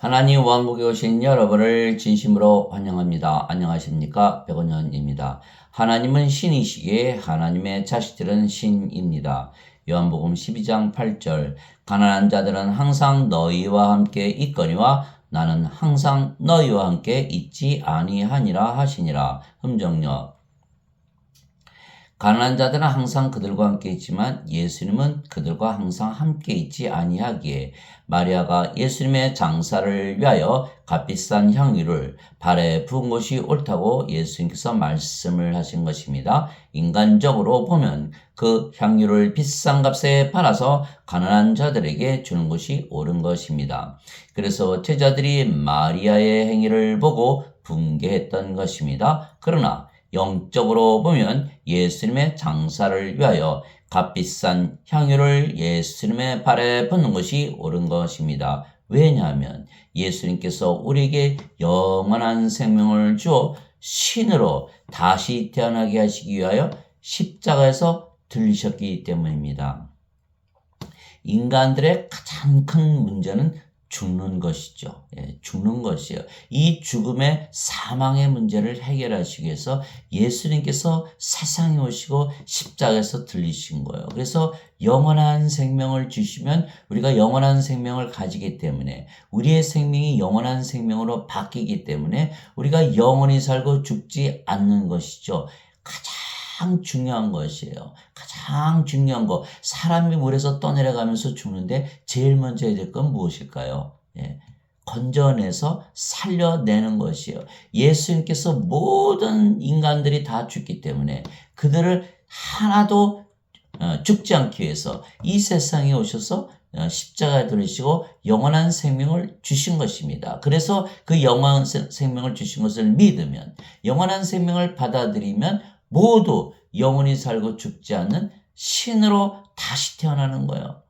하나님 왕국에 오신 여러분을 진심으로 환영합니다. 안녕하십니까? 백원현입니다. 하나님은 신이시기에 하나님의 자식들은 신입니다. 요한복음 12장 8절 가난한 자들은 항상 너희와 함께 있거니와 나는 항상 너희와 함께 있지 아니하니라 하시니라. 흠정역 가난한 자들은 항상 그들과 함께 있지만 예수님은 그들과 항상 함께 있지 아니하기에 마리아가 예수님의 장사를 위하여 값비싼 향유를 발에 부은 것이 옳다고 예수님께서 말씀을 하신 것입니다. 인간적으로 보면 그 향유를 비싼 값에 팔아서 가난한 자들에게 주는 것이 옳은 것입니다. 그래서 제자들이 마리아의 행위를 보고 분개했던 것입니다. 그러나 영적으로 보면 예수님의 장사를 위하여 값비싼 향유를 예수님의 발에 붓는 것이 옳은 것입니다. 왜냐하면 예수님께서 우리에게 영원한 생명을 주어 신으로 다시 태어나게 하시기 위하여 십자가에서 들리셨기 때문입니다. 인간들의 가장 큰 문제는 죽는 것이죠. 죽는 것이에요. 이 죽음의 사망의 문제를 해결하시기 위해서 예수님께서 세상에 오시고 십자가에서 들리신 거예요. 그래서 영원한 생명을 주시면 우리가 영원한 생명을 가지기 때문에 우리의 생명이 영원한 생명으로 바뀌기 때문에 우리가 영원히 살고 죽지 않는 것이죠. 가장 중요한 것이에요. 가장 중요한 거. 사람이 물에서 떠내려가면서 죽는데 제일 먼저 해야 될 건 무엇일까요? 건져내서 살려내는 것이에요. 예수님께서 모든 인간들이 다 죽기 때문에 그들을 하나도 죽지 않기 위해서 이 세상에 오셔서 십자가에 들으시고 영원한 생명을 주신 것입니다. 그래서 그 영원한 생명을 주신 것을 믿으면 영원한 생명을 받아들이면 모두 영원히 살고 죽지 않는 신으로 다시 태어나는 거예요.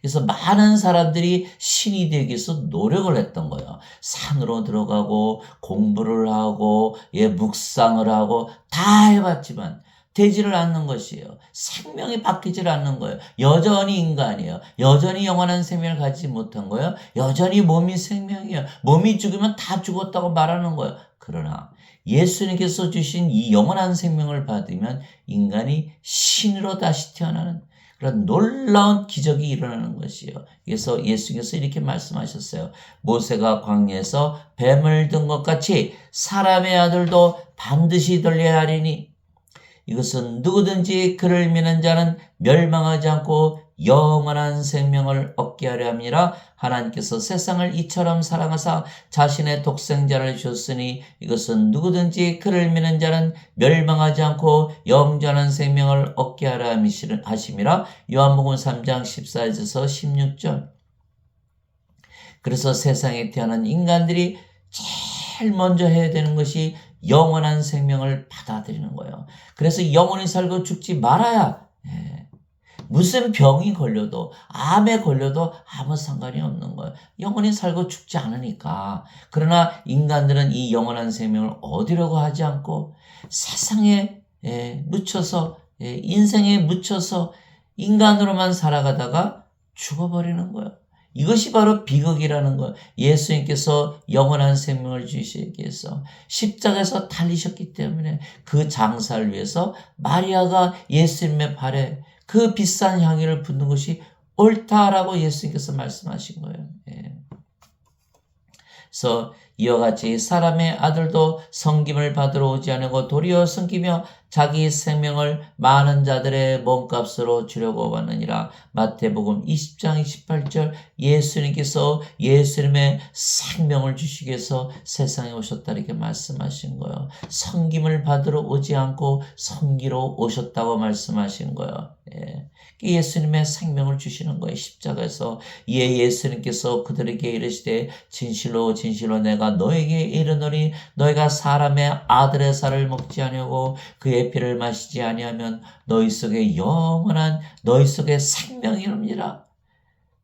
그래서 많은 사람들이 신이 되기 위해서 노력을 했던 거예요. 산으로 들어가고 공부를 하고 묵상을 하고 다 해봤지만 되지를 않는 것이에요. 생명이 바뀌질 않는 거예요. 여전히 인간이에요. 여전히 영원한 생명을 가지지 못한 거예요. 여전히 몸이 생명이에요. 몸이 죽으면 다 죽었다고 말하는 거예요. 그러나 예수님께서 주신 이 영원한 생명을 받으면 인간이 신으로 다시 태어나는 그런 놀라운 기적이 일어나는 것이에요. 그래서 예수님께서 이렇게 말씀하셨어요. 모세가 광야에서 뱀을 든 것 같이 사람의 아들도 반드시 들려야 하리니 이것은 누구든지 그를 믿는 자는 멸망하지 않고 영원한 생명을 얻게 하려 함이라. 하나님께서 세상을 이처럼 사랑하사 자신의 독생자를 주셨으니 이것은 누구든지 그를 믿는 자는 멸망하지 않고 영원한 생명을 얻게 하려 하심이라. 요한복음 3장 14절에서 16절. 그래서 세상에 태어난 인간들이 제일 먼저 해야 되는 것이 영원한 생명을 받아들이는 거예요. 그래서 영원히 살고 죽지 말아야 무슨 병이 걸려도 암에 걸려도 아무 상관이 없는 거예요. 영원히 살고 죽지 않으니까. 그러나 인간들은 이 영원한 생명을 얻으려고 하지 않고 세상에 묻혀서 인생에 묻혀서 인간으로만 살아가다가 죽어버리는 거예요. 이것이 바로 비극이라는 거예요. 예수님께서 영원한 생명을 주시기 위해서 십자가에서 달리셨기 때문에 그 장사를 위해서 마리아가 예수님의 발에 그 비싼 향유를 붓는 것이 옳다라고 예수님께서 말씀하신 거예요. 그래서 이와 같이 사람의 아들도 섬김을 받으러 오지 않고 도리어 섬기며 자기 생명을 많은 자들의 몸값으로 주려고 왔느니라. 마태복음 20장 28절. 예수님께서 예수님의 생명을 주시기 위해서 세상에 오셨다 이렇게 말씀하신 거예요. 섬김을 받으러 오지 않고 섬기러 오셨다고 말씀하신 거예요. 예수님의 생명을 주시는 거예요. 십자가에서. 예수님께서 그들에게 이르시되 진실로 진실로 내가 너에게 이르노니 너희가 사람의 아들의 살을 먹지 아니하고 그의 피를 마시지 아니하면 너희 속에 영원한 너희 속에 생명이 없느니라.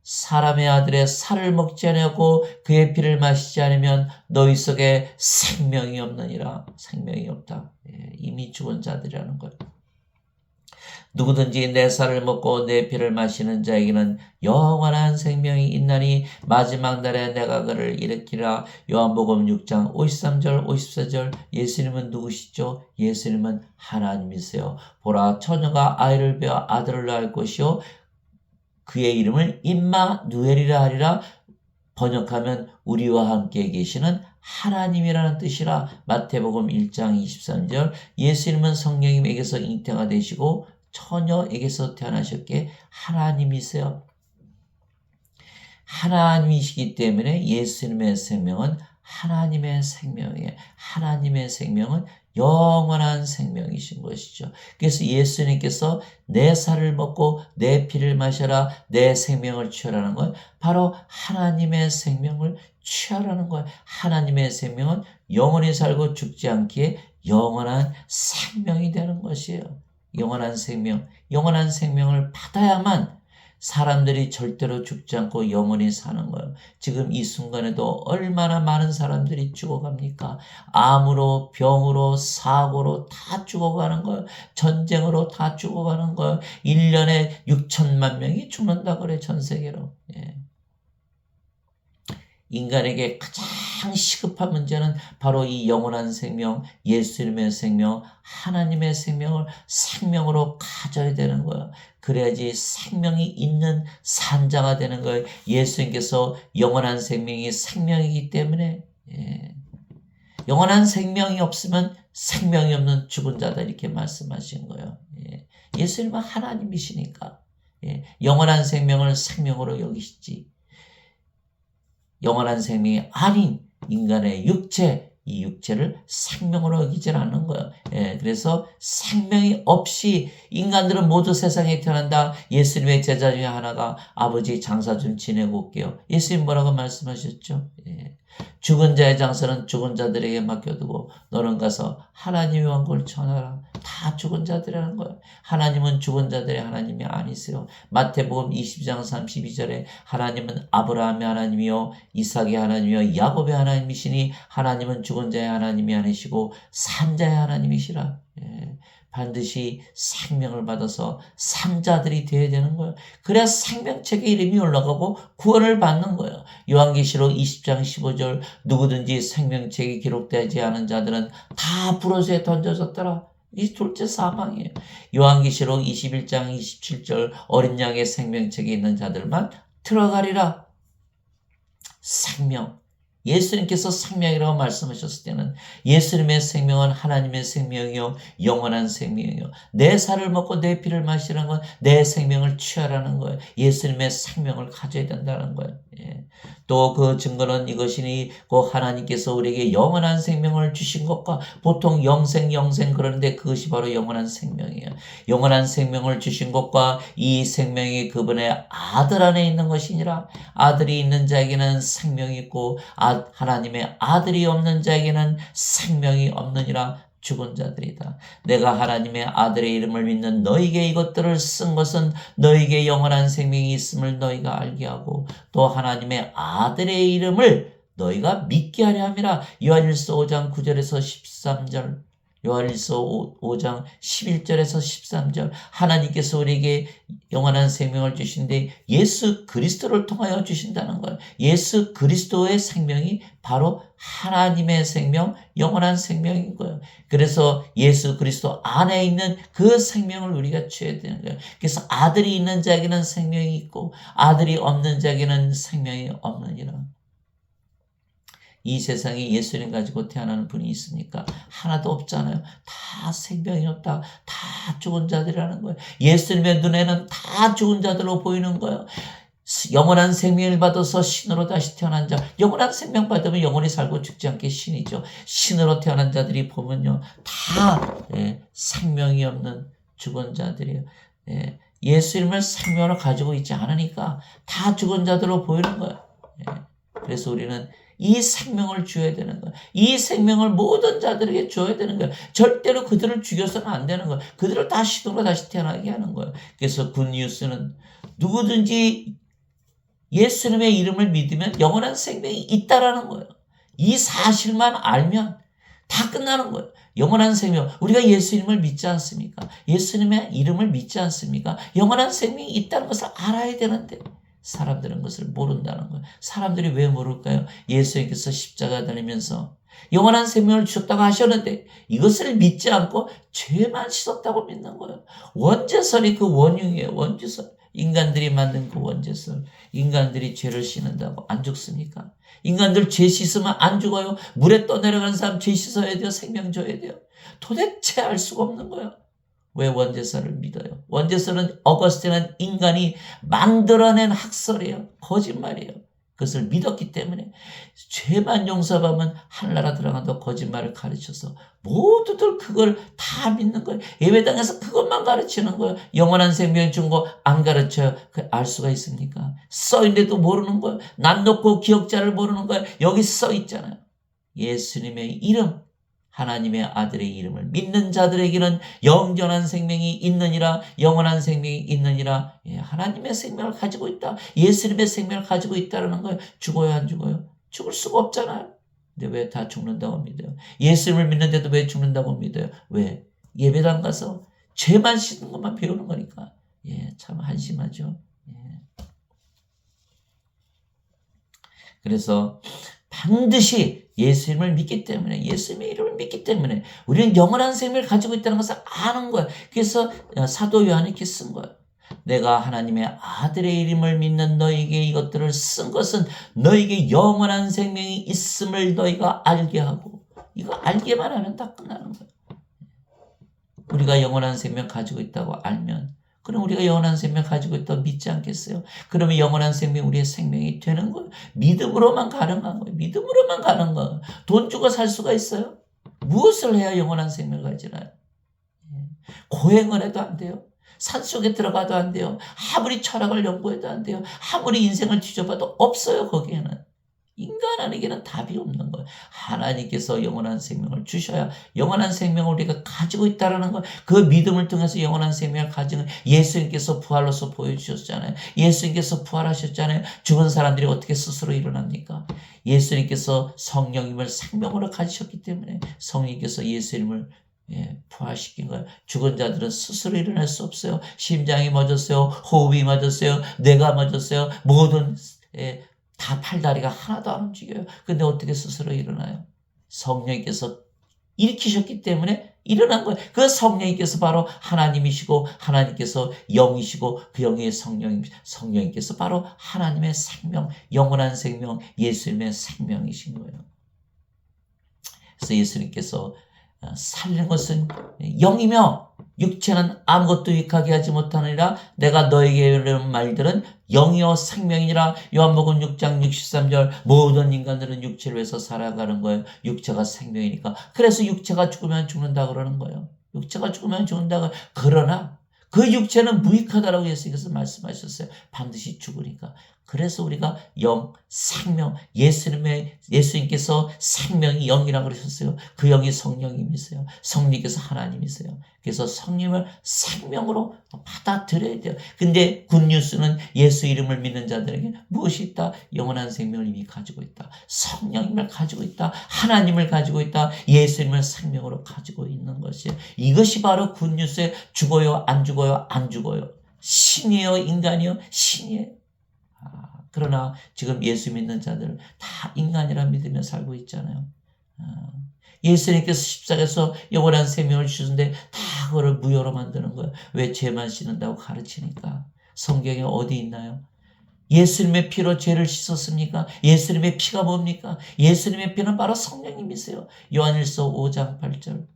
사람의 아들의 살을 먹지 아니하고 그의 피를 마시지 않으면 너희 속에 생명이 없느니라. 생명이 없다. 이미 죽은 자들이라는 거예요. 누구든지 내 살을 먹고 내 피를 마시는 자에게는 영원한 생명이 있나니 마지막 날에 내가 그를 일으키라. 요한복음 6장 53절 54절. 예수님은 누구시죠? 예수님은 하나님이세요. 보라, 처녀가 아이를 베어 아들을 낳을 것이요 그의 이름을 임마누엘이라 하리라. 번역하면 우리와 함께 계시는 하나님이라는 뜻이라. 마태복음 1장 23절. 예수님은 성령님에게서 잉태가 되시고 처녀에게서 태어나셨기에 하나님이세요. 하나님이시기 때문에 예수님의 생명은 하나님의 생명이에요. 하나님의 생명은 영원한 생명이신 것이죠. 그래서 예수님께서 내 살을 먹고 내 피를 마셔라, 내 생명을 취하라는 건 바로 하나님의 생명을 취하라는 거예요. 하나님의 생명은 영원히 살고 죽지 않기에 영원한 생명이 되는 것이에요. 영원한 생명을 받아야만 사람들이 절대로 죽지 않고 영원히 사는 거예요. 지금 이 순간에도 얼마나 많은 사람들이 죽어갑니까? 암으로, 병으로, 사고로 다 죽어가는 거예요. 전쟁으로 다 죽어가는 거예요. 1년에 6천만 명이 죽는다 그래, 전 세계로. 예. 인간에게 가장 시급한 문제는 바로 이 영원한 생명, 예수님의 생명, 하나님의 생명을 생명으로 가져야 되는 거예요. 그래야지 생명이 있는 산자가 되는 거예요. 예수님께서 영원한 생명이 생명이기 때문에 영원한 생명이 없으면 생명이 없는 죽은 자다 이렇게 말씀하신 거예요. 예수님은 하나님이시니까 영원한 생명을 생명으로 여기시지, 영원한 생명이 아닌 인간의 육체, 이 육체를 생명으로 여기질 않는 거예요. 그래서 생명이 없이 인간들은 모두 세상에 태어난다. 예수님의 제자 중에 하나가 아버지 장사 좀 지내고 올게요. 예수님 뭐라고 말씀하셨죠? 죽은 자의 장사는 죽은 자들에게 맡겨두고 너는 가서 하나님의 왕국을 전하라. 다 죽은 자들이라는 거예요. 하나님은 죽은 자들의 하나님이 아니세요. 마태복음 20장 32절에 하나님은 아브라함의 하나님이요 이삭의 하나님이요 야곱의 하나님이시니 하나님은 죽은 자의 하나님이 아니시고 산 자의 하나님이시라. 반드시 생명을 받아서 산자들이 되어야 되는 거예요. 그래야 생명책에 이름이 올라가고 구원을 받는 거예요. 요한계시록 20장 15절 누구든지 생명책에 기록되지 않은 자들은 다 불옷에 던져졌더라. 이 둘째 사망이에요. 요한계시록 21장 27절 어린 양의 생명책에 있는 자들만 들어가리라. 생명. 예수님께서 생명이라고 말씀하셨을 때는 예수님의 생명은 하나님의 생명이요 영원한 생명이요 내 살을 먹고 내 피를 마시라는 건 내 생명을 취하라는 거예요. 예수님의 생명을 가져야 된다는 거예요. 또 그 증거는 이것이니 곧 하나님께서 우리에게 영원한 생명을 주신 것과 보통 영생 그러는데 그것이 바로 영원한 생명이에요. 영원한 생명을 주신 것과 이 생명이 그분의 아들 안에 있는 것이니라. 아들이 있는 자에게는 생명이 있고 하나님의 아들이 없는 자에게는 생명이 없느니라. 죽은 자들이다. 내가 하나님의 아들의 이름을 믿는 너에게 이것들을 쓴 것은 너에게 영원한 생명이 있음을 너희가 알게 하고 또 하나님의 아들의 이름을 너희가 믿게 하려 함이라. 요한일서 5장 9절에서 13절, 요한일서 5장 11절에서 13절. 하나님께서 우리에게 영원한 생명을 주신데 예수 그리스도를 통하여 주신다는 거예요. 예수 그리스도의 생명이 바로 하나님의 생명, 영원한 생명인 거예요. 그래서 예수 그리스도 안에 있는 그 생명을 우리가 취해야 되는 거예요. 그래서 아들이 있는 자에게는 생명이 있고 아들이 없는 자에게는 생명이 없느니라. 이 세상에 예수님 가지고 태어나는 분이 있습니까? 하나도 없잖아요. 다 생명이 없다. 다 죽은 자들이라는 거예요. 예수님의 눈에는 다 죽은 자들로 보이는 거예요. 영원한 생명을 받아서 신으로 다시 태어난 자, 영원한 생명 받으면 영원히 살고 죽지 않게 신이죠. 신으로 태어난 자들이 보면요, 다 생명이 없는 죽은 자들이에요. 예수님을 생명으로 가지고 있지 않으니까 다 죽은 자들로 보이는 거예요. 그래서 우리는 이 생명을 줘야 되는 거예요. 이 생명을 모든 자들에게 줘야 되는 거예요. 절대로 그들을 죽여서는 안 되는 거예요. 그들을 다 신으로 다시 태어나게 하는 거예요. 그래서 굿뉴스는 누구든지 예수님의 이름을 믿으면 영원한 생명이 있다라는 거예요. 이 사실만 알면 다 끝나는 거예요. 영원한 생명, 우리가 예수님을 믿지 않습니까? 예수님의 이름을 믿지 않습니까? 영원한 생명이 있다는 것을 알아야 되는데 사람들은 그것을 모른다는 거예요. 사람들이 왜 모를까요? 예수님께서 십자가 달리면서 영원한 생명을 주셨다고 하셨는데 이것을 믿지 않고 죄만 씻었다고 믿는 거예요. 원죄설이 그 원흉이에요. 원죄설. 인간들이 만든 그 원죄설. 인간들이 죄를 씻는다고 안 죽습니까? 인간들 죄 씻으면 안 죽어요. 물에 떠내려가는 사람 죄 씻어야 돼요. 생명 줘야 돼요. 도대체 알 수가 없는 거예요. 왜 원죄설을 믿어요? 원죄설은 어거스틴은 인간이 만들어낸 학설이에요. 거짓말이에요. 그것을 믿었기 때문에 죄만 용서하면 하늘나라 들어간다고 거짓말을 가르쳐서 모두들 그걸 다 믿는 거예요. 예배당에서 그것만 가르치는 거예요. 영원한 생명 준 거 안 가르쳐요. 알 수가 있습니까? 써있는데도 모르는 거예요. 남 놓고 기억자를 모르는 거예요. 여기 써있잖아요. 예수님의 이름, 하나님의 아들의 이름을 믿는 자들에게는 영원한 생명이 있느니라. 영원한 생명이 있느니라. 하나님의 생명을 가지고 있다. 예수님의 생명을 가지고 있다는 거예요. 죽어요, 안 죽어요? 죽을 수가 없잖아요. 근데 왜 다 죽는다고 믿어요? 예수님을 믿는데도 왜 죽는다고 믿어요? 왜? 예배당 가서 죄만 씻는 것만 배우는 거니까. 참 한심하죠. 그래서 반드시 예수님을 믿기 때문에, 예수님의 이름을 믿기 때문에 우리는 영원한 생명을 가지고 있다는 것을 아는 거예요. 그래서 사도 요한이 이렇게 쓴 거예요. 내가 하나님의 아들의 이름을 믿는 너에게 이것들을 쓴 것은 너에게 영원한 생명이 있음을 너희가 알게 하고, 이거 알게만 하면 다 끝나는 거예요. 우리가 영원한 생명 가지고 있다고 알면, 그럼 우리가 영원한 생명 가지고 있다고 믿지 않겠어요? 그러면 영원한 생명 우리의 생명이 되는 거예요. 믿음으로만 가능한 거예요. 믿음으로만 가는 거예요. 돈 주고 살 수가 있어요? 무엇을 해야 영원한 생명을 가지나요? 고행을 해도 안 돼요. 산속에 들어가도 안 돼요. 아무리 철학을 연구해도 안 돼요. 아무리 인생을 뒤져봐도 없어요. 거기에는. 인간에게는 답이 없는 거예요. 하나님께서 영원한 생명을 주셔야 영원한 생명을 우리가 가지고 있다는 거, 그 믿음을 통해서 영원한 생명을 가지는 예수님께서 부활로서 보여주셨잖아요. 예수님께서 부활하셨잖아요. 죽은 사람들이 어떻게 스스로 일어납니까? 예수님께서 성령님을 생명으로 가지셨기 때문에 성령님께서 예수님을 부활시킨 거예요. 죽은 자들은 스스로 일어날 수 없어요. 심장이 멎었어요. 호흡이 멎었어요. 뇌가 멎었어요. 모든 다 팔다리가 하나도 안 움직여요. 근데 어떻게 스스로 일어나요? 성령님께서 일으키셨기 때문에 일어난 거예요. 그 성령님께서 바로 하나님이시고 하나님께서 영이시고 그 영의 성령님께서 바로 하나님의 생명, 영원한 생명, 예수님의 생명이신 거예요. 그래서 예수님께서 살리는 것은 영이며 육체는 아무것도 유익하게 하지 못하느니라. 내가 너에게 이르는 말들은 영이요 생명이니라. 요한복음 6장 63절. 모든 인간들은 육체를 위해서 살아가는 거예요. 육체가 생명이니까. 그래서 육체가 죽으면 죽는다 그러는 거예요. 육체가 죽으면 죽는다. 그러나 그 육체는 무익하다라고 예수님께서 말씀하셨어요. 반드시 죽으니까. 그래서 우리가 영, 생명, 예수님께서 생명이 영이라고 그러셨어요. 그 영이 성령님이세요. 성령님께서 하나님이세요. 그래서 성령을 생명으로 받아들여야 돼요. 근데 굿뉴스는 예수 이름을 믿는 자들에게 무엇이 있다? 영원한 생명을 이미 가지고 있다. 성령님을 가지고 있다. 하나님을 가지고 있다. 예수님을 생명으로 가지고 있는 것이에요. 이것이 바로 굿뉴스의 죽어요, 안 죽어요, 안 죽어요. 신이에요, 인간이요, 신이에요. 그러나 지금 예수 믿는 자들 다 인간이라 믿으며 살고 있잖아요. 예수님께서 십자가에서 영원한 생명을 주셨는데 다 그걸 무효로 만드는 거예요. 왜? 죄만 씻는다고 가르치니까. 성경에 어디 있나요? 예수님의 피로 죄를 씻었습니까? 예수님의 피가 뭡니까? 예수님의 피는 바로 성령님이세요. 요한일서 5장 8절.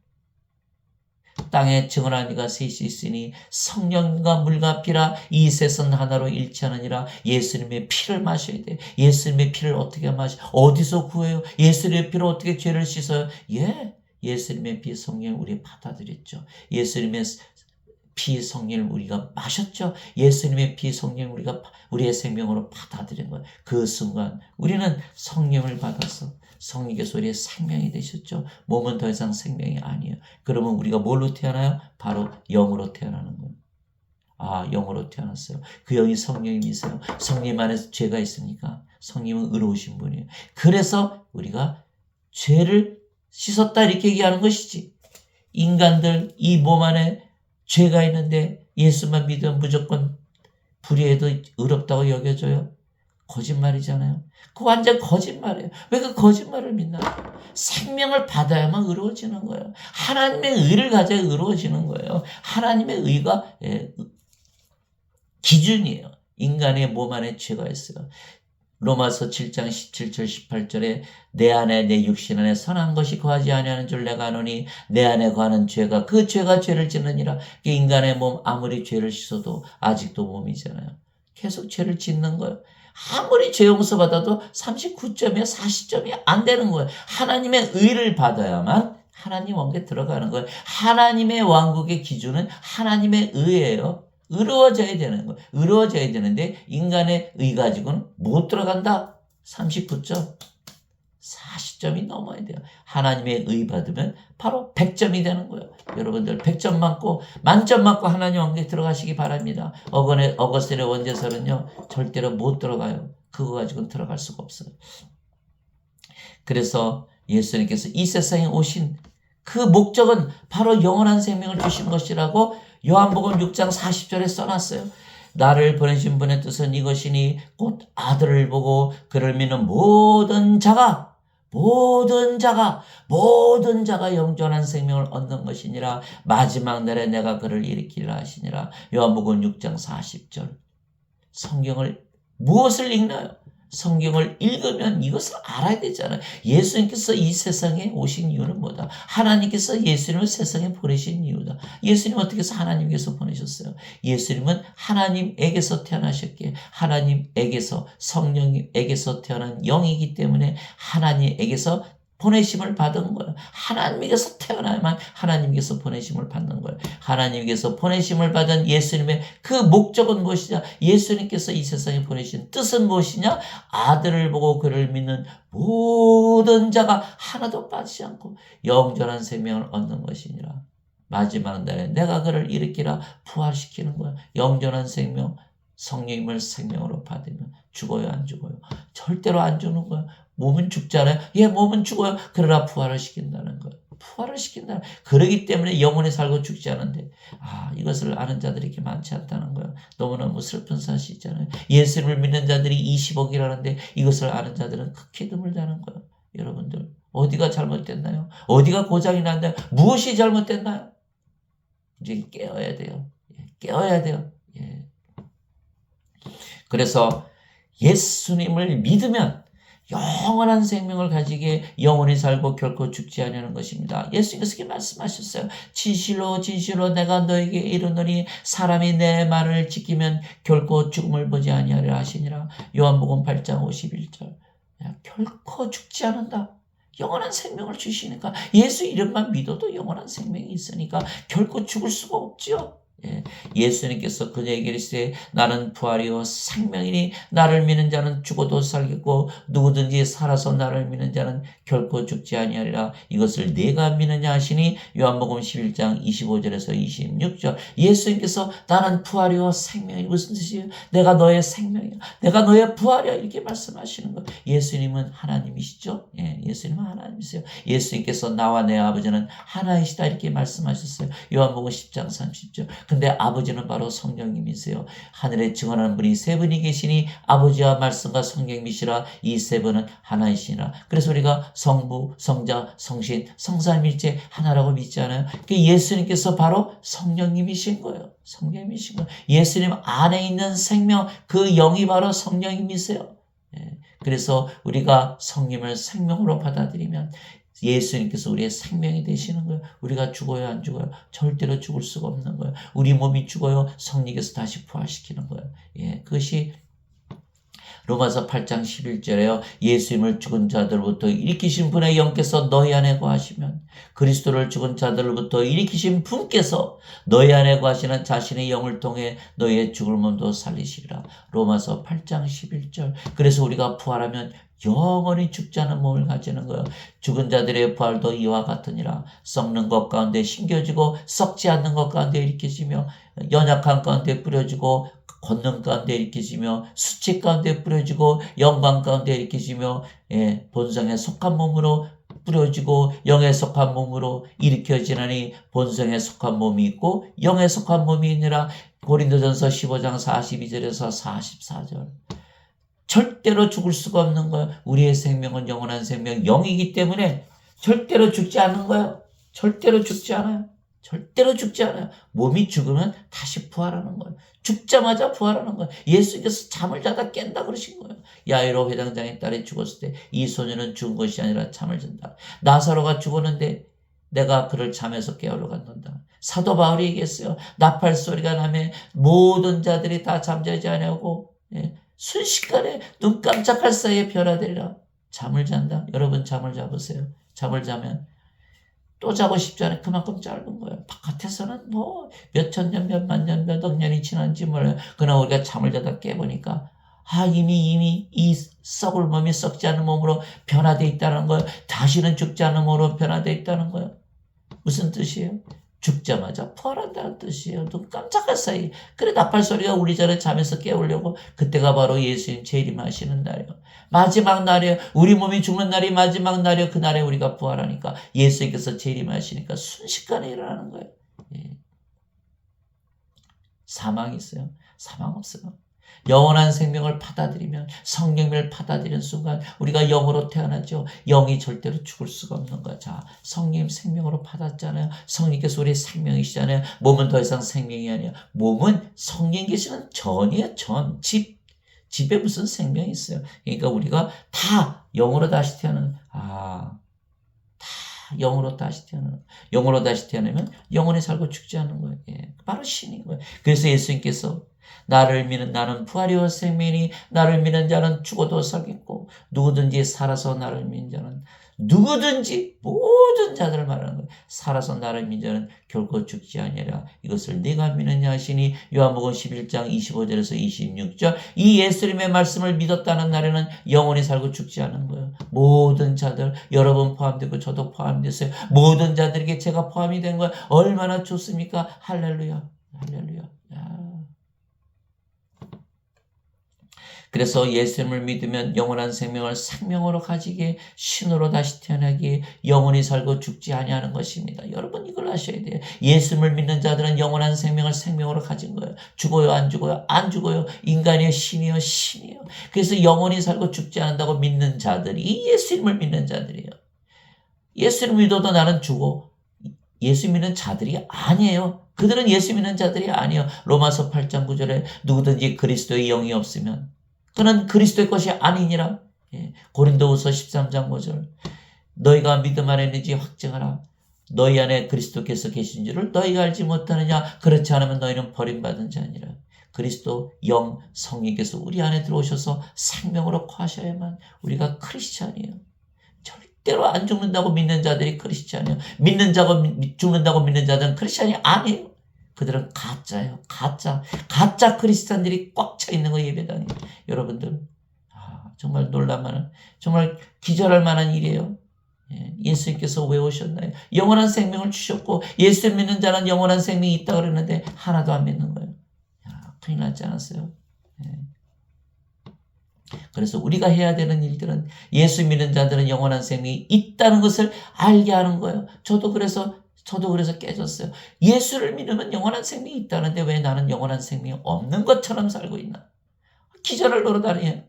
땅에 증언한 이가 셋이 있으니 성령과 물과 피라 이 셋은 하나로 일치하느니라. 예수님의 피를 마셔야 돼. 예수님의 피를 어떻게 마셔? 어디서 구해요? 예수님의 피로 어떻게 죄를 씻어요? 예수님의 피 성령 우리 받아들였죠. 예수님의 피 성령을 우리가 마셨죠. 예수님의 피 성령 우리가 우리의 생명으로 받아들인 거예요. 그 순간 우리는 성령을 받아서 성령께서 우리의 생명이 되셨죠. 몸은 더 이상 생명이 아니에요. 그러면 우리가 뭘로 태어나요? 바로 영으로 태어나는 거예요. 영으로 태어났어요. 그 영이 성령님이세요. 성령 안에서 죄가 있습니까? 성령은 의로우신 분이에요. 그래서 우리가 죄를 씻었다 이렇게 얘기하는 것이지. 인간들 이 몸 안에 죄가 있는데 예수만 믿으면 무조건 불의해도 의롭다고 여겨져요? 거짓말이잖아요. 그 완전 거짓말이에요. 왜 그 거짓말을 믿나요? 생명을 받아야만 의로워지는 거예요. 하나님의 의를 가져야 의로워지는 거예요. 하나님의 의가 기준이에요. 인간의 몸 안에 죄가 있어요. 로마서 7장 17절 18절에 내 안에 내 육신 안에 선한 것이 거하지 아니하는 줄 내가 아노니 내 안에 거하는 죄가 그 죄가 죄를 짓느니라. 인간의 몸 아무리 죄를 씻어도 아직도 몸이잖아요. 계속 죄를 짓는 거예요. 아무리 죄 용서 받아도 39점이야 40점이 안 되는 거예요. 하나님의 의를 받아야만 하나님 왕국에 들어가는 거예요. 하나님의 왕국의 기준은 하나님의 의예요. 의로워져야 되는 거예요. 의로워져야 되는데 인간의 의 가지고는 못 들어간다. 39점. 40점이 넘어야 돼요. 하나님의 의 받으면 바로 100점이 되는 거예요. 여러분들 100점 맞고 만점 맞고 하나님 왕국에 들어가시기 바랍니다. 어거스틴의 원죄설은요 절대로 못 들어가요. 그거 가지고는 들어갈 수가 없어요. 그래서 예수님께서 이 세상에 오신 그 목적은 바로 영원한 생명을 주신 것이라고 요한복음 6장 40절에 써놨어요. 나를 보내신 분의 뜻은 이것이니 곧 아들을 보고 그를 믿는 모든 자가 영존한 생명을 얻는 것이니라. 마지막 날에 내가 그를 일으키리라 하시니라. 요한복음 6장 40절. 성경을 무엇을 읽나요? 성경을 읽으면 이것을 알아야 되잖아요. 예수님께서 이 세상에 오신 이유는 뭐다? 하나님께서 예수님을 세상에 보내신 이유다. 예수님은 어떻게 해서 하나님께서 보내셨어요? 예수님은 하나님에게서 태어나셨기에 하나님에게서 성령님에게서 태어난 영이기 때문에 하나님에게서 보내심을 받은 거예요. 하나님에게서 태어나야만 하나님께서 보내심을 받는 거예요. 하나님께서 보내심을 받은 예수님의 그 목적은 무엇이냐? 예수님께서 이 세상에 보내신 뜻은 무엇이냐? 아들을 보고 그를 믿는 모든 자가 하나도 빠지지 않고 영존한 생명을 얻는 것이니라. 마지막 날에 내가 그를 일으키라 부활시키는 거예요. 영존한 생명, 성령님을 생명으로 받으면 죽어요, 안 죽어요? 절대로 안 죽는 거예요. 몸은 죽잖아요. 몸은 죽어요. 그러나 부활을 시킨다는 거예요. 부활을 시킨다. 그러기 때문에 영원히 살고 죽지 않은데, 이것을 아는 자들이 이렇게 많지 않다는 거예요. 너무너무 슬픈 사실이잖아요. 예수를 믿는 자들이 20억이라는데 이것을 아는 자들은 극히 드물다는 거예요. 여러분들, 어디가 잘못됐나요? 어디가 고장이 났나요? 무엇이 잘못됐나요? 이제 깨어야 돼요. 깨어야 돼요. 그래서 예수님을 믿으면 영원한 생명을 가지게 영원히 살고 결코 죽지 아니하는 것입니다. 예수님께서 이렇게 말씀하셨어요. 진실로 진실로 내가 너에게 이르노니 사람이 내 말을 지키면 결코 죽음을 보지 아니하리라 하시니라. 요한복음 8장 51절. 결코 죽지 않는다. 영원한 생명을 주시니까 예수 이름만 믿어도 영원한 생명이 있으니까 결코 죽을 수가 없지요. 예수님께서 그녀에게 이르시되 나는 부활이요 생명이니 나를 믿는 자는 죽어도 살겠고 누구든지 살아서 나를 믿는 자는 결코 죽지 아니하리라. 이것을 내가 믿느냐 하시니 요한복음 11장 25절에서 26절. 예수님께서 나는 부활이요 생명이 무슨 뜻이에요? 내가 너의 생명이야. 내가 너의 부활이야. 이렇게 말씀하시는 거예요. 예수님은 하나님이시죠? 예수님은 하나님이세요. 예수님께서 나와 내 아버지는 하나이시다 이렇게 말씀하셨어요. 요한복음 10장 30절. 근데 아버지는 바로 성령님이세요. 하늘에 증언하는 분이 세 분이 계시니 아버지와 말씀과 성령님이시라. 이 세 분은 하나이시라. 그래서 우리가 성부, 성자, 성신, 성삼일체 하나라고 믿지 않아요? 예수님께서 바로 성령님이신 거예요. 성령님이신 거예요. 예수님 안에 있는 생명, 그 영이 바로 성령님이세요. 그래서 우리가 성령을 생명으로 받아들이면 예수님께서 우리의 생명이 되시는 거예요. 우리가 죽어요, 안 죽어요? 절대로 죽을 수가 없는 거예요. 우리 몸이 죽어요. 성령께서 다시 부활시키는 거예요. 그것이 로마서 8장 11절에요. 예수님을 죽은 자들로부터 일으키신 분의 영께서 너희 안에 거하시면 그리스도를 죽은 자들로부터 일으키신 분께서 너희 안에 거하시는 자신의 영을 통해 너희의 죽을 몸도 살리시리라. 로마서 8장 11절. 그래서 우리가 부활하면 영원히 죽지 않은 몸을 가지는 거예요. 죽은 자들의 부활도 이와 같으니라. 썩는 것 가운데 심겨지고 썩지 않는 것 가운데 일으켜지며 연약한 가운데 뿌려지고 권능 가운데 일으켜지며 수치 가운데 뿌려지고 영광 가운데 일으켜지며 본성에 속한 몸으로 뿌려지고 영에 속한 몸으로 일으켜지나니 본성에 속한 몸이 있고 영에 속한 몸이 있느라. 고린도전서 15장 42절에서 44절. 절대로 죽을 수가 없는 거예요. 우리의 생명은 영원한 생명, 영이기 때문에 절대로 죽지 않는 거예요. 절대로 죽지 않아요. 절대로 죽지 않아요. 몸이 죽으면 다시 부활하는 거예요. 죽자마자 부활하는 거예요. 예수께서 잠을 자다 깬다 그러신 거예요. 야이로 회당장의 딸이 죽었을 때 이 소녀는 죽은 것이 아니라 잠을 잔다. 나사로가 죽었는데 내가 그를 잠에서 깨우러 갔는다. 사도 바울이 얘기했어요. 나팔 소리가 나면 모든 자들이 다 잠자지 아니하고 순식간에 눈 깜짝할 사이에 변화되리라. 잠을 잔다. 여러분 잠을 잡으세요. 잠을 자면 또 자고 싶지 않아요. 그만큼 짧은 거예요. 바깥에서는 뭐 몇천 년, 몇만 년, 몇억 년이 지난지 몰라요. 그러나 우리가 잠을 자다 깨보니까 이미 이 썩을 몸이 썩지 않은 몸으로 변화되어 있다는 거예요. 다시는 죽지 않은 몸으로 변화되어 있다는 거예요. 무슨 뜻이에요? 죽자마자 부활한다는 뜻이에요. 눈 깜짝할 사이. 그래 나팔 소리가 울리 전에 잠에서 깨우려고. 그때가 바로 예수님 재림하시는 날이에요. 마지막 날이에요. 우리 몸이 죽는 날이 마지막 날이에요. 그날에 우리가 부활하니까 예수님께서 재림하시니까 순식간에 일어나는 거예요. 사망이 있어요? 사망 없어요. 영원한 생명을 받아들이면, 성령을 받아들이는 순간 우리가 영으로 태어나죠. 영이 절대로 죽을 수가 없는 거야. 자, 성령 생명으로 받았잖아요. 성령께서 우리의 생명이시잖아요. 몸은 더 이상 생명이 아니야. 몸은 성령 계시는 전이에요. 전. 집에 무슨 생명이 있어요. 그러니까 우리가 다 영으로 다시 태어나는, 다 영으로 다시 태어나는, 영으로 다시 태어나면 영원히 살고 죽지 않는 거예요. 바로 신인 거예요. 그래서 예수님께서 나를 믿는 나는 부활이요 생명이니 나를 믿는 자는 죽어도 살겠고 누구든지 살아서 나를 믿는 자는, 누구든지 모든 자들을 말하는 거예요. 살아서 나를 믿는 자는 결코 죽지 아니하리라. 이것을 네가 믿느냐 하시니 요한복음 11장 25절에서 26절. 이 예수님의 말씀을 믿었다는 날에는 영원히 살고 죽지 않은 거예요. 모든 자들, 여러분 포함되고 저도 포함됐어요. 모든 자들에게 제가 포함이 된 거예요. 얼마나 좋습니까? 할렐루야, 할렐루야. 그래서 예수님을 믿으면 영원한 생명을 생명으로 가지기에, 신으로 다시 태어나기에, 영원히 살고 죽지 아니하는 것입니다. 여러분 이걸 아셔야 돼요. 예수님을 믿는 자들은 영원한 생명을 생명으로 가진 거예요. 죽어요 안 죽어요? 안 죽어요. 인간이요 신이요 신이요. 그래서 영원히 살고 죽지 않는다고 믿는 자들이 예수님을 믿는 자들이에요. 예수님을 믿어도 나는 죽어. 예수 믿는 자들이 아니에요. 그들은 예수 믿는 자들이 아니에요. 로마서 8장 9절에 누구든지 그리스도의 영이 없으면 그는 그리스도의 것이 아니니라. 고린도후서 13장 5절. 너희가 믿음 안에 있는지 확증하라. 너희 안에 그리스도께서 계신 줄을 너희가 알지 못하느냐. 그렇지 않으면 너희는 버림받은 자니라. 그리스도 영 성령께서 우리 안에 들어오셔서 생명으로 거하셔야만 우리가 크리스찬이에요. 절대로 안 죽는다고 믿는 자들이 크리스찬이에요. 죽는다고 믿는 자들은 크리스찬이 아니에요. 그들은 가짜예요. 가짜 크리스찬들이 꽉 차 있는 거 예배당에. 여러분들 정말 놀랄만한, 정말 기절할 만한 일이에요. 예수님께서 왜 오셨나요? 영원한 생명을 주셨고 예수 믿는 자는 영원한 생명이 있다 그러는데 하나도 안 믿는 거예요. 큰일 났지 않았어요? 그래서 우리가 해야 되는 일들은 예수 믿는 자들은 영원한 생명이 있다는 것을 알게 하는 거예요. 저도 그래서 깨졌어요. 예수를 믿으면 영원한 생명이 있다는데 왜 나는 영원한 생명이 없는 것처럼 살고 있나? 기절을 노릇하니.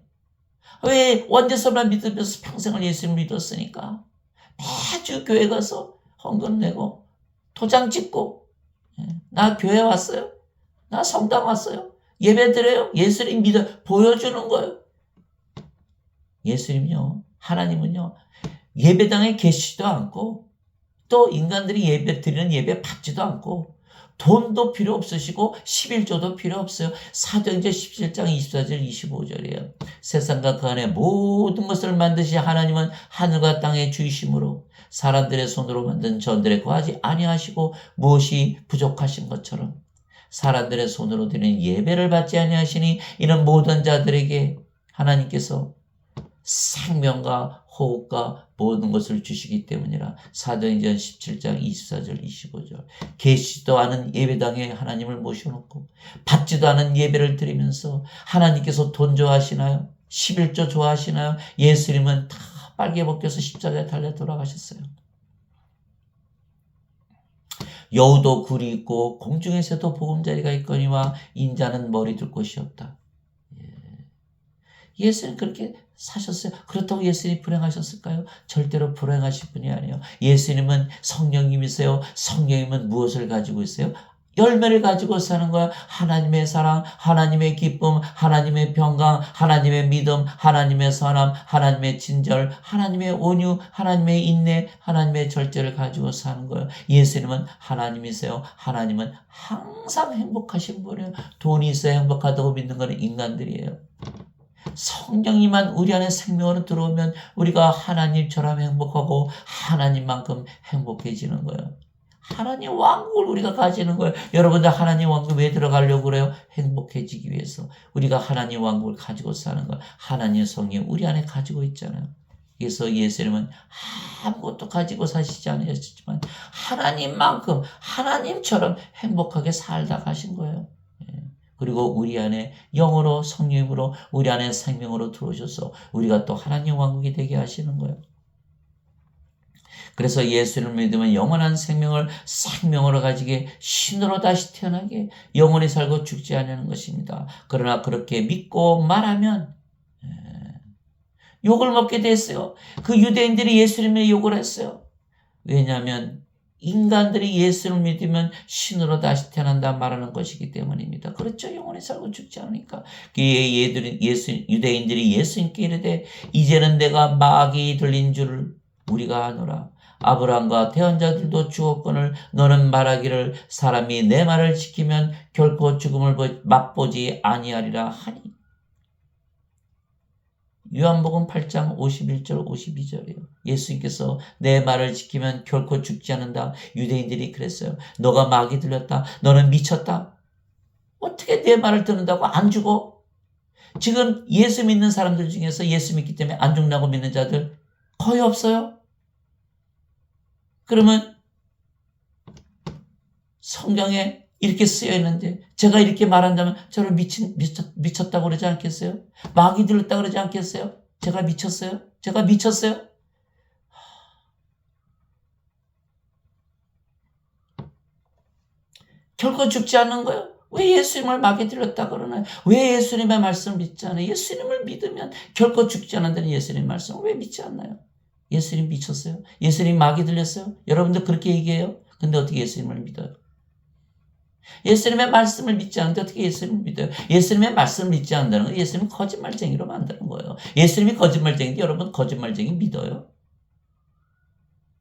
왜 원죄서만 믿으면서 평생을 예수를 믿었으니까 매주 교회 가서 헌금 내고 도장 찍고, 나 교회 왔어요. 나 성당 왔어요. 예배 드려요. 예수님 믿어 보여주는 거예요. 예수님요, 하나님은요, 예배당에 계시지도 않고 또 인간들이 예배 드리는 예배 받지도 않고 돈도 필요 없으시고 11조도 필요 없어요. 사도행전 17장 24절 25절이에요. 세상과 그 안에 모든 것을 만드신 하나님은 하늘과 땅의 주이심으로 사람들의 손으로 만든 전들에 거하지 아니하시고 무엇이 부족하신 것처럼 사람들의 손으로 드리는 예배를 받지 아니하시니 이는 모든 자들에게 하나님께서 생명과 호흡과 모든 것을 주시기 때문이라. 사도행전 17장 24절 25절. 계시지도 않은 예배당에 하나님을 모셔놓고 받지도 않은 예배를 드리면서 하나님께서 돈 좋아하시나요? 11조 좋아하시나요? 예수님은 다 빨개 벗겨서 십자가에 달려 돌아가셨어요. 여우도 굴이 있고 공중의 새도 보금자리가 있거니와 인자는 머리 둘 곳이 없다. 예수님 그렇게 사셨어요. 그렇다고 예수님이 불행하셨을까요? 절대로 불행하신 분이 아니에요. 예수님은 성령님이세요. 성령님은 무엇을 가지고 있어요? 열매를 가지고 사는 거야. 하나님의 사랑, 하나님의 기쁨, 하나님의 평강, 하나님의 믿음, 하나님의 선함, 하나님의 친절, 하나님의 온유, 하나님의 인내, 하나님의 절제를 가지고 사는 거예요. 예수님은 하나님이세요. 하나님은 항상 행복하신 분이에요. 돈이 있어야 행복하다고 믿는 것은 인간들이에요. 성령님만 우리 안에 생명으로 들어오면 우리가 하나님처럼 행복하고 하나님만큼 행복해지는 거예요. 하나님 왕국을 우리가 가지는 거예요. 여러분들 하나님 왕국 왜 들어가려고 그래요? 행복해지기 위해서. 우리가 하나님 왕국을 가지고 사는 거예요. 하나님의 성령 우리 안에 가지고 있잖아요. 그래서 예수님은 아무것도 가지고 사시지 않으셨지만 하나님만큼 하나님처럼 행복하게 살다 가신 거예요. 그리고 우리 안에 영으로 성령으로 우리 안에 생명으로 들어오셔서 우리가 또 하나님 왕국이 되게 하시는 거예요. 그래서 예수를 믿으면 영원한 생명을 생명으로 가지게 신으로 다시 태어나게 영원히 살고 죽지 않는 것입니다. 그러나 그렇게 믿고 말하면 욕을 먹게 됐어요. 그 유대인들이 예수님의 욕을 했어요. 왜냐하면 인간들이 예수를 믿으면 신으로 다시 태어난다 말하는 것이기 때문입니다. 그렇죠. 영원히 살고 죽지 않으니까. 유대인들이 예수님께 이르되 이제는 내가 마귀 들린 줄을 우리가 아노라. 아브라함과 태언 자들도 죽었거늘 너는 말하기를 사람이 내 말을 지키면 결코 죽음을 맛보지 아니하리라 하니. 요한복음 8장 51절 52절이에요. 예수님께서 내 말을 지키면 결코 죽지 않는다. 유대인들이 그랬어요. 너가 마귀 들렸다. 너는 미쳤다. 어떻게 내 말을 듣는다고 안 죽어? 지금 예수 믿는 사람들 중에서 예수 믿기 때문에 안 죽는다고 믿는 자들 거의 없어요. 그러면 성경에 이렇게 쓰여 있는데 제가 이렇게 말한다면 저를 미쳤다고 그러지 않겠어요? 마귀 들렸다고 그러지 않겠어요? 제가 미쳤어요? 제가 미쳤어요? 결코 죽지 않는 거예요. 왜 예수님을 마귀 들렸다 그러나요? 왜 예수님의 말씀을 믿지 않아요? 예수님을 믿으면 결코 죽지 않는다는 예수님의 말씀을 왜 믿지 않나요? 예수님 미쳤어요? 예수님 마귀 들렸어요? 여러분들 그렇게 얘기해요? 근데 어떻게 예수님을 믿어요? 예수님의 말씀을 믿지 않는데 어떻게 예수님을 믿어요? 예수님의 말씀을 믿지 않는다는 건 예수님을 거짓말쟁이로 만드는 거예요. 예수님이 거짓말쟁인데 여러분 거짓말쟁이 믿어요?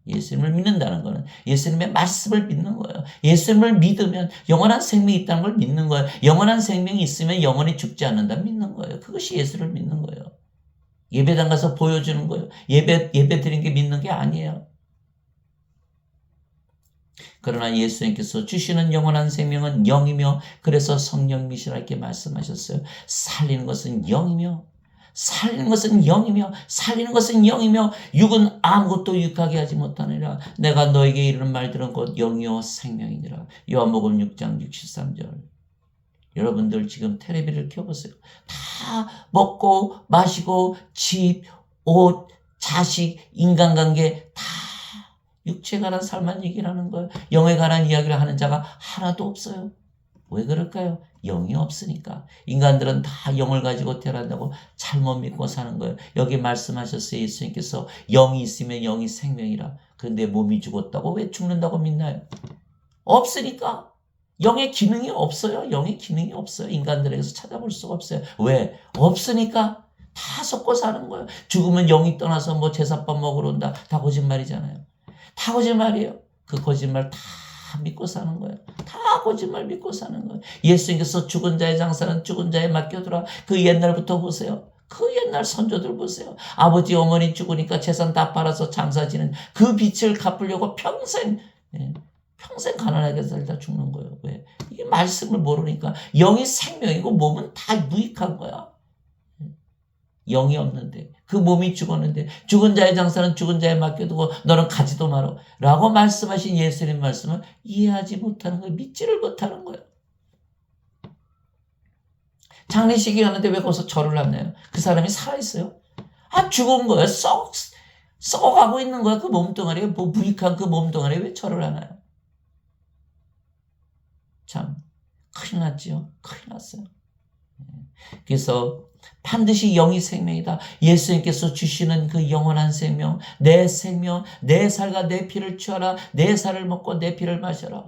예수님을 믿는다는 것은 예수님의 말씀을 믿는 거예요. 예수님을 믿으면 영원한 생명이 있다는 걸 믿는 거예요. 영원한 생명이 있으면 영원히 죽지 않는다 믿는 거예요. 그것이 예수를 믿는 거예요. 예배당 가서 보여주는 거예요. 예배 드린 게 믿는 게 아니에요. 그러나 예수님께서 주시는 영원한 생명은 영이며 그래서 성령이시라 이렇게 말씀하셨어요. 살리는 것은 영이며 살리는 것은 영이며 살리는 것은 영이며 육은 아무것도 유익하게 하지 못하느니라. 내가 너에게 이르는 말들은 곧 영이요 생명이니라. 요한복음 6장 63절. 여러분들 지금 텔레비를 켜보세요. 다 먹고 마시고 집, 옷, 자식, 인간관계 다 육체에 관한 삶만 얘기를 하는 거예요. 영에 관한 이야기를 하는 자가 하나도 없어요. 왜 그럴까요? 영이 없으니까. 인간들은 다 영을 가지고 태어난다고 잘못 믿고 사는 거예요. 여기 말씀하셨어요. 예수님께서 영이 있으면 영이 생명이라. 그런데 몸이 죽었다고 왜 죽는다고 믿나요? 없으니까. 영의 기능이 없어요. 영의 기능이 없어요. 인간들에게서 찾아볼 수가 없어요. 왜? 없으니까 다 섞고 사는 거예요. 죽으면 영이 떠나서 뭐 제사밥 먹으러 온다. 다 거짓말이잖아요. 다 거짓말이에요. 그 거짓말 다 믿고 사는 거예요. 다 거짓말 믿고 사는 거예요. 예수님께서 죽은 자의 장사는 죽은 자에 맡겨두라. 그 옛날부터 보세요. 그 옛날 선조들 보세요. 아버지 어머니 죽으니까 재산 다 팔아서 장사지는 그 빚을 갚으려고 평생 가난하게 살다 죽는 거예요. 왜? 이 말씀을 모르니까. 영이 생명이고 몸은 다 무익한 거야. 영이 없는데 그 몸이 죽었는데 죽은 자의 장사는 죽은 자에 맡겨두고 너는 가지도 마라 라고 말씀하신 예수님 말씀을 이해하지 못하는 거예요. 믿지를 못하는 거예요. 장례식이 하는데 왜 거기서 절을 안 내요? 그 사람이 살아있어요? 죽은 거예요. 썩 썩어가고 있는 거야. 그 몸뚱아리에, 뭐 부익한 그 몸뚱아리에 왜 절을 하나요? 참 큰일 났지요. 큰일 났어요. 그래서 반드시 영이 생명이다. 예수님께서 주시는 그 영원한 생명, 내 생명, 내 살과 내 피를 취하라. 내 살을 먹고 내 피를 마셔라.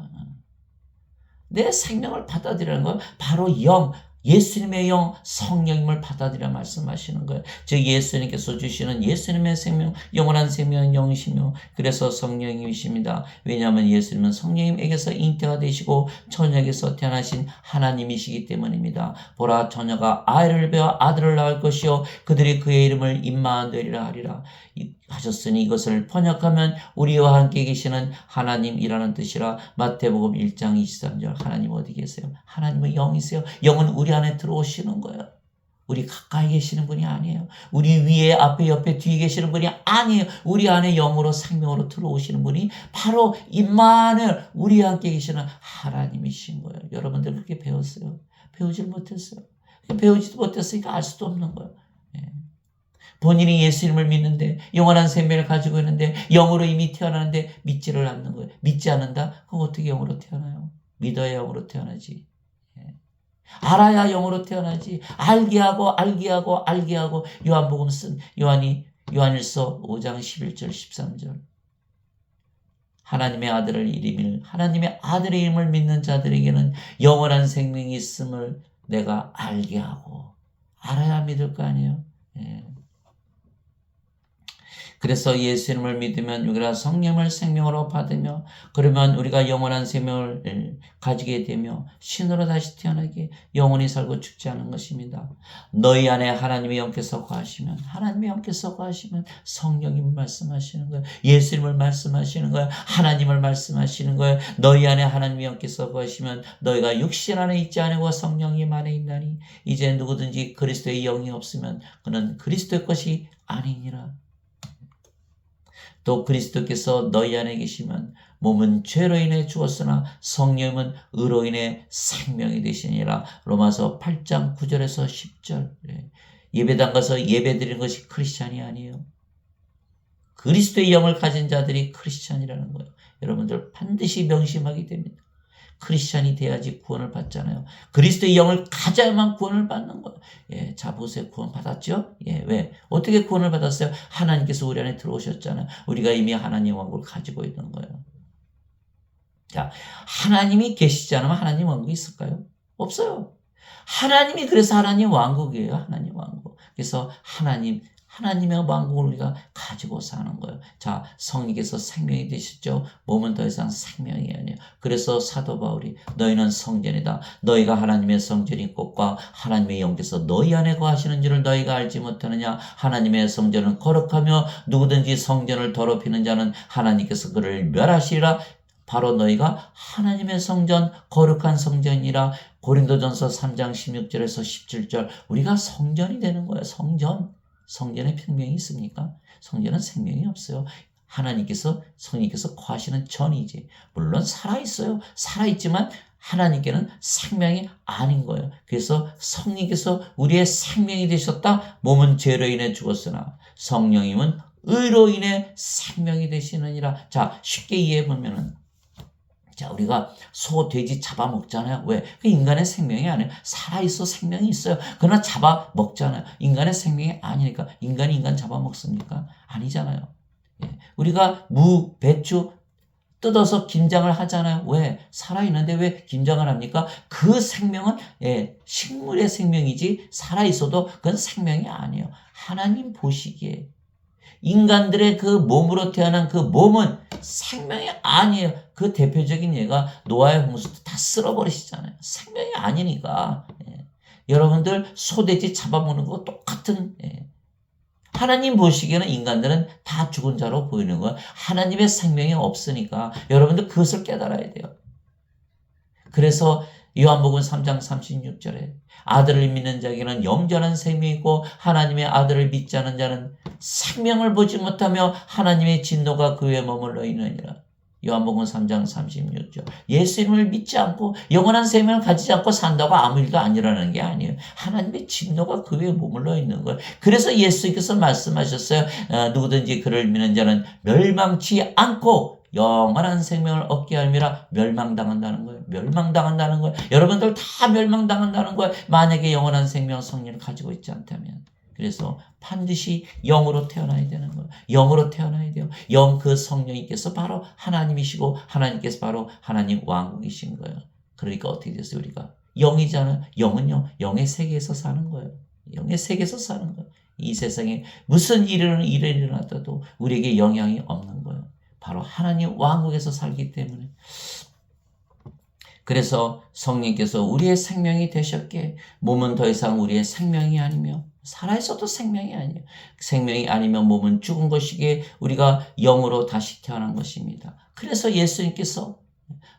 내 생명을 받아들이는 건 바로 영, 예수님의 영, 성령님을 받아들여 말씀하시는 거예요. 즉 예수님께서 주시는 예수님의 생명, 영원한 생명은 영이시며 그래서 성령님이십니다. 왜냐하면 예수님은 성령님에게서 잉태가 되시고 처녀에게서 태어나신 하나님이시기 때문입니다. 보라 처녀가 아이를 베어 아들을 낳을 것이요 그들이 그의 이름을 임마누엘이라 하리라 하셨으니 이것을 번역하면 우리와 함께 계시는 하나님이라는 뜻이라. 마태복음 1장 23절. 하나님 어디 계세요? 하나님은 영이세요. 영은 우리 안에 들어오시는 거예요. 우리 가까이 계시는 분이 아니에요. 우리 위에 앞에 옆에 뒤에 계시는 분이 아니에요. 우리 안에 영으로 생명으로 들어오시는 분이 바로 임마누엘 우리와 함께 계시는 하나님이신 거예요. 여러분들 그렇게 배웠어요? 배우질 못했어요. 배우지도 못했으니까 알 수도 없는 거예요. 본인이 예수님을 믿는데 영원한 생명을 가지고 있는데 영으로 이미 태어나는데 믿지를 않는 거예요. 믿지 않는다? 그럼 어떻게 영으로 태어나요? 믿어야 영으로 태어나지. 알아야 영으로 태어나지. 알게 하고 요한복음 쓴 요한일서 5장 11절 13절. 하나님의 아들의 이름을 믿는 자들에게는 영원한 생명이 있음을 내가 알게 하고 알아야 믿을 거 아니에요. 그래서 예수님을 믿으면 우리가 성령을 생명으로 받으며 그러면 우리가 영원한 생명을 가지게 되며 신으로 다시 태어나게 영원히 살고 죽지 않은 것입니다. 너희 안에 하나님의 영께서 거하시면 성령님을 말씀하시는 거예요. 예수님을 말씀하시는 거예요. 하나님을 말씀하시는 거예요. 너희 안에 하나님의 영께서 거하시면 너희가 육신 안에 있지 아니고 성령님 안에 있나니 이제 누구든지 그리스도의 영이 없으면 그는 그리스도의 것이 아니니라. 또 그리스도께서 너희 안에 계시면 몸은 죄로 인해 죽었으나 성령은 의로 인해 생명이 되시니라. 로마서 8장 9절에서 10절. 예배당 가서 예배드리는 것이 크리스찬이 아니에요. 그리스도의 영을 가진 자들이 크리스찬이라는 거예요. 여러분들 반드시 명심하게 됩니다. 크리스찬이 돼야지 구원을 받잖아요. 그리스도의 영을 가져야만 구원을 받는 거예요. 자 보세요. 구원 받았죠? 왜? 어떻게 구원을 받았어요? 하나님께서 우리 안에 들어오셨잖아요. 우리가 이미 하나님 왕국을 가지고 있는 거예요. 자, 하나님이 계시지 않으면 하나님 왕국이 있을까요? 없어요. 하나님이 그래서 하나님 왕국이에요. 하나님 왕국. 그래서 하나님의 왕국을 우리가 가지고 사는 거예요. 자, 성령께서 생명이 되셨죠. 몸은 더 이상 생명이 아니에요. 그래서 사도 바울이 너희는 성전이다. 너희가 하나님의 성전인 것과 하나님의 영께서 너희 안에 거하시는 줄을 너희가 알지 못하느냐. 하나님의 성전은 거룩하며 누구든지 성전을 더럽히는 자는 하나님께서 그를 멸하시리라. 바로 너희가 하나님의 성전, 거룩한 성전이라. 고린도전서 3장 16절에서 17절. 우리가 성전이 되는 거예요. 성전에 생명이 있습니까? 성전은 생명이 없어요. 성령께서 거하시는 전이지. 물론 살아있어요. 살아있지만 하나님께는 생명이 아닌 거예요. 그래서 성령께서 우리의 생명이 되셨다. 몸은 죄로 인해 죽었으나 성령님은 의로 인해 생명이 되시느니라. 자, 쉽게 이해해 보면은 자, 우리가 소, 돼지 잡아먹잖아요. 왜? 그 인간의 생명이 아니에요. 살아있어 생명이 있어요. 그러나 잡아먹잖아요. 인간의 생명이 아니니까. 인간이 인간 잡아먹습니까? 아니잖아요. 우리가 무, 배추 뜯어서 김장을 하잖아요. 왜? 살아있는데 왜 김장을 합니까? 그 생명은 식물의 생명이지 살아있어도 그건 생명이 아니에요. 하나님 보시기에 인간들의 그 몸으로 태어난 그 몸은 생명이 아니에요. 그 대표적인 예가 노아의 홍수 때 다 쓸어버리시잖아요. 생명이 아니니까. 여러분들 소돼지 잡아먹는 거 똑같은 하나님 보시기에는 인간들은 다 죽은 자로 보이는 거예요. 하나님의 생명이 없으니까 여러분들 그것을 깨달아야 돼요. 그래서 요한복음 3장 36절에 아들을 믿는 자에게는 영전한 생명이 있고 하나님의 아들을 믿지 않은 자는 생명을 보지 못하며 하나님의 진노가 그 위에 머물러 있느니라. 요한복음 3장 36절. 예수님을 믿지 않고 영원한 생명을 가지지 않고 산다고 아무 일도 안 일어나는 게 아니에요. 하나님의 진노가 그 위에 머물러 있는 거예요. 그래서 예수께서 말씀하셨어요. 누구든지 그를 믿는 자는 멸망치 않고 영원한 생명을 얻게 함이라. 멸망당한다는 거예요. 멸망당한다는 거예요. 여러분들 다 멸망당한다는 거예요. 만약에 영원한 생명 성령을 가지고 있지 않다면. 그래서 반드시 영으로 태어나야 되는 거예요. 영으로 태어나야 돼요. 영 그 성령님께서 바로 하나님이시고 하나님께서 바로 하나님 왕국이신 거예요. 그러니까 어떻게 됐어요? 우리가 영이잖아요. 영은요, 영의 세계에서 사는 거예요. 영의 세계에서 사는 거예요. 이 세상에 무슨 일이 일어나도 우리에게 영향이 없는 거예요. 바로 하나님 왕국에서 살기 때문에. 그래서 성령께서 우리의 생명이 되셨기에 몸은 더 이상 우리의 생명이 아니며 살아있어도 생명이 아니에요. 생명이 아니면 몸은 죽은 것이기에 우리가 영으로 다시 태어난 것입니다. 그래서 예수님께서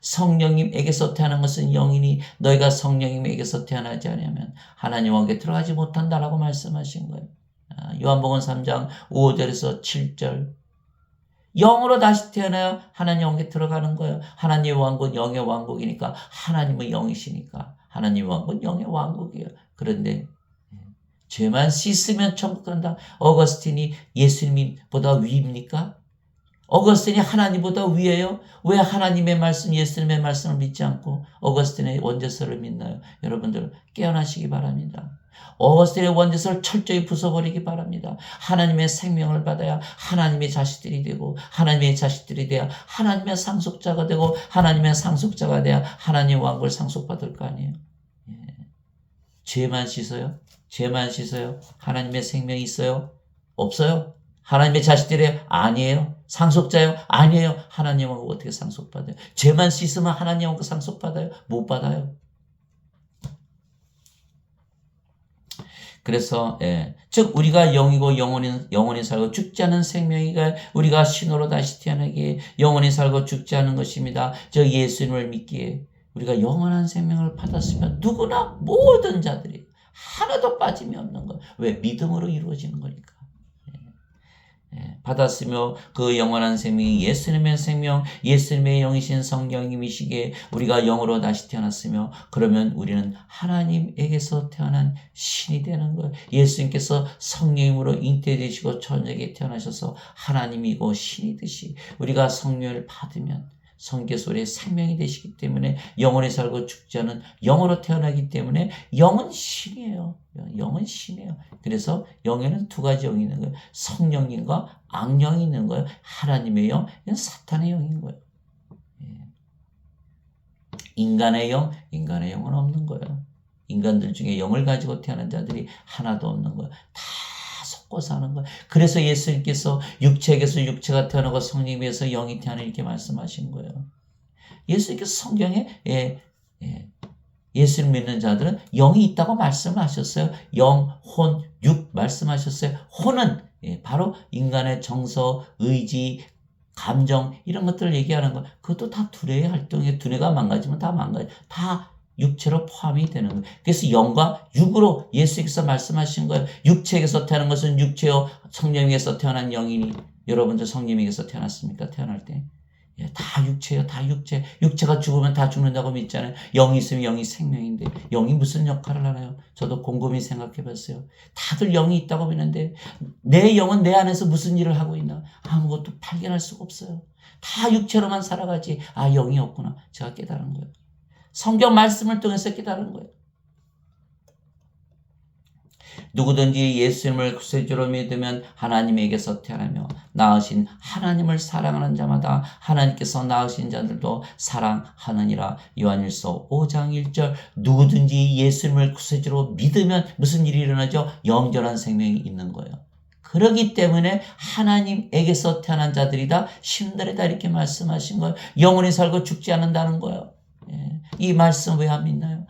성령님에게서 태어난 것은 영이니 너희가 성령님에게서 태어나지 않으면 하나님 왕국에 들어가지 못한다라고 말씀하신 거예요. 요한복음 3장 5절에서 7절. 영으로 다시 태어나야 하나님 왕국에 들어가는 거예요. 하나님의 왕국은 영의 왕국이니까 하나님은 영이시니까 하나님의 왕국은 영의 왕국이에요. 그런데 죄만 씻으면 천국 간다. 어거스틴이 예수님보다 위입니까? 어거스틴이 하나님보다 위에요? 왜 하나님의 말씀, 예수님의 말씀을 믿지 않고 어거스틴의 원죄서를 믿나요? 여러분들 깨어나시기 바랍니다. 어거스틴의 원죄서를 철저히 부숴버리기 바랍니다. 하나님의 생명을 받아야 하나님의 자식들이 되고 하나님의 자식들이 돼야 하나님의 상속자가 되고 하나님의 상속자가 돼야 하나님의 왕국을 상속받을 거 아니에요. 죄만 씻어요? 죄만 씻어요? 하나님의 생명이 있어요? 없어요? 하나님의 자식들이에요? 아니에요. 상속자예요? 아니에요. 하나님 왕국 어떻게 상속받아요? 죄만 씻으면 하나님 왕국 상속받아요? 못 받아요. 그래서 즉 우리가 영이고 영원히 살고 죽지 않은 생명이가 우리가 신으로 다시 태어나기에 영원히 살고 죽지 않은 것입니다. 저 예수님을 믿기에 우리가 영원한 생명을 받았으면 누구나 모든 자들이 하나도 빠짐이 없는 것. 왜? 믿음으로 이루어지는 거니까. 받았으며 그 영원한 생명이 예수님의 생명, 예수님의 영이신 성령님이시기에 우리가 영으로 다시 태어났으며 그러면 우리는 하나님에게서 태어난 신이 되는 거예요. 예수님께서 성령님으로 잉태되시고 저녁에 태어나셔서 하나님이고 신이듯이 우리가 성령을 받으면 성경에서 우리의 생명이 되시기 때문에 영원히 살고 죽지 않은 영으로 태어나기 때문에 영은 신이에요. 영은 신이에요. 그래서 영에는 두 가지 영이 있는 거예요. 성령님과 악령이 있는 거예요. 하나님의 영, 이건 사탄의 영인 거예요. 인간의 영은 없는 거예요. 인간들 중에 영을 가지고 태어난 자들이 하나도 없는 거예요. 다 섞고 사는 거예요. 그래서 예수님께서 육체에게서 육체가 태어나고 성령에서 영이 태어나 이렇게 말씀하신 거예요. 예수님께서 성경에 예수를 믿는 자들은 영이 있다고 말씀하셨어요. 영, 혼, 육 말씀하셨어요. 혼은 바로 인간의 정서, 의지, 감정 이런 것들을 얘기하는 거. 그것도 다 두뇌의 활동이에요. 두뇌가 망가지면 다 망가져. 다 육체로 포함이 되는 거예요. 그래서 영과 육으로 예수께서 말씀하신 거예요. 육체에게서 태어난 것은 육체요, 성령에게서 태어난 영이니. 여러분들 성령에게서 태어났습니까? 태어날 때. 다 육체예요. 다 육체. 육체가 죽으면 다 죽는다고 믿잖아요. 영이 있으면 영이 생명인데 영이 무슨 역할을 하나요? 저도 곰곰이 생각해 봤어요. 다들 영이 있다고 믿는데 내 영은 내 안에서 무슨 일을 하고 있나? 아무것도 발견할 수가 없어요. 다 육체로만 살아가지. 아, 영이 없구나. 제가 깨달은 거예요. 성경 말씀을 통해서 깨달은 거예요. 누구든지 예수님을 구세주로 믿으면 하나님에게서 태어나며 낳으신 하나님을 사랑하는 자마다 하나님께서 낳으신 자들도 사랑하느니라. 요한일서 5장 1절. 누구든지 예수님을 구세주로 믿으면 무슨 일이 일어나죠? 영전한 생명이 있는 거예요. 그렇기 때문에 하나님에게서 태어난 자들이다, 신들이다 이렇게 말씀하신 거예요. 영원히 살고 죽지 않는다는 거예요. 이 말씀 왜 안 믿나요?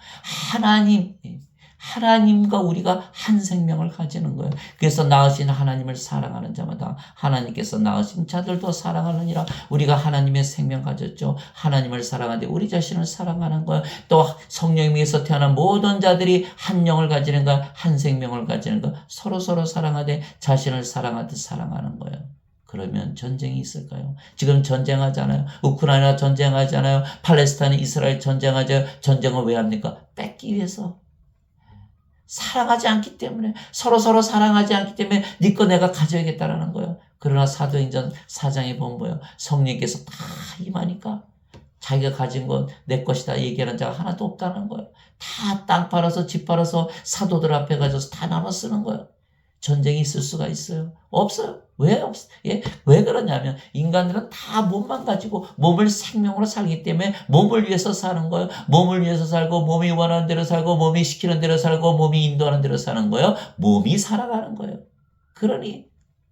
하나님과 우리가 한 생명을 가지는 거예요. 그래서 낳으신 하나님을 사랑하는 자마다 하나님께서 낳으신 자들도 사랑하느니라. 우리가 하나님의 생명 가졌죠. 하나님을 사랑하는데 우리 자신을 사랑하는 거예요. 또 성령님에서 태어난 모든 자들이 한 영을 가지는 거예요. 한 생명을 가지는 거예요. 서로 사랑하되 자신을 사랑하듯 사랑하는 거예요. 그러면 전쟁이 있을까요? 지금 전쟁하잖아요. 우크라이나 전쟁하잖아요. 팔레스타인, 이스라엘 전쟁하죠. 전쟁을 왜 합니까? 뺏기 위해서. 사랑하지 않기 때문에, 서로 사랑하지 않기 때문에 네 거 내가 가져야겠다라는 거예요. 그러나 사도행전 4장에 보면 뭐예요? 성령께서 다 임하니까 자기가 가진 건 내 것이다 얘기하는 자가 하나도 없다는 거예요. 다 땅 팔아서 집 팔아서 사도들 앞에 가져서 다 나눠 쓰는 거예요. 전쟁이 있을 수가 있어요? 없어요. 왜 예? 왜 그러냐면 인간들은 다 몸만 가지고 몸을 생명으로 살기 때문에 몸을 위해서 사는 거예요. 몸을 위해서 살고 몸이 원하는 대로 살고 몸이 시키는 대로 살고 몸이 인도하는 대로 사는 거예요. 몸이 살아가는 거예요. 그러니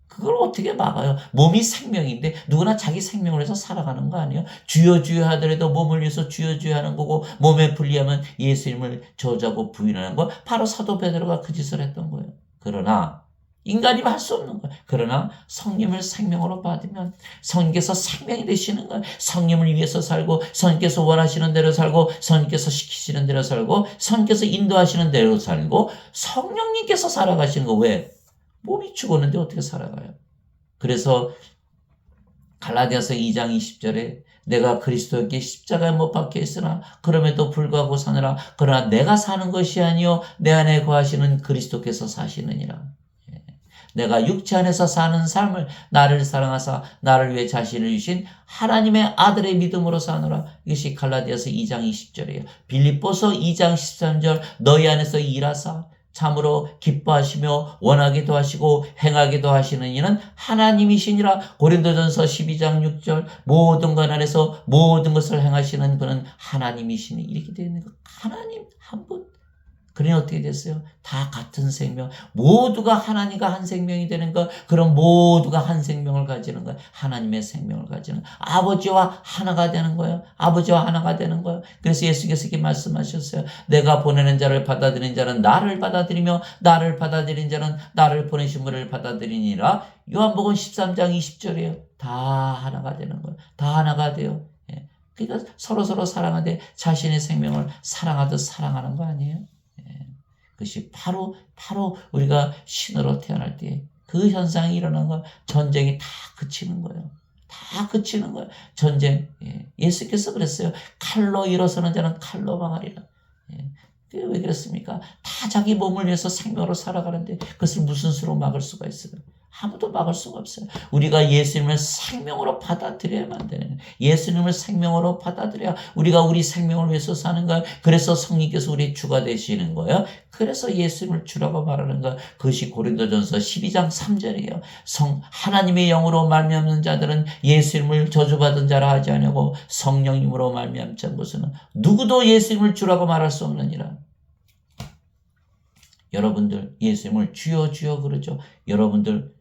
그걸 어떻게 막아요? 몸이 생명인데 누구나 자기 생명을 해서 살아가는 거 아니에요? 주여 주여 하더라도 몸을 위해서 주여 주여 하는 거고 몸에 불리하면 예수님을 저주하고 부인하는 거 바로 사도 베드로가 그 짓을 했던 거예요. 그러나 인간이 할 수 없는 거예요. 그러나 성령을 생명으로 받으면 성령께서 생명이 되시는 거예요. 성령을 위해서 살고 성령께서 원하시는 대로 살고 성령께서 시키시는 대로 살고 성령께서 인도하시는 대로 살고 성령님께서 살아가시는 거 왜? 몸이 죽었는데 어떻게 살아가요? 그래서 갈라디아서 2장 20절에 내가 그리스도께 십자가에 못 박혀 있으나 그럼에도 불구하고 사느라 그러나 내가 사는 것이 아니요 내 안에 거하시는 그리스도께서 사시느니라. 내가 육체 안에서 사는 삶을 나를 사랑하사 나를 위해 자신을 주신 하나님의 아들의 믿음으로 사노라. 이것이 갈라디아서 2장 20절이에요. 빌립보서 2장 13절 너희 안에서 일하사 참으로 기뻐하시며 원하기도 하시고 행하기도 하시는 이는 하나님이시니라. 고린도전서 12장 6절 모든 것 안에서 모든 것을 행하시는 분은 하나님이시니 이렇게 되어 있는 거. 하나님 한 분. 그러니 어떻게 됐어요? 다 같은 생명. 모두가 하나님과 한 생명이 되는 것. 그럼 모두가 한 생명을 가지는 거예요. 하나님의 생명을 가지는 아버지와 하나가 되는 거예요. 아버지와 하나가 되는 거예요. 그래서 예수께서 이렇게 말씀하셨어요. 내가 보내는 자를 받아들인 자는 나를 받아들이며 나를 받아들인 자는 나를 보내신 분을 받아들이니라. 요한복음 13장 20절이에요. 다 하나가 되는 거예요. 다 하나가 돼요. 그러니까 서로 사랑하되 자신의 생명을 사랑하듯 사랑하는 거 아니에요? 그것이 바로 우리가 신으로 태어날 때 그 현상이 일어나는 거예요. 전쟁이 다 그치는 거예요. 다 그치는 거예요. 전쟁. 예수께서 그랬어요. 칼로 일어서는 자는 칼로 망하리라. 왜 그랬습니까? 다 자기 몸을 위해서 생명으로 살아가는데 그것을 무슨 수로 막을 수가 있어요? 아무도 막을 수가 없어요. 우리가 예수님을 생명으로 받아들여야만 되는, 예수님을 생명으로 받아들여야 우리가 우리 생명을 위해서 사는 거예요. 그래서 성령께서 우리의 주가 되시는 거예요. 그래서 예수님을 주라고 말하는 거. 그것이 고린도전서 12장 3절이에요. 하나님의 영으로 말미암는 자들은 예수님을 저주받은 자라 하지 아니하고 성령님으로 말미암는 것은 누구도 예수님을 주라고 말할 수 없느니라. 여러분들 예수님을 주여 주여 그러죠. 여러분들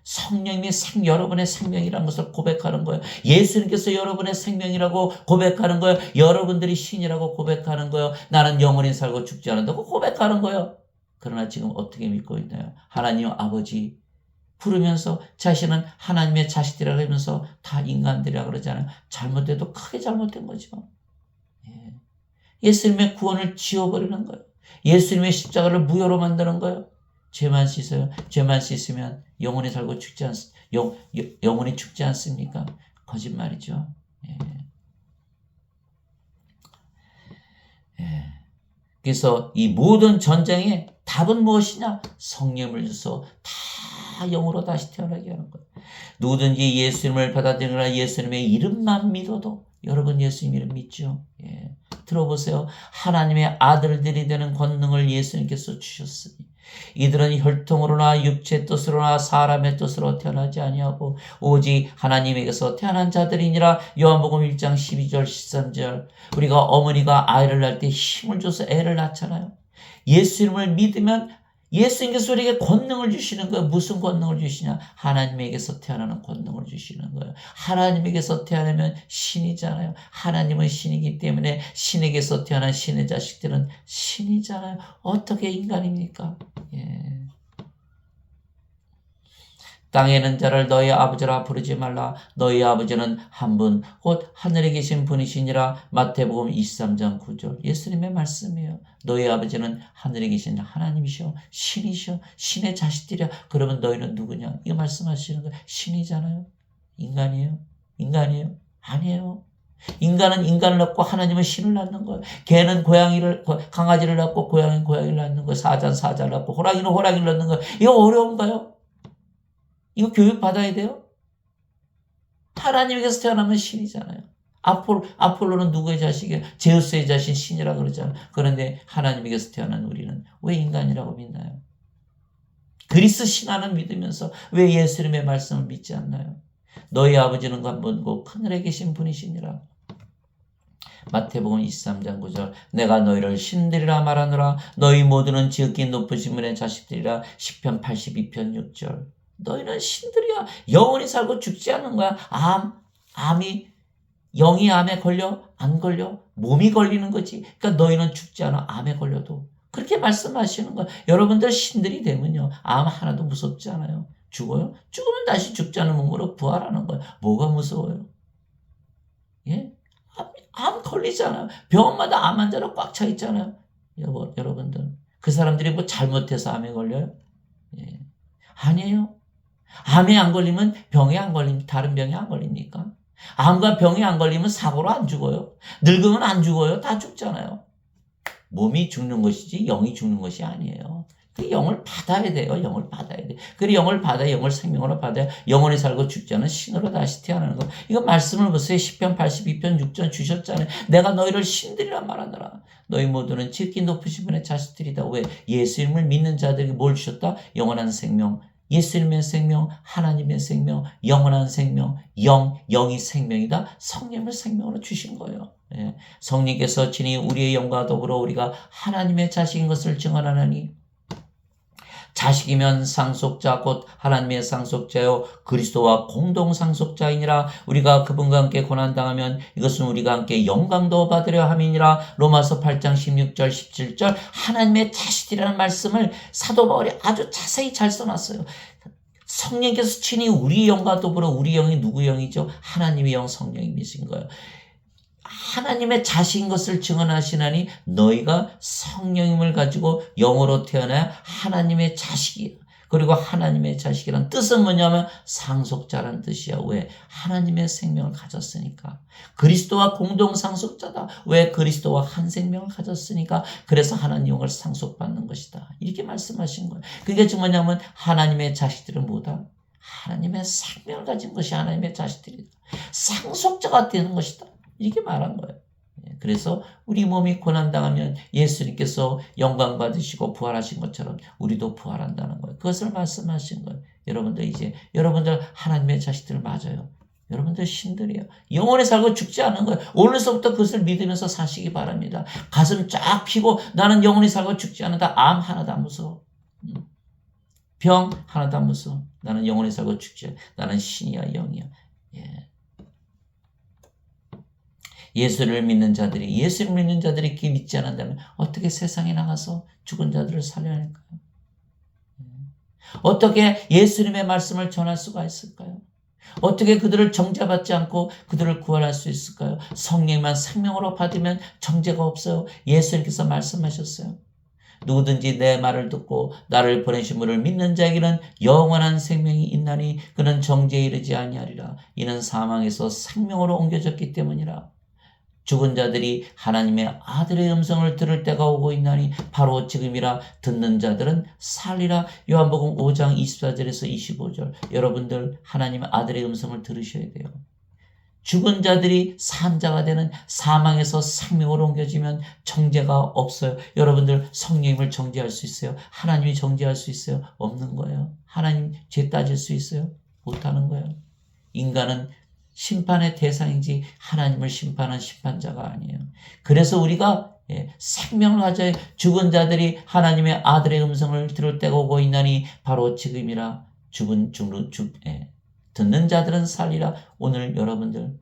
성령님이 여러분의 생명이라는 것을 고백하는 거예요. 예수님께서 여러분의 생명이라고 고백하는 거예요. 여러분들이 신이라고 고백하는 거예요. 나는 영원히 살고 죽지 않는다고 고백하는 거예요. 그러나 지금 어떻게 믿고 있나요? 하나님 아버지 부르면서 자신은 하나님의 자식들이라고 하면서 다 인간들이라고 그러잖아요. 잘못돼도 크게 잘못된 거죠. 예수님의 구원을 지워버리는 거예요. 예수님의 십자가를 무효로 만드는 거예요. 죄만 씻어요. 죄만 씻으면 영원히 살고 영원히 죽지 않습니까? 거짓말이죠. 그래서 이 모든 전쟁의 답은 무엇이냐? 성령을 줘서 다 영으로 다시 태어나게 하는 거예요. 누구든지 예수님을 받아들이거나 예수님의 이름만 믿어도 여러분 예수님 이름 믿죠? 들어보세요. 하나님의 아들들이 되는 권능을 예수님께서 주셨으니 이들은 혈통으로나 육체의 뜻으로나 사람의 뜻으로 태어나지 아니하고 오직 하나님에게서 태어난 자들이니라. 요한복음 1장 12절 13절. 우리가 어머니가 아이를 낳을 때 힘을 줘서 애를 낳잖아요. 예수님을 믿으면 예수님께서 우리에게 권능을 주시는 거예요. 무슨 권능을 주시냐? 하나님에게서 태어나는 권능을 주시는 거예요. 하나님에게서 태어나면 신이잖아요. 하나님은 신이기 때문에 신에게서 태어난 신의 자식들은 신이잖아요. 어떻게 인간입니까? 땅에 있는 자를 너희 아버지라 부르지 말라. 너희 아버지는 한 분 곧 하늘에 계신 분이시니라. 마태복음 23장 9절. 예수님의 말씀이에요. 너희 아버지는 하늘에 계신 하나님이셔, 신이셔, 신의 자식들이야. 그러면 너희는 누구냐? 이거 말씀하시는 거예요. 신이잖아요. 인간이에요? 인간이에요? 아니에요. 인간은 인간을 낳고 하나님은 신을 낳는 거예요. 개는 강아지를 낳고 고양이는 고양이를 낳는 거예요. 사자는 사자를 낳고 호랑이는 호랑이를 낳는 거예요. 이거 어려운가요? 이거 교육 받아야 돼요? 하나님께서 태어나면 신이잖아요. 아폴로는 누구의 자식이에요? 제우스의 자신 신이라고 그러잖아요. 그런데 하나님께서 태어난 우리는 왜 인간이라고 믿나요? 그리스 신화는 믿으면서 왜 예수님의 말씀을 믿지 않나요? 너희 아버지는 한 분 곧 하늘에 계신 분이시니라. 마태복음 23장 9절. 내가 너희를 신들이라 말하노라. 너희 모두는 지극히 높으신 분의 자식들이라. 시편 82편 6절. 너희는 신들이야. 영원히 살고 죽지 않는 거야. 영이 암에 걸려? 안 걸려? 몸이 걸리는 거지. 그러니까 너희는 죽지 않아. 암에 걸려도. 그렇게 말씀하시는 거야. 여러분들 신들이 되면요, 암 하나도 무섭지 않아요. 죽어요? 죽으면 다시 죽지 않은 몸으로 부활하는 거예요. 뭐가 무서워요? 예? 암 걸리잖아요. 병원마다 암 환자로 꽉 차 있잖아요. 여러분들. 그 사람들이 뭐 잘못해서 암에 걸려요? 예. 아니에요. 암에 안 걸리면 병에 안 걸립니까? 다른 병에 안 걸립니까? 암과 병에 안 걸리면 사고로 안 죽어요. 늙으면 안 죽어요. 다 죽잖아요. 몸이 죽는 것이지 영이 죽는 것이 아니에요. 그 영을 받아야 돼요. 영을 받아야 돼. 그리고 영을 받아야 영을 생명으로 받아야 영원히 살고 죽지 않은 신으로 다시 태어나는 거. 이거 말씀을 보세요. 시편 82편 6절 주셨잖아요. 내가 너희를 신들이라 말하노라. 너희 모두는 지극히 높으신 분의 자식들이다. 왜? 예수님을 믿는 자들에게 뭘 주셨다? 영원한 생명. 예수님의 생명, 하나님의 생명, 영원한 생명, 영이 생명이다. 성령을 생명으로 주신 거예요. 예. 성령께서 친히 우리의 영과 더불어 우리가 하나님의 자식인 것을 증언하나니 자식이면 상속자 곧 하나님의 상속자요 그리스도와 공동 상속자이니라. 우리가 그분과 함께 고난당하면 이것은 우리가 함께 영광도 받으려 함이니라. 로마서 8장 16절 17절. 하나님의 자식이라는 말씀을 사도 바울이 아주 자세히 잘 써놨어요. 성령께서 친히 우리 영과 더불어 우리 영이 누구 영이죠? 하나님의 영 성령이신 거예요. 하나님의 자식인 것을 증언하시나니 너희가 성령임을 가지고 영으로 태어나야 하나님의 자식이야. 그리고 하나님의 자식이란 뜻은 뭐냐면 상속자란 뜻이야. 왜? 하나님의 생명을 가졌으니까. 그리스도와 공동 상속자다. 왜? 그리스도와 한 생명을 가졌으니까. 그래서 하나님 영을 상속받는 것이다. 이렇게 말씀하신 거예요. 그게 지금 뭐냐면 하나님의 자식들은 뭐다? 하나님의 생명을 가진 것이 하나님의 자식들이다. 상속자가 되는 것이다. 이렇게 말한 거예요. 그래서 우리 몸이 고난당하면 예수님께서 영광 받으시고 부활하신 것처럼 우리도 부활한다는 거예요. 그것을 말씀하신 거예요. 여러분들 하나님의 자식들 맞아요. 여러분들 신들이에요. 영원히 살고 죽지 않는 거예요. 오늘서부터 그것을 믿으면서 사시기 바랍니다. 가슴 쫙 펴고 나는 영원히 살고 죽지 않는다. 암 하나도 안 무서워. 병 하나도 안 무서워. 나는 영원히 살고 죽지 않아. 나는 신이야, 영이야. 예. 예수를 믿는 자들이 이렇게 믿지 않는다면 어떻게 세상에 나가서 죽은 자들을 살려낼까요? 어떻게 예수님의 말씀을 전할 수가 있을까요? 어떻게 그들을 정죄받지 않고 그들을 구원할 수 있을까요? 성령만 생명으로 받으면 정죄가 없어요. 예수님께서 말씀하셨어요. 누구든지 내 말을 듣고 나를 보내신 분을 믿는 자에게는 영원한 생명이 있나니 그는 정죄에 이르지 아니하리라. 이는 사망에서 생명으로 옮겨졌기 때문이라. 죽은 자들이 하나님의 아들의 음성을 들을 때가 오고 있나니 바로 지금이라. 듣는 자들은 살리라. 요한복음 5장 24절에서 25절. 여러분들 하나님의 아들의 음성을 들으셔야 돼요. 죽은 자들이 산 자가 되는 사망에서 생명으로 옮겨지면 정죄가 없어요. 여러분들 성령님을 정죄할 수 있어요? 하나님이 정죄할 수 있어요? 없는 거예요. 하나님 죄 따질 수 있어요? 못하는 거예요. 인간은 심판의 대상이지 하나님을 심판한 심판자가 아니에요. 그래서 우리가 생명을 가져야 죽은 자들이 하나님의 아들의 음성을 들을 때가 오고 있나니 바로 지금이라. 듣는 자들은 살리라. 오늘 여러분들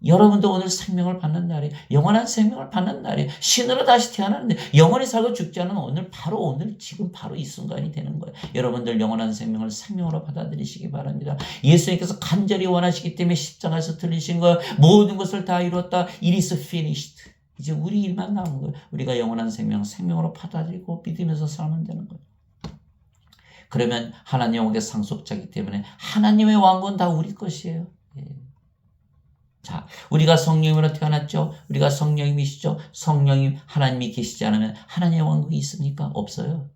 여러분도 오늘 생명을 받는 날이에요. 영원한 생명을 받는 날이에요. 신으로 다시 태어나는데 영원히 살고 죽지 않은 오늘 바로 오늘 지금 바로 이 순간이 되는 거예요. 여러분들 영원한 생명을 생명으로 받아들이시기 바랍니다. 예수님께서 간절히 원하시기 때문에 십자가에서 들리신 거예요. 모든 것을 다 이뤘다. It is finished. 이제 우리 일만 남은 거예요. 우리가 영원한 생명으로 받아들이고 믿으면서 살면 되는 거예요. 그러면 하나님 영혼의 상속자이기 때문에 하나님의 왕국은 다 우리 것이에요. 예. 자, 우리가 성령으로 태어났죠. 우리가 성령님이시죠. 성령님 하나님이 계시지 않으면 하나님의 왕국이 있습니까? 없어요.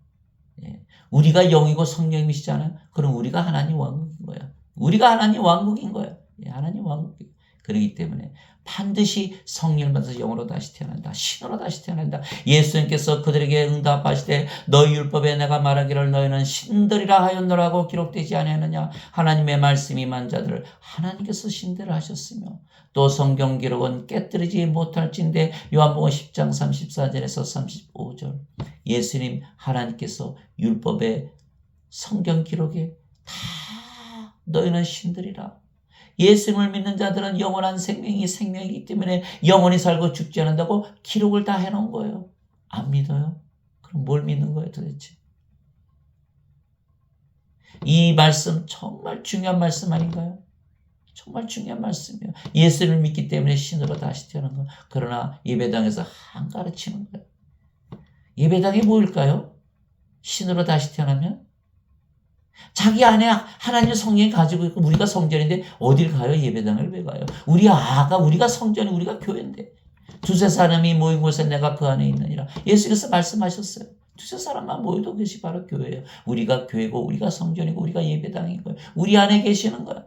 예. 우리가 영이고 성령님이시잖아요. 그럼 우리가 하나님 왕국인 거예요. 우리가 하나님 왕국인 거예요. 예, 하나님 왕국이. 그렇기 때문에 반드시 성령을 받아서 영으로 다시 태어난다. 신으로 다시 태어난다. 예수님께서 그들에게 응답하시되 너희 율법에 내가 말하기를 너희는 신들이라 하였노라고 기록되지 아니하느냐. 하나님의 말씀이 임한 자들을 하나님께서 신들을 하셨으며 또 성경 기록은 깨뜨리지 못할진대. 요한복음 10장 34절에서 35절. 예수님 하나님께서 율법의 성경 기록에 다 너희는 신들이라. 예수님을 믿는 자들은 영원한 생명이기 때문에 영원히 살고 죽지 않는다고 기록을 다 해놓은 거예요. 안 믿어요? 그럼 뭘 믿는 거예요 도대체? 이 말씀 정말 중요한 말씀 아닌가요? 정말 중요한 말씀이에요. 예수를 믿기 때문에 신으로 다시 태어난 거예요. 그러나 예배당에서 한 가르치는 거예요. 예배당이 뭐일까요? 신으로 다시 태어나면? 자기 안에 하나님 성령이 가지고 있고 우리가 성전인데 어딜 가요? 예배당을 왜 가요? 우리가 성전이 우리가 교회인데 두세 사람이 모인 곳에 내가 그 안에 있느니라. 예수께서 말씀하셨어요. 두세 사람만 모여도 그것이 바로 교회예요. 우리가 교회고 우리가 성전이고 우리가 예배당인 거예요. 우리 안에 계시는 거예요.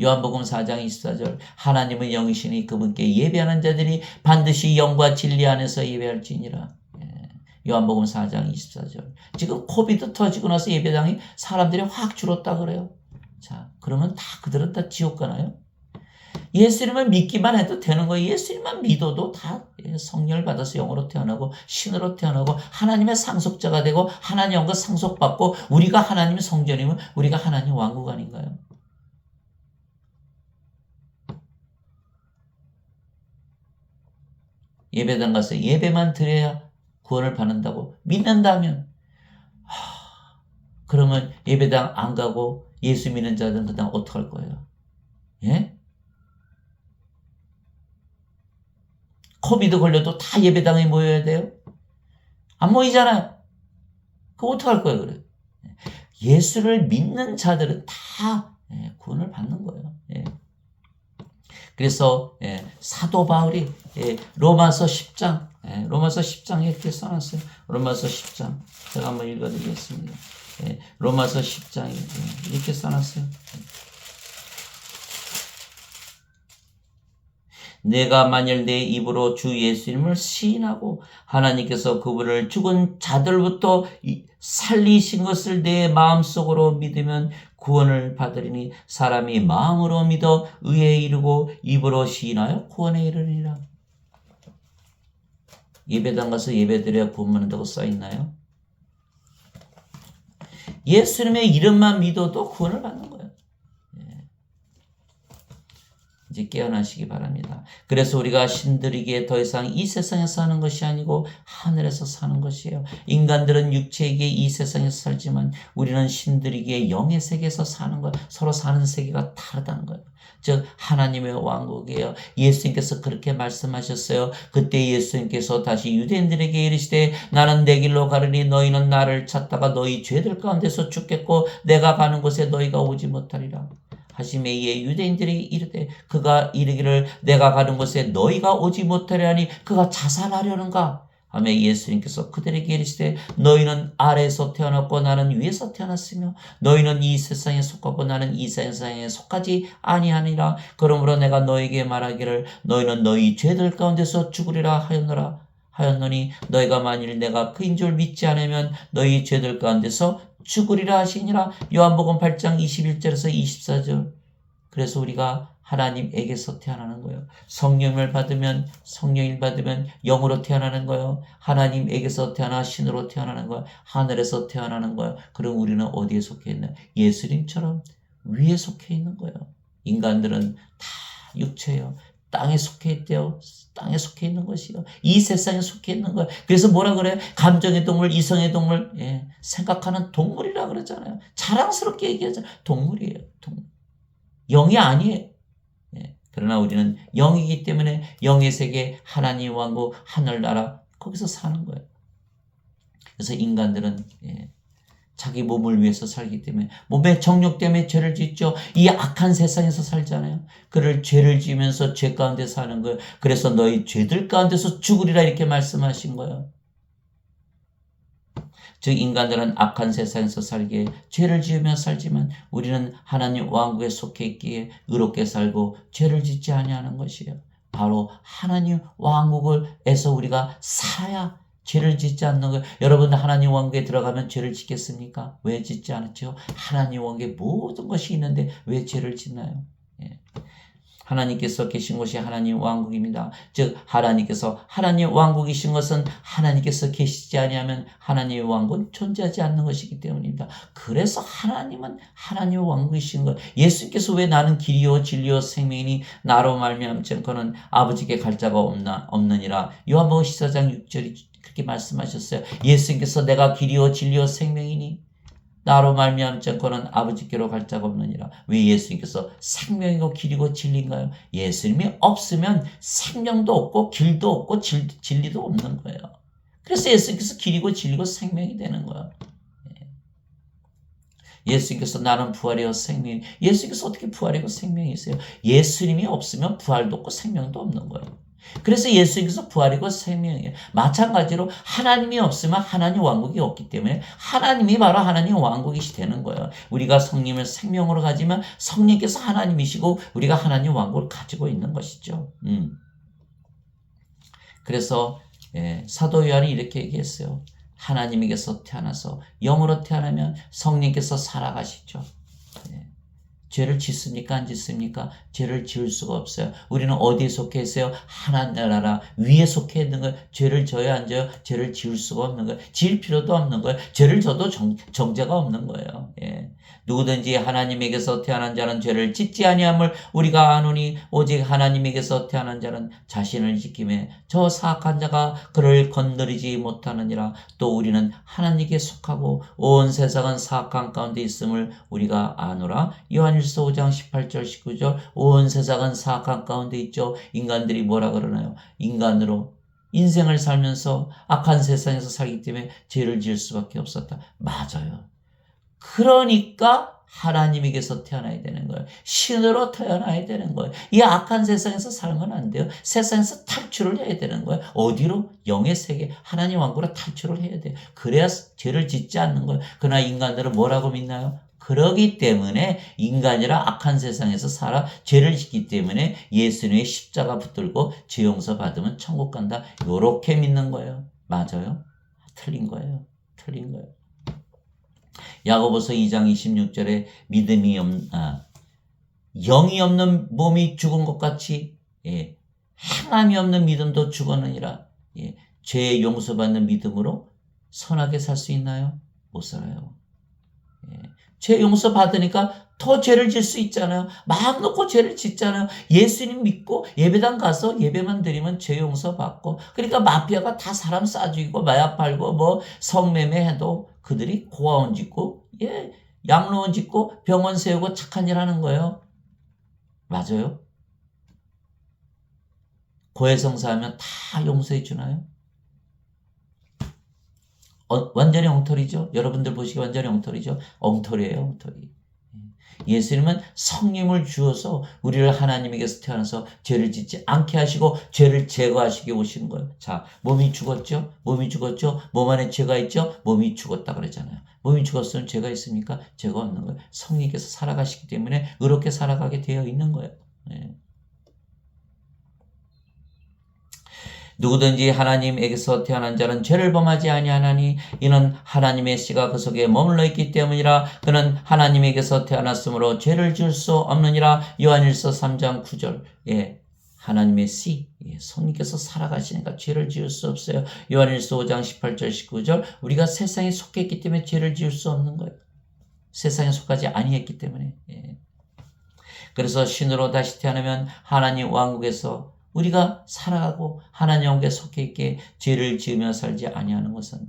요한복음 4장 24절 하나님은 영이시니 그분께 예배하는 자들이 반드시 영과 진리 안에서 예배할지니라. 요한복음 4장 24절. 지금 코비드 터지고 나서 예배당이 사람들이 확 줄었다 그래요. 자, 그러면 그들은 다 지옥 가나요? 예수님을 믿기만 해도 되는 거예요. 예수님만 믿어도 다 성령을 받아서 영으로 태어나고 신으로 태어나고 하나님의 상속자가 되고 하나님 영과 상속받고 우리가 하나님의 성전이면 우리가 하나님 왕국 아닌가요? 예배당 가서 예배만 드려야 구원을 받는다고 믿는다면 그러면 예배당 안 가고 예수 믿는 자들은 그 다음 어떡할 거예요? 예? 코비드 걸려도 다 예배당에 모여야 돼요? 안 모이잖아요. 그거 어떡할 거예요? 그래. 예수를 믿는 자들은 다 구원을 받는 거예요. 그래서 사도 바울이 로마서 10장 로마서 10장에 이렇게 써놨어요. 로마서 10장 제가 한번 읽어드리겠습니다. 로마서 10장에 이렇게 써놨어요. 내가 만일 내 입으로 주 예수님을 시인하고 하나님께서 그분을 죽은 자들부터 살리신 것을 내 마음속으로 믿으면 구원을 받으리니 사람이 마음으로 믿어 의에 이르고 입으로 시인하여 구원에 이르리라. 예배당 가서 예배드려야 구원 받는다고 써있나요? 예수님의 이름만 믿어도 구원을 받는 거예요. 이제 깨어나시기 바랍니다. 그래서 우리가 신들에게 더 이상 이 세상에서 사는 것이 아니고 하늘에서 사는 것이에요. 인간들은 육체에게 이 세상에서 살지만 우리는 신들에게 영의 세계에서 사는 거예요. 서로 사는 세계가 다르다는 거예요. 즉 하나님의 왕국이에요. 예수님께서 그렇게 말씀하셨어요. 그때 예수님께서 다시 유대인들에게 이르시되 나는 내 길로 가르니 너희는 나를 찾다가 너희 죄들 가운데서 죽겠고 내가 가는 곳에 너희가 오지 못하리라. 하심에 이에 유대인들이 이르되 그가 이르기를 내가 가는 곳에 너희가 오지 못하리하니 그가 자살하려는가 하며 예수님께서 그들에게 이르시되 너희는 아래에서 태어났고 나는 위에서 태어났으며 너희는 이 세상에 속하고 나는 이 세상에 속하지 아니하니라. 그러므로 내가 너희에게 말하기를 너희는 너희 죄들 가운데서 죽으리라 하였노니 너희가 만일 내가 그인 줄 믿지 않으면 너희 죄들 가운데서 죽으리라 하시니라. 요한복음 8장 21절에서 24절. 그래서 우리가 하나님에게서 태어나는 거예요. 성령을 받으면 영으로 태어나는 거예요. 하나님에게서 태어나 신으로 태어나는 거예요. 하늘에서 태어나는 거예요. 그럼 우리는 어디에 속해 있나요? 예수님처럼 위에 속해 있는 거예요. 인간들은 다 육체예요. 땅에 속해 있대요. 땅에 속해 있는 것이요. 이 세상에 속해 있는 거예요. 그래서 뭐라 그래요? 감정의 동물, 이성의 동물, 생각하는 동물이라 그러잖아요. 자랑스럽게 얘기하잖아요. 동물이에요. 동물. 영이 아니에요. 그러나 우리는 영이기 때문에 영의 세계, 하나님 왕국, 하늘나라 거기서 사는 거예요. 그래서 인간들은 자기 몸을 위해서 살기 때문에 몸의 정욕 때문에 죄를 짓죠. 이 악한 세상에서 살잖아요. 그를 죄를 지으면서 죄 가운데 사는 거예요. 그래서 너희 죄들 가운데서 죽으리라 이렇게 말씀하신 거예요. 즉 인간들은 악한 세상에서 살기에 죄를 지으며 살지만 우리는 하나님 왕국에 속해 있기에 의롭게 살고 죄를 짓지 아니하는 것이에요. 바로 하나님 왕국에서 우리가 살아야 죄를 짓지 않는 거예요. 여러분 하나님 왕국에 들어가면 죄를 짓겠습니까? 왜 짓지 않았죠? 하나님 왕국에 모든 것이 있는데 왜 죄를 짓나요? 하나님께서 계신 곳이 하나님 왕국입니다. 즉 하나님께서 하나님 왕국이신 것은 하나님께서 계시지 아니하면 하나님의 왕국은 존재하지 않는 것이기 때문입니다. 그래서 하나님은 하나님의 왕국이신 것. 예수님께서 왜 나는 길이요 진리요 생명이니 나로 말미암지 않고는 아버지께 갈 자가 없느니라. 요한복음 14장 6절이 그렇게 말씀하셨어요. 예수님께서 내가 길이요 진리요 생명이니 나로 말미암지 않고는 아버지께로 갈 자가 없느니라. 왜 예수님께서 생명이고 길이고 진리인가요? 예수님이 없으면 생명도 없고 길도 없고 진리도 없는 거예요. 그래서 예수님께서 길이고 진리고 생명이 되는 거예요. 예수님께서 나는 부활이요 생명이. 예수님께서 어떻게 부활이고 생명이 있어요? 예수님이 없으면 부활도 없고 생명도 없는 거예요. 그래서 예수님께서 부활이고 생명이에요. 마찬가지로 하나님이 없으면 하나님 왕국이 없기 때문에 하나님이 바로 하나님 왕국이 되는 거예요. 우리가 성령을 생명으로 가지면 성령께서 하나님이시고 우리가 하나님 왕국을 가지고 있는 것이죠. 그래서 사도 요한이 이렇게 얘기했어요. 하나님에게서 태어나서 영으로 태어나면 성령께서 살아가시죠. 죄를 짓습니까? 안 짓습니까? 죄를 지을 수가 없어요. 우리는 어디에 속해 있어요? 하나님 나라 위에 속해 있는 거예요. 죄를 져야 안 져요? 죄를 지을 수가 없는 거예요. 지을 필요도 없는 거예요. 죄를 져도 정죄가 없는 거예요. 누구든지 하나님에게서 태어난 자는 죄를 짓지 아니함을 우리가 아노니 오직 하나님에게서 태어난 자는 자신을 지킴에 저 사악한 자가 그를 건드리지 못하느니라. 또 우리는 하나님께 속하고 온 세상은 사악한 가운데 있음을 우리가 아노라. 요한일서 5장 18절 19절 온 세상은 사악한 가운데 있죠. 인간들이 뭐라 그러나요? 인간으로 인생을 살면서 악한 세상에서 살기 때문에 죄를 지을 수밖에 없었다. 맞아요. 그러니까 하나님에게서 태어나야 되는 거예요. 신으로 태어나야 되는 거예요. 이 악한 세상에서 살면 안 돼요. 세상에서 탈출을 해야 되는 거예요. 어디로? 영의 세계, 하나님 왕국으로 탈출을 해야 돼요. 그래야 죄를 짓지 않는 거예요. 그러나 인간들은 뭐라고 믿나요? 그러기 때문에 인간이라 악한 세상에서 살아 죄를 짓기 때문에 예수님의 십자가 붙들고 죄 용서 받으면 천국 간다. 요렇게 믿는 거예요. 맞아요? 틀린 거예요. 틀린 거예요. 야고보서 2장 26절에 영이 없는 몸이 죽은 것 같이 행함이 없는 믿음도 죽었느니라. 죄 용서받는 믿음으로 선하게 살 수 있나요? 못 살아요. 죄 용서 받으니까 더 죄를 질 수 있잖아요. 마음 놓고 죄를 짓잖아요. 예수님 믿고 예배당 가서 예배만 드리면 죄 용서 받고, 그러니까 마피아가 다 사람 싸 죽이고 마약 팔고 뭐 성매매 해도 그들이 고아원 짓고 양로원 짓고 병원 세우고 착한 일 하는 거예요. 맞아요? 고해성사하면 다 용서해 주나요? 완전히 엉터리죠. 여러분들 보시기 완전히 엉터리죠. 엉터리예요, 엉터리. 예수님은 성령을 주어서 우리를 하나님에게서 태어나서 죄를 짓지 않게 하시고 죄를 제거하시게 오시는 거예요. 자, 몸이 죽었죠? 몸이 죽었죠? 몸 안에 죄가 있죠? 몸이 죽었다 그러잖아요. 몸이 죽었으면 죄가 있습니까? 죄가 없는 거예요. 성령께서 살아가시기 때문에 의롭게 살아가게 되어 있는 거예요. 누구든지 하나님에게서 태어난 자는 죄를 범하지 아니하나니 이는 하나님의 씨가 그 속에 머물러 있기 때문이라. 그는 하나님에게서 태어났으므로 죄를 지을 수 없느니라. 요한일서 3장 9절. 하나님의 씨, 성령께서 살아가시니까 죄를 지을 수 없어요. 요한일서 5장 18절 19절. 우리가 세상에 속해 있기 때문에 죄를 지을 수 없는 거예요. 세상에 속하지 아니했기 때문에. 그래서 신으로 다시 태어나면 하나님 왕국에서 우리가 살아가고 하나님 왕국에 속해 있게 죄를 지으며 살지 아니하는 것은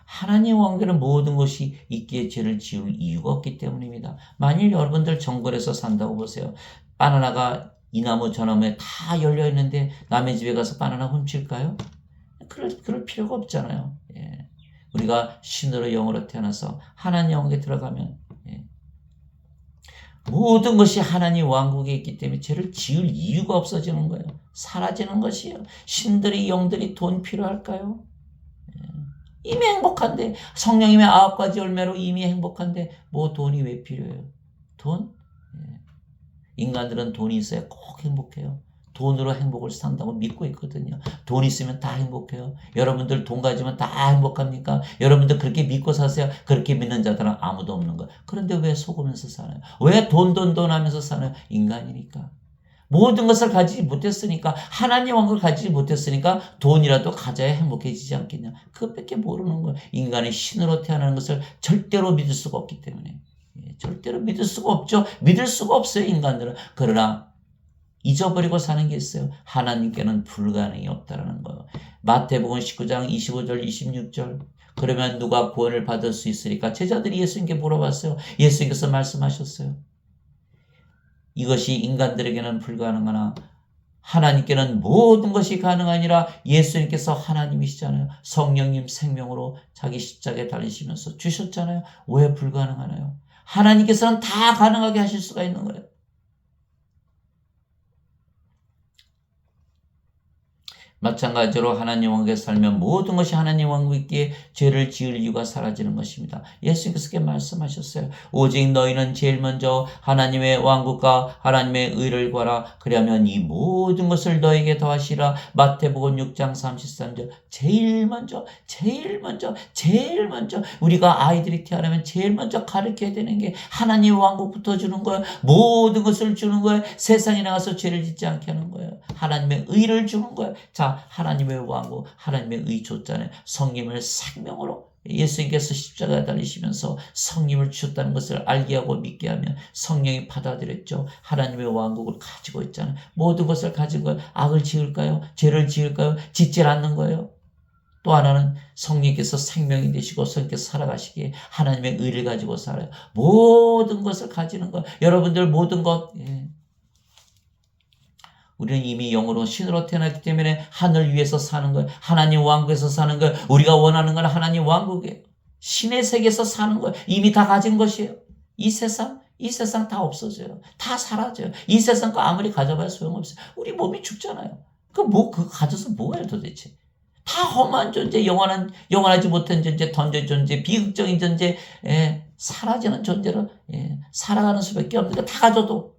하나님 왕국에는 모든 것이 있기에 죄를 지을 이유가 없기 때문입니다. 만일 여러분들 정글에서 산다고 보세요. 바나나가 이 나무 저 나무에 다 열려 있는데 남의 집에 가서 바나나 훔칠까요? 그럴 필요가 없잖아요. 우리가 신으로 영으로 태어나서 하나님 왕국에 들어가면 모든 것이 하나님 왕국에 있기 때문에 죄를 지을 이유가 없어지는 거예요. 사라지는 것이에요. 신들이 영들이 돈 필요할까요? 이미 행복한데 성령님의 9가지 열매로 이미 행복한데 뭐 돈이 왜 필요해요? 돈? 인간들은 돈이 있어야 꼭 행복해요. 돈으로 행복을 산다고 믿고 있거든요. 돈 있으면 다 행복해요. 여러분들 돈 가지면 다 행복합니까? 여러분들 그렇게 믿고 사세요? 그렇게 믿는 자들은 아무도 없는 거예요. 그런데 왜 속으면서 사나요? 왜 돈 하면서 사나요? 인간이니까. 모든 것을 가지지 못했으니까, 하나님 왕국을 가지지 못했으니까 돈이라도 가져야 행복해지지 않겠냐. 그것밖에 모르는 거예요. 인간이 신으로 태어나는 것을 절대로 믿을 수가 없기 때문에. 절대로 믿을 수가 없죠. 믿을 수가 없어요, 인간들은. 그러나 잊어버리고 사는 게 있어요. 하나님께는 불가능이 없다라는 거예요. 마태복음 19장 25절 26절. 그러면 누가 구원을 받을 수 있으리까? 제자들이 예수님께 물어봤어요. 예수님께서 말씀하셨어요. 이것이 인간들에게는 불가능하나 하나님께는 모든 것이 가능하니라. 예수님께서 하나님이시잖아요. 성령님 생명으로 자기 십자가에 달리시면서 주셨잖아요. 왜 불가능하나요? 하나님께서는 다 가능하게 하실 수가 있는 거예요. 마찬가지로 하나님 왕국에 살면 모든 것이 하나님 왕국에 있기에 죄를 지을 이유가 사라지는 것입니다. 예수님께서 그렇게 말씀하셨어요. 오직 너희는 제일 먼저 하나님의 왕국과 하나님의 의를 구하라. 그러면 이 모든 것을 너에게 더하시라. 마태복음 6장 33절. 제일 먼저 우리가 아이들이 태어나면 제일 먼저 가르쳐야 되는 게 하나님 왕국부터 주는 거예요. 모든 것을 주는 거예요. 세상에 나가서 죄를 짓지 않게 하는 거예요. 하나님의 의를 주는 거예요. 자, 하나님의 왕국, 하나님의 의 줬잖아요. 성령을 생명으로 예수님께서 십자가에 달리시면서 성령을 주셨다는 것을 알게 하고 믿게 하면 성령이 받아들였죠. 하나님의 왕국을 가지고 있잖아요. 모든 것을 가진 거예요. 악을 지을까요? 죄를 지을까요? 짓질 않는 거예요. 또 하나는 성령께서 생명이 되시고 성령께서 살아가시기에 하나님의 의를 가지고 살아요. 모든 것을 가지는 거예요. 여러분들 모든 것, 우리는 이미 영으로 신으로 태어났기 때문에 하늘 위에서 사는 거예요. 하나님 왕국에서 사는 거예요. 우리가 원하는 건 하나님 왕국이에요. 신의 세계에서 사는 거예요. 이미 다 가진 것이에요. 이 세상 다 없어져요. 다 사라져요. 이 세상 거 아무리 가져봐야 소용없어요. 우리 몸이 죽잖아요. 그거 가져서 뭐예요 도대체? 다 험한 존재, 영원하지 못한 존재, 던져 존재, 비극적인 존재, 사라지는 존재로 살아가는 수밖에 없는 거 다 가져도.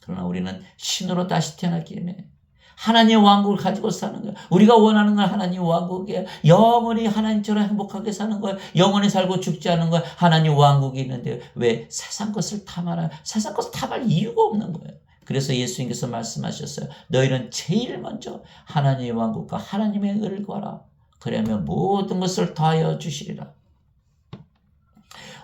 그러나 우리는 신으로 다시 태어났기 때문에 하나님의 왕국을 가지고 사는 거예요. 우리가 원하는 건 하나님 왕국이에요. 영원히 하나님처럼 행복하게 사는 거예요. 영원히 살고 죽지 않는 거예요. 하나님 왕국이 있는데 왜 세상 것을 탐하나요? 세상 것을 탐할 이유가 없는 거예요. 그래서 예수님께서 말씀하셨어요. 너희는 제일 먼저 하나님의 왕국과 하나님의 의를 구하라. 그러면 모든 것을 더하여 주시리라.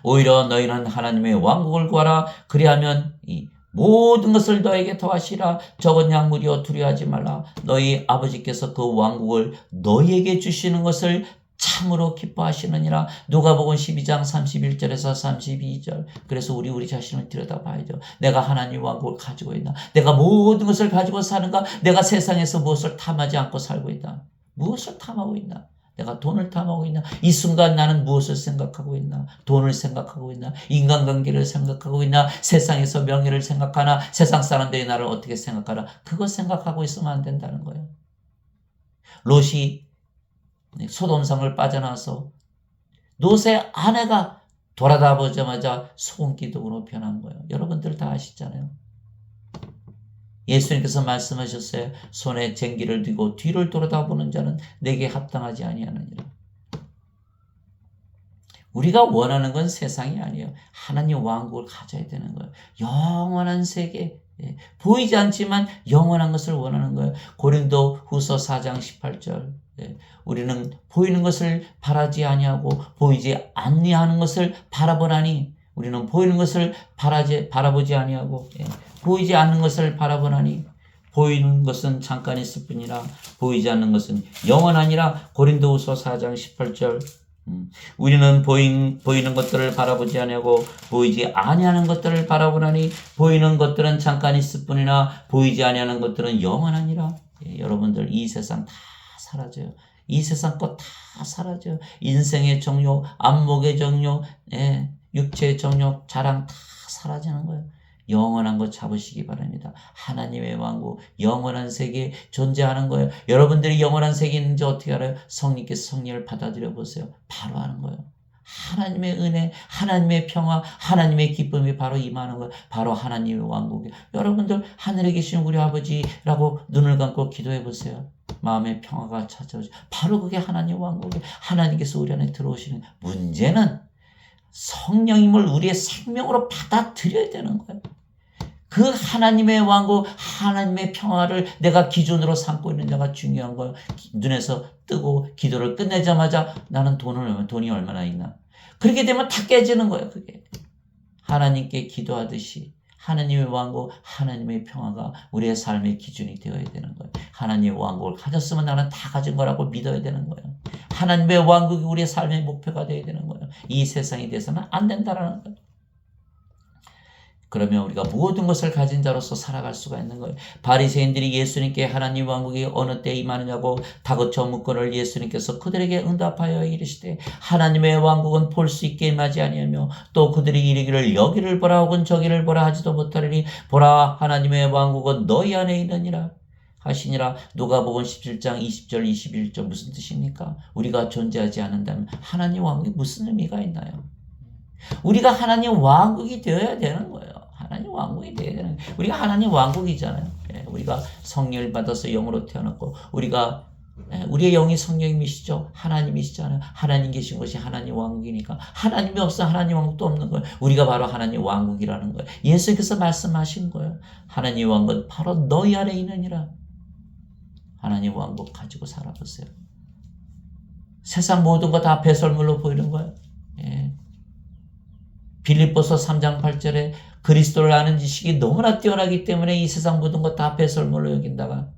오히려 너희는 하나님의 왕국을 구하라. 그리하면 이 모든 것을 너에게 더하시라. 적은 약물이여 두려워하지 말라. 너희 아버지께서 그 왕국을 너희에게 주시는 것을 참으로 기뻐하시느니라. 누가복음 12장 31절에서 32절. 그래서 우리 자신을 들여다봐야죠. 내가 하나님 왕국을 가지고 있나? 내가 모든 것을 가지고 사는가? 내가 세상에서 무엇을 탐하지 않고 살고 있나? 무엇을 탐하고 있나? 내가 돈을 탐하고 있나? 이 순간 나는 무엇을 생각하고 있나? 돈을 생각하고 있나? 인간관계를 생각하고 있나? 세상에서 명예를 생각하나? 세상 사람들이 나를 어떻게 생각하나? 그거 생각하고 있으면 안 된다는 거예요. 롯이 소돔성을 빠져나와서 롯의 아내가 돌아다 보자마자 소금기둥으로 변한 거예요. 여러분들 다 아시잖아요. 예수님께서 말씀하셨어요. 손에 쟁기를 쥐고 뒤를 돌아다보는 자는 내게 합당하지 아니하느니라. 우리가 원하는 건 세상이 아니에요. 하나님 왕국을 가져야 되는 거예요. 영원한 세계, 보이지 않지만 영원한 것을 원하는 거예요. 고린도 후서 4장 18절. 우리는 보이는 것을 바라지 아니하고 보이지 아니하는 것을 바라보나니 우리는 보이는 것을 바라보지 아니하고 보이지 않는 것을 바라보나니 보이는 것은 잠깐 있을 뿐이라 보이지 않는 것은 영원하니라. 고린도후서 4장 18절. 우리는 보이는 것들을 바라보지 아니하고 보이지 아니하는 것들을 바라보나니 보이는 것들은 잠깐 있을 뿐이나 보이지 아니하는 것들은 영원하니라. 여러분들 이 세상 다 사라져요. 이 세상 것 다 사라져요. 인생의 정욕, 안목의 정욕, 육체의 정욕, 자랑 다 사라지는 거예요. 영원한 것 잡으시기 바랍니다. 하나님의 왕국, 영원한 세계에 존재하는 거예요. 여러분들이 영원한 세계에 있는지 어떻게 알아요? 성령께서 성령을 받아들여 보세요. 바로 아는 거예요. 하나님의 은혜, 하나님의 평화, 하나님의 기쁨이 바로 임하는 거예요. 바로 하나님의 왕국이에요. 여러분들 하늘에 계신 우리 아버지라고 눈을 감고 기도해 보세요. 마음의 평화가 찾아오죠. 바로 그게 하나님의 왕국이에요. 하나님께서 우리 안에 들어오시는. 문제는 성령님을 우리의 생명으로 받아들여야 되는 거예요. 그 하나님의 왕국, 하나님의 평화를 내가 기준으로 삼고 있는 자가 중요한 거예요. 눈에서 뜨고 기도를 끝내자마자 나는 돈이 얼마나 있나. 그렇게 되면 다 깨지는 거예요. 그게 하나님께 기도하듯이 하나님의 왕국, 하나님의 평화가 우리의 삶의 기준이 되어야 되는 거예요. 하나님의 왕국을 가졌으면 나는 다 가진 거라고 믿어야 되는 거예요. 하나님의 왕국이 우리의 삶의 목표가 되어야 되는 거예요. 이 세상에 대해서는 안 된다라는 거예요. 그러면 우리가 모든 것을 가진 자로서 살아갈 수가 있는 거예요. 바리새인들이 예수님께 하나님 왕국이 어느 때 임하느냐고 다그쳐 묻거늘 예수님께서 그들에게 응답하여 이르시되 하나님의 왕국은 볼 수 있게 임하지 아니하며 또 그들이 이르기를 여기를 보라 혹은 저기를 보라 하지도 못하리니 보라 하나님의 왕국은 너희 안에 있느니라 하시니라. 누가복음 17장 20절 21절 무슨 뜻입니까? 우리가 존재하지 않는다면 하나님 왕국이 무슨 의미가 있나요? 우리가 하나님 왕국이 되어야 되는 거예요. 하나님 왕국이 되어야 되는 거예요. 우리가 하나님 왕국이잖아요. 우리가 성령을 받아서 영으로 태어났고 우리의 영이 성령님이시죠. 하나님이시잖아요. 하나님 계신 것이 하나님 왕국이니까 하나님이 없어 하나님 왕국도 없는 거예요. 우리가 바로 하나님 왕국이라는 거예요. 예수께서 말씀하신 거예요. 하나님 왕국은 바로 너희 안에 있느니라. 하나님 왕국 가지고 살아보세요. 세상 모든 거 다 배설물로 보이는 거예요. 빌립보서 3장 8절에 그리스도를 아는 지식이 너무나 뛰어나기 때문에 이 세상 모든 것 다 배설물로 여긴다가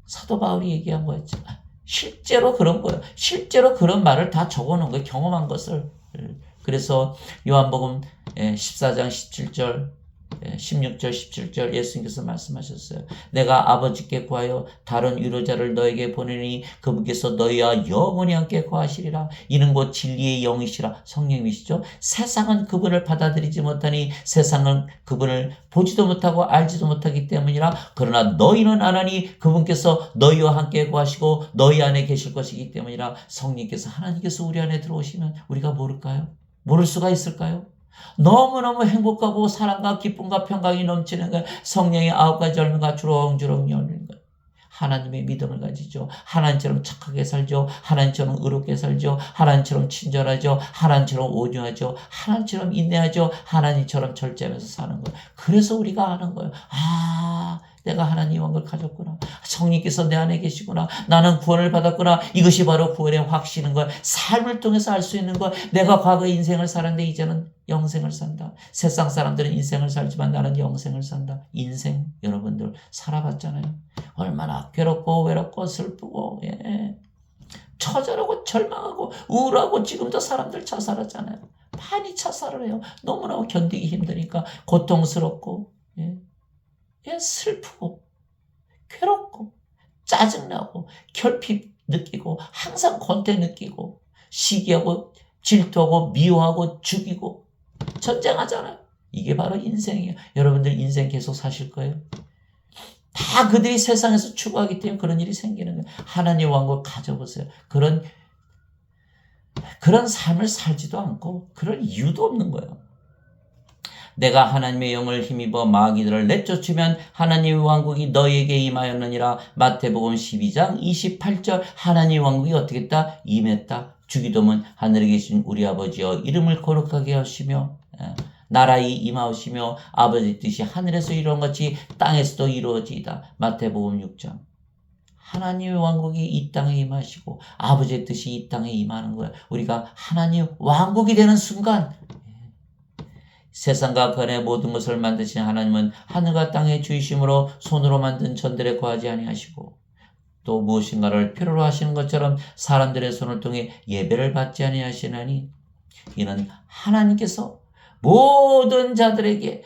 사도 바울이 얘기한 거였죠. 실제로 그런 거예요. 실제로 그런 말을 다 적어놓은 거예요. 경험한 것을. 그래서 요한복음 14장 17절 16절 17절 예수님께서 말씀하셨어요. 내가 아버지께 구하여 다른 위로자를 너에게 보내니 그분께서 너희와 영원히 함께 거하시리라. 이는 곧 진리의 영이시라. 성령이시죠. 세상은 그분을 받아들이지 못하니 세상은 그분을 보지도 못하고 알지도 못하기 때문이라. 그러나 너희는 아나니 그분께서 너희와 함께 거하시고 너희 안에 계실 것이기 때문이라. 성령께서 하나님께서 우리 안에 들어오시면 우리가 모를까요? 모를 수가 있을까요? 너무너무 행복하고 사랑과 기쁨과 평강이 넘치는 거예요. 성령의 9가지 열매가 주렁주렁 열리는 거예요. 하나님의 믿음을 가지죠. 하나님처럼 착하게 살죠. 하나님처럼 의롭게 살죠. 하나님처럼 친절하죠. 하나님처럼 온유하죠. 하나님처럼 인내하죠. 하나님처럼 절제하면서 사는 거예요. 그래서 우리가 아는 거예요. 내가 하나님 왕국을 가졌구나. 성령께서 내 안에 계시구나. 나는 구원을 받았구나. 이것이 바로 구원의 확신인 거야. 삶을 통해서 알 수 있는 거야. 내가 과거 인생을 살았는데 이제는 영생을 산다. 세상 사람들은 인생을 살지만 나는 영생을 산다. 인생 여러분들 살아봤잖아요. 얼마나 괴롭고 외롭고 슬프고 처절하고 절망하고 우울하고 지금도 사람들 자살하잖아요. 많이 자살을 해요. 너무나 견디기 힘드니까 고통스럽고 슬프고 괴롭고 짜증나고 결핍 느끼고 항상 권태 느끼고 시기하고 질투하고 미워하고 죽이고 전쟁하잖아요. 이게 바로 인생이에요. 여러분들 인생 계속 사실 거예요. 다 그들이 세상에서 추구하기 때문에 그런 일이 생기는 거예요. 하나님 왕국을 가져보세요. 그런 삶을 살지도 않고 그럴 이유도 없는 거예요. 내가 하나님의 영을 힘입어 마귀들을 내쫓으면 하나님의 왕국이 너희에게 임하였느니라. 마태복음 12장 28절. 하나님의 왕국이 어떻게 했다? 임했다. 주기도문 하늘에 계신 우리 아버지여 이름을 거룩하게 하시며 나라의 임하시며 아버지 뜻이 하늘에서 이루어진 것이 땅에서도 이루어지이다. 마태복음 6장. 하나님의 왕국이 이 땅에 임하시고 아버지의 뜻이 이 땅에 임하는 거예요. 우리가 하나님 왕국이 되는 순간 세상과 그 안의 모든 것을 만드신 하나님은 하늘과 땅의 주이심으로 손으로 만든 천들에 거하지 아니하시고 또 무엇인가를 필요로 하시는 것처럼 사람들의 손을 통해 예배를 받지 아니하시나니 이는 하나님께서 모든 자들에게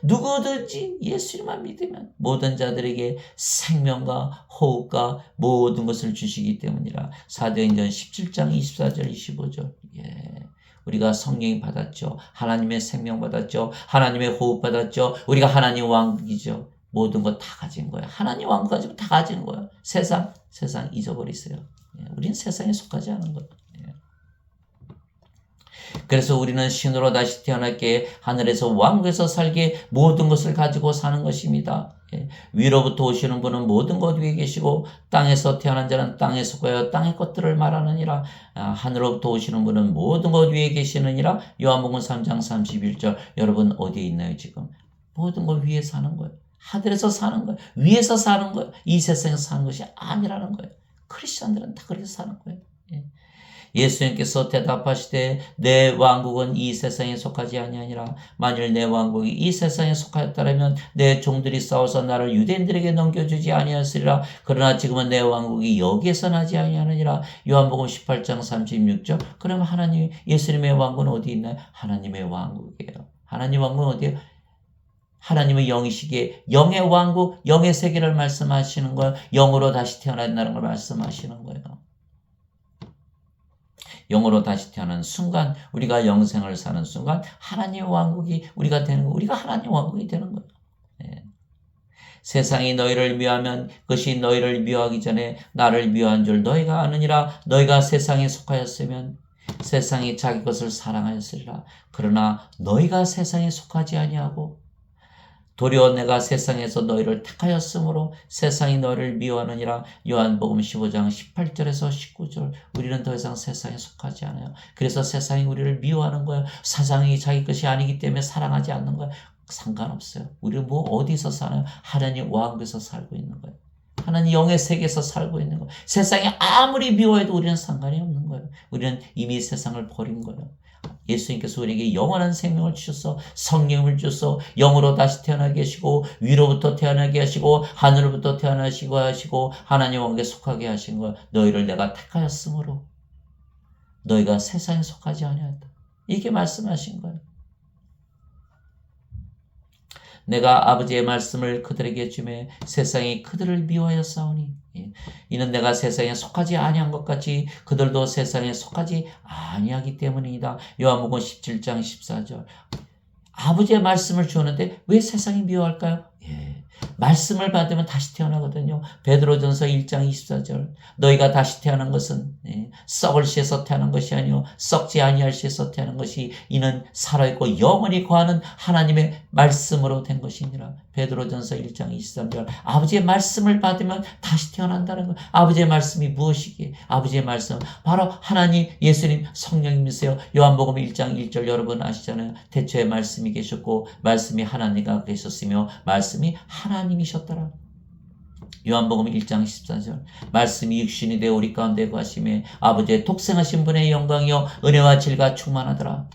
누구든지 예수님만 믿으면 모든 자들에게 생명과 호흡과 모든 것을 주시기 때문이라. 사도행전 17장 24절 25절. 우리가 성령 받았죠. 하나님의 생명 받았죠. 하나님의 호흡 받았죠. 우리가 하나님 왕국이죠. 모든 거 다 가진 거예요. 하나님 왕국 가지고 다 가진 거예요. 세상 잊어버리세요. 우리는 세상에 속하지 않은 거예요. 그래서 우리는 신으로 다시 태어났기에 하늘에서 왕국에서 살기에 모든 것을 가지고 사는 것입니다. 위로부터 오시는 분은 모든 것 위에 계시고 땅에서 태어난 자는 땅에 속하여 땅의 것들을 말하느니라. 하늘로부터 오시는 분은 모든 것 위에 계시느니라. 요한복음 3장 31절. 여러분 어디에 있나요 지금? 모든 것 위에 사는 거예요. 하늘에서 사는 거예요. 위에서 사는 거예요. 이 세상에서 사는 것이 아니라는 거예요. 크리스천들은 다 그렇게 사는 거예요. 예수님께서 대답하시되 내 왕국은 이 세상에 속하지 아니하니라. 만일 내 왕국이 이 세상에 속하였다면 내 종들이 싸워서 나를 유대인들에게 넘겨주지 아니하였으리라. 그러나 지금은 내 왕국이 여기에서 나지 아니하느니라. 요한복음 18장 36절. 그럼 하나님 예수님의 왕국은 어디 있나요? 하나님의 왕국이에요. 하나님 왕국은 어디에요? 하나님은 영이시기에 영의 왕국, 영의 세계를 말씀하시는 거예요. 영으로 다시 태어난다는 걸 말씀하시는 거예요. 영으로 다시 태어나는 순간, 우리가 영생을 사는 순간 하나님의 왕국이 우리가 되는 거예요. 우리가 하나님의 왕국이 되는 거예요. 세상이 너희를 미워하면 그것이 너희를 미워하기 전에 나를 미워한 줄 너희가 아느니라. 너희가 세상에 속하였으면 세상이 자기 것을 사랑하였으리라. 그러나 너희가 세상에 속하지 아니하고 도리어 내가 세상에서 너희를 택하였으므로 세상이 너희를 미워하느니라. 요한복음 15장 18절에서 19절. 우리는 더 이상 세상에 속하지 않아요. 그래서 세상이 우리를 미워하는 거예요. 세상이 자기 것이 아니기 때문에 사랑하지 않는 거예요. 상관없어요. 우리는 뭐 어디서 사나요? 하나님 왕국에서 살고 있는 거예요. 하나님 영의 세계에서 살고 있는 거예요. 세상이 아무리 미워해도 우리는 상관이 없는 거예요. 우리는 이미 세상을 버린 거예요. 예수님께서 우리에게 영원한 생명을 주셔서 성령을 주셔서 영으로 다시 태어나게 하시고 위로부터 태어나게 하시고 하늘로부터 태어나시고 하시고 하나님 왕국에 속하게 하신 거예요. 너희를 내가 택하였으므로 너희가 세상에 속하지 아니하였다. 이렇게 말씀하신 거예요. 내가 아버지의 말씀을 그들에게 주매 세상이 그들을 미워하였사오니 이는 내가 세상에 속하지 아니한 것 같이 그들도 세상에 속하지 아니하기 때문이다. 요한복음 17장 14절. 아버지의 말씀을 주었는데 왜 세상이 미워할까요? 말씀을 받으면 다시 태어나거든요. 베드로전서 1장 24절. 너희가 다시 태어난 것은 썩을 시에서 태어난 것이 아니요 썩지 아니할 시에서 태어난 것이 이는 살아있고 영원히 거하는 하나님의 말씀으로 된 것이니라. 베드로전서 1장 23절. 아버지의 말씀을 받으면 다시 태어난다는 것. 아버지의 말씀이 무엇이기에? 아버지의 말씀 바로 하나님 예수님 성령님이세요. 요한복음 1장 1절 여러분 아시잖아요. 태초에 말씀이 계셨고 말씀이 하나님과 계셨으며 말씀이 하나님이셨더라. 요한복음 1장 14절. 말씀이 육신이 되어 우리 가운데 거하심에 아버지의 독생하신 분의 영광이요 은혜와 질과 충만하더라.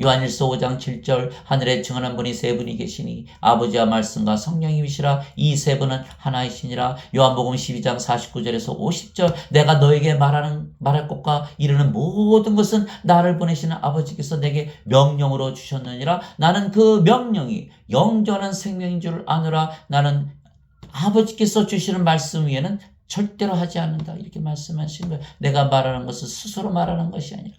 요한일서 5장 7절. 하늘에 증언한 분이 세 분이 계시니 아버지와 말씀과 성령님이시라. 이 세 분은 하나이시니라. 요한복음 12장 49절에서 50절. 내가 너에게 말할 것과 이르는 모든 것은 나를 보내시는 아버지께서 내게 명령으로 주셨느니라. 나는 그 명령이 영전한 생명인 줄 아노라. 나는 아버지께서 주시는 말씀 위에는 절대로 하지 않는다. 이렇게 말씀하신 거예요. 내가 말하는 것은 스스로 말하는 것이 아니라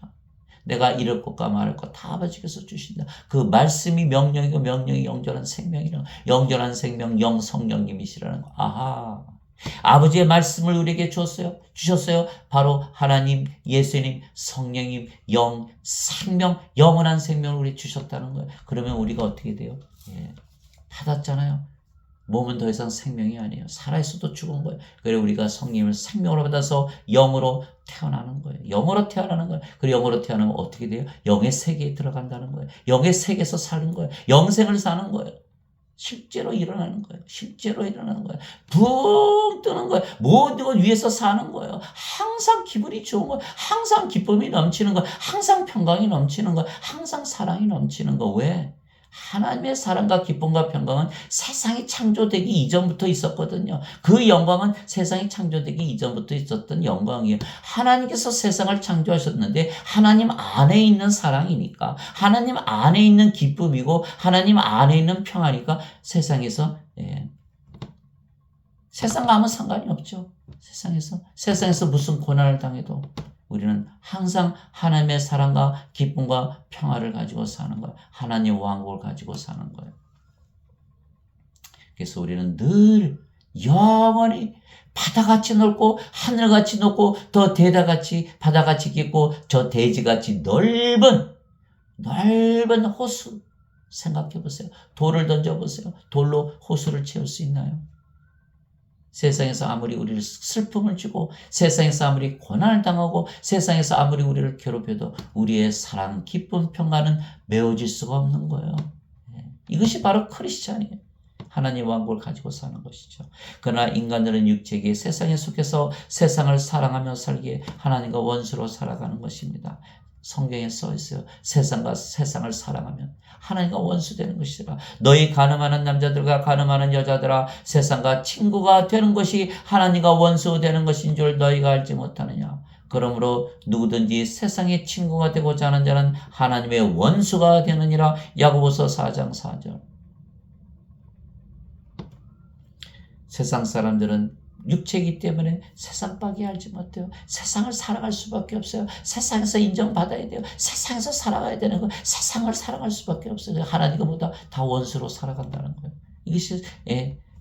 내가 이럴 것과 말할 것 다 아버지께서 주신다. 그 말씀이 명령이고 명령이 영전한 생명이라는 영전한 생명 영 성령님이시라는 거. 아하. 아버지의 말씀을 우리에게 주셨어요. 바로 하나님, 예수님, 성령님, 영, 생명, 영원한 생명을 우리 주셨다는 거예요. 그러면 우리가 어떻게 돼요? 받았잖아요. 몸은 더 이상 생명이 아니에요. 살아있어도 죽은 거예요. 그래서 우리가 성령을 생명으로 받아서 영으로 태어나는 거예요. 영으로 태어나는 거예요. 그리고 영으로 태어나면 어떻게 돼요? 영의 세계에 들어간다는 거예요. 영의 세계에서 사는 거예요. 영생을 사는 거예요. 실제로 일어나는 거예요. 실제로 일어나는 거예요. 붕 뜨는 거예요. 모든 것 위에서 사는 거예요. 항상 기분이 좋은 거예요. 항상 기쁨이 넘치는 거예요. 항상 평강이 넘치는 거예요. 항상 사랑이 넘치는 거. 왜? 하나님의 사랑과 기쁨과 평강은 세상이 창조되기 이전부터 있었거든요. 그 영광은 세상이 창조되기 이전부터 있었던 영광이에요. 하나님께서 세상을 창조하셨는데 하나님 안에 있는 사랑이니까, 하나님 안에 있는 기쁨이고 하나님 안에 있는 평화니까 세상에서 세상과 아무 상관이 없죠. 세상에서 무슨 고난을 당해도 우리는 항상 하나님의 사랑과 기쁨과 평화를 가지고 사는 거예요. 하나님의 왕국을 가지고 사는 거예요. 그래서 우리는 늘 영원히 바다같이 넓고 하늘같이 높고 더 대다같이 바다같이 깊고 저 대지같이 넓은 호수 생각해 보세요. 돌을 던져보세요. 돌로 호수를 채울 수 있나요? 세상에서 아무리 우리를 슬픔을 주고 세상에서 아무리 고난을 당하고 세상에서 아무리 우리를 괴롭혀도 우리의 사랑, 기쁨, 평화는 메워질 수가 없는 거예요. 이것이 바로 크리스찬이에요. 하나님 왕국을 가지고 사는 것이죠. 그러나 인간들은 육체기에 세상에 속해서 세상을 사랑하며 살기에 하나님과 원수로 살아가는 것입니다. 성경에 써 있어요. 세상을 사랑하면 하나님과 원수되는 것이라. 너희 가늠하는 남자들과 가늠하는 여자들아, 세상과 친구가 되는 것이 하나님과 원수되는 것인 줄 너희가 알지 못하느냐. 그러므로 누구든지 세상의 친구가 되고자 하는 자는 하나님의 원수가 되느니라. 야고보서 4장 4절. 세상 사람들은 육체이기 때문에 세상밖에 알지 못해요. 세상을 살아갈 수밖에 없어요. 세상에서 인정받아야 돼요. 세상에서 살아가야 되는 거예요. 세상을 살아갈 수밖에 없어요. 하나님보다 다 원수로 살아간다는 거예요. 이것이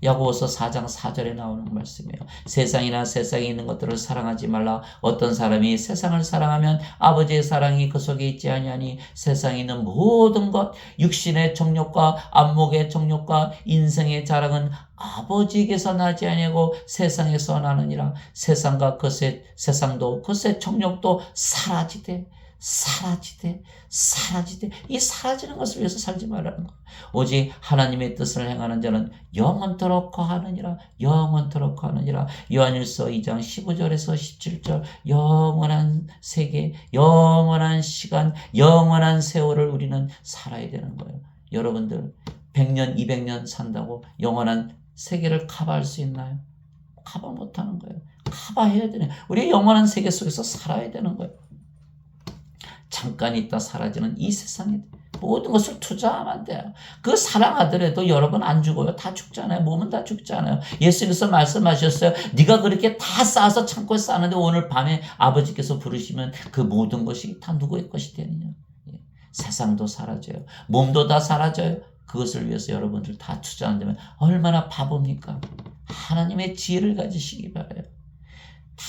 야고보서 4장 4절에 나오는 말씀이에요. 세상이나 세상에 있는 것들을 사랑하지 말라. 어떤 사람이 세상을 사랑하면 아버지의 사랑이 그 속에 있지 아니하니 세상에 있는 모든 것, 육신의 정욕과 안목의 정욕과 인생의 자랑은 아버지에게서 나지 아니하고 세상에서 나느니라. 세상도 그것의 정욕도 사라지되 이 사라지는 것을 위해서 살지 말라는 것. 오직 하나님의 뜻을 행하는 자는 영원토록 거하느니라. 요한일서 2장 15절에서 17절. 영원한 세계, 영원한 시간, 영원한 세월을 우리는 살아야 되는 거예요. 여러분들 100년, 200년 산다고 영원한 세계를 커버할 수 있나요? 커버 못하는 거예요. 커버해야 되네. 우리 영원한 세계 속에서 살아야 되는 거예요. 잠깐 있다 사라지는 이 세상에 모든 것을 투자하면 안 돼요. 그 사랑하더라도 여러분 안 죽어요. 다 죽잖아요. 몸은 다 죽잖아요. 예수님께서 말씀하셨어요. 네가 그렇게 다 쌓아서 창고에 쌓는데 오늘 밤에 아버지께서 부르시면 그 모든 것이 다 누구의 것이 되느냐. 세상도 사라져요. 몸도 다 사라져요. 그것을 위해서 여러분들 다 투자한다면 얼마나 바보입니까? 하나님의 지혜를 가지시기 바라요. 다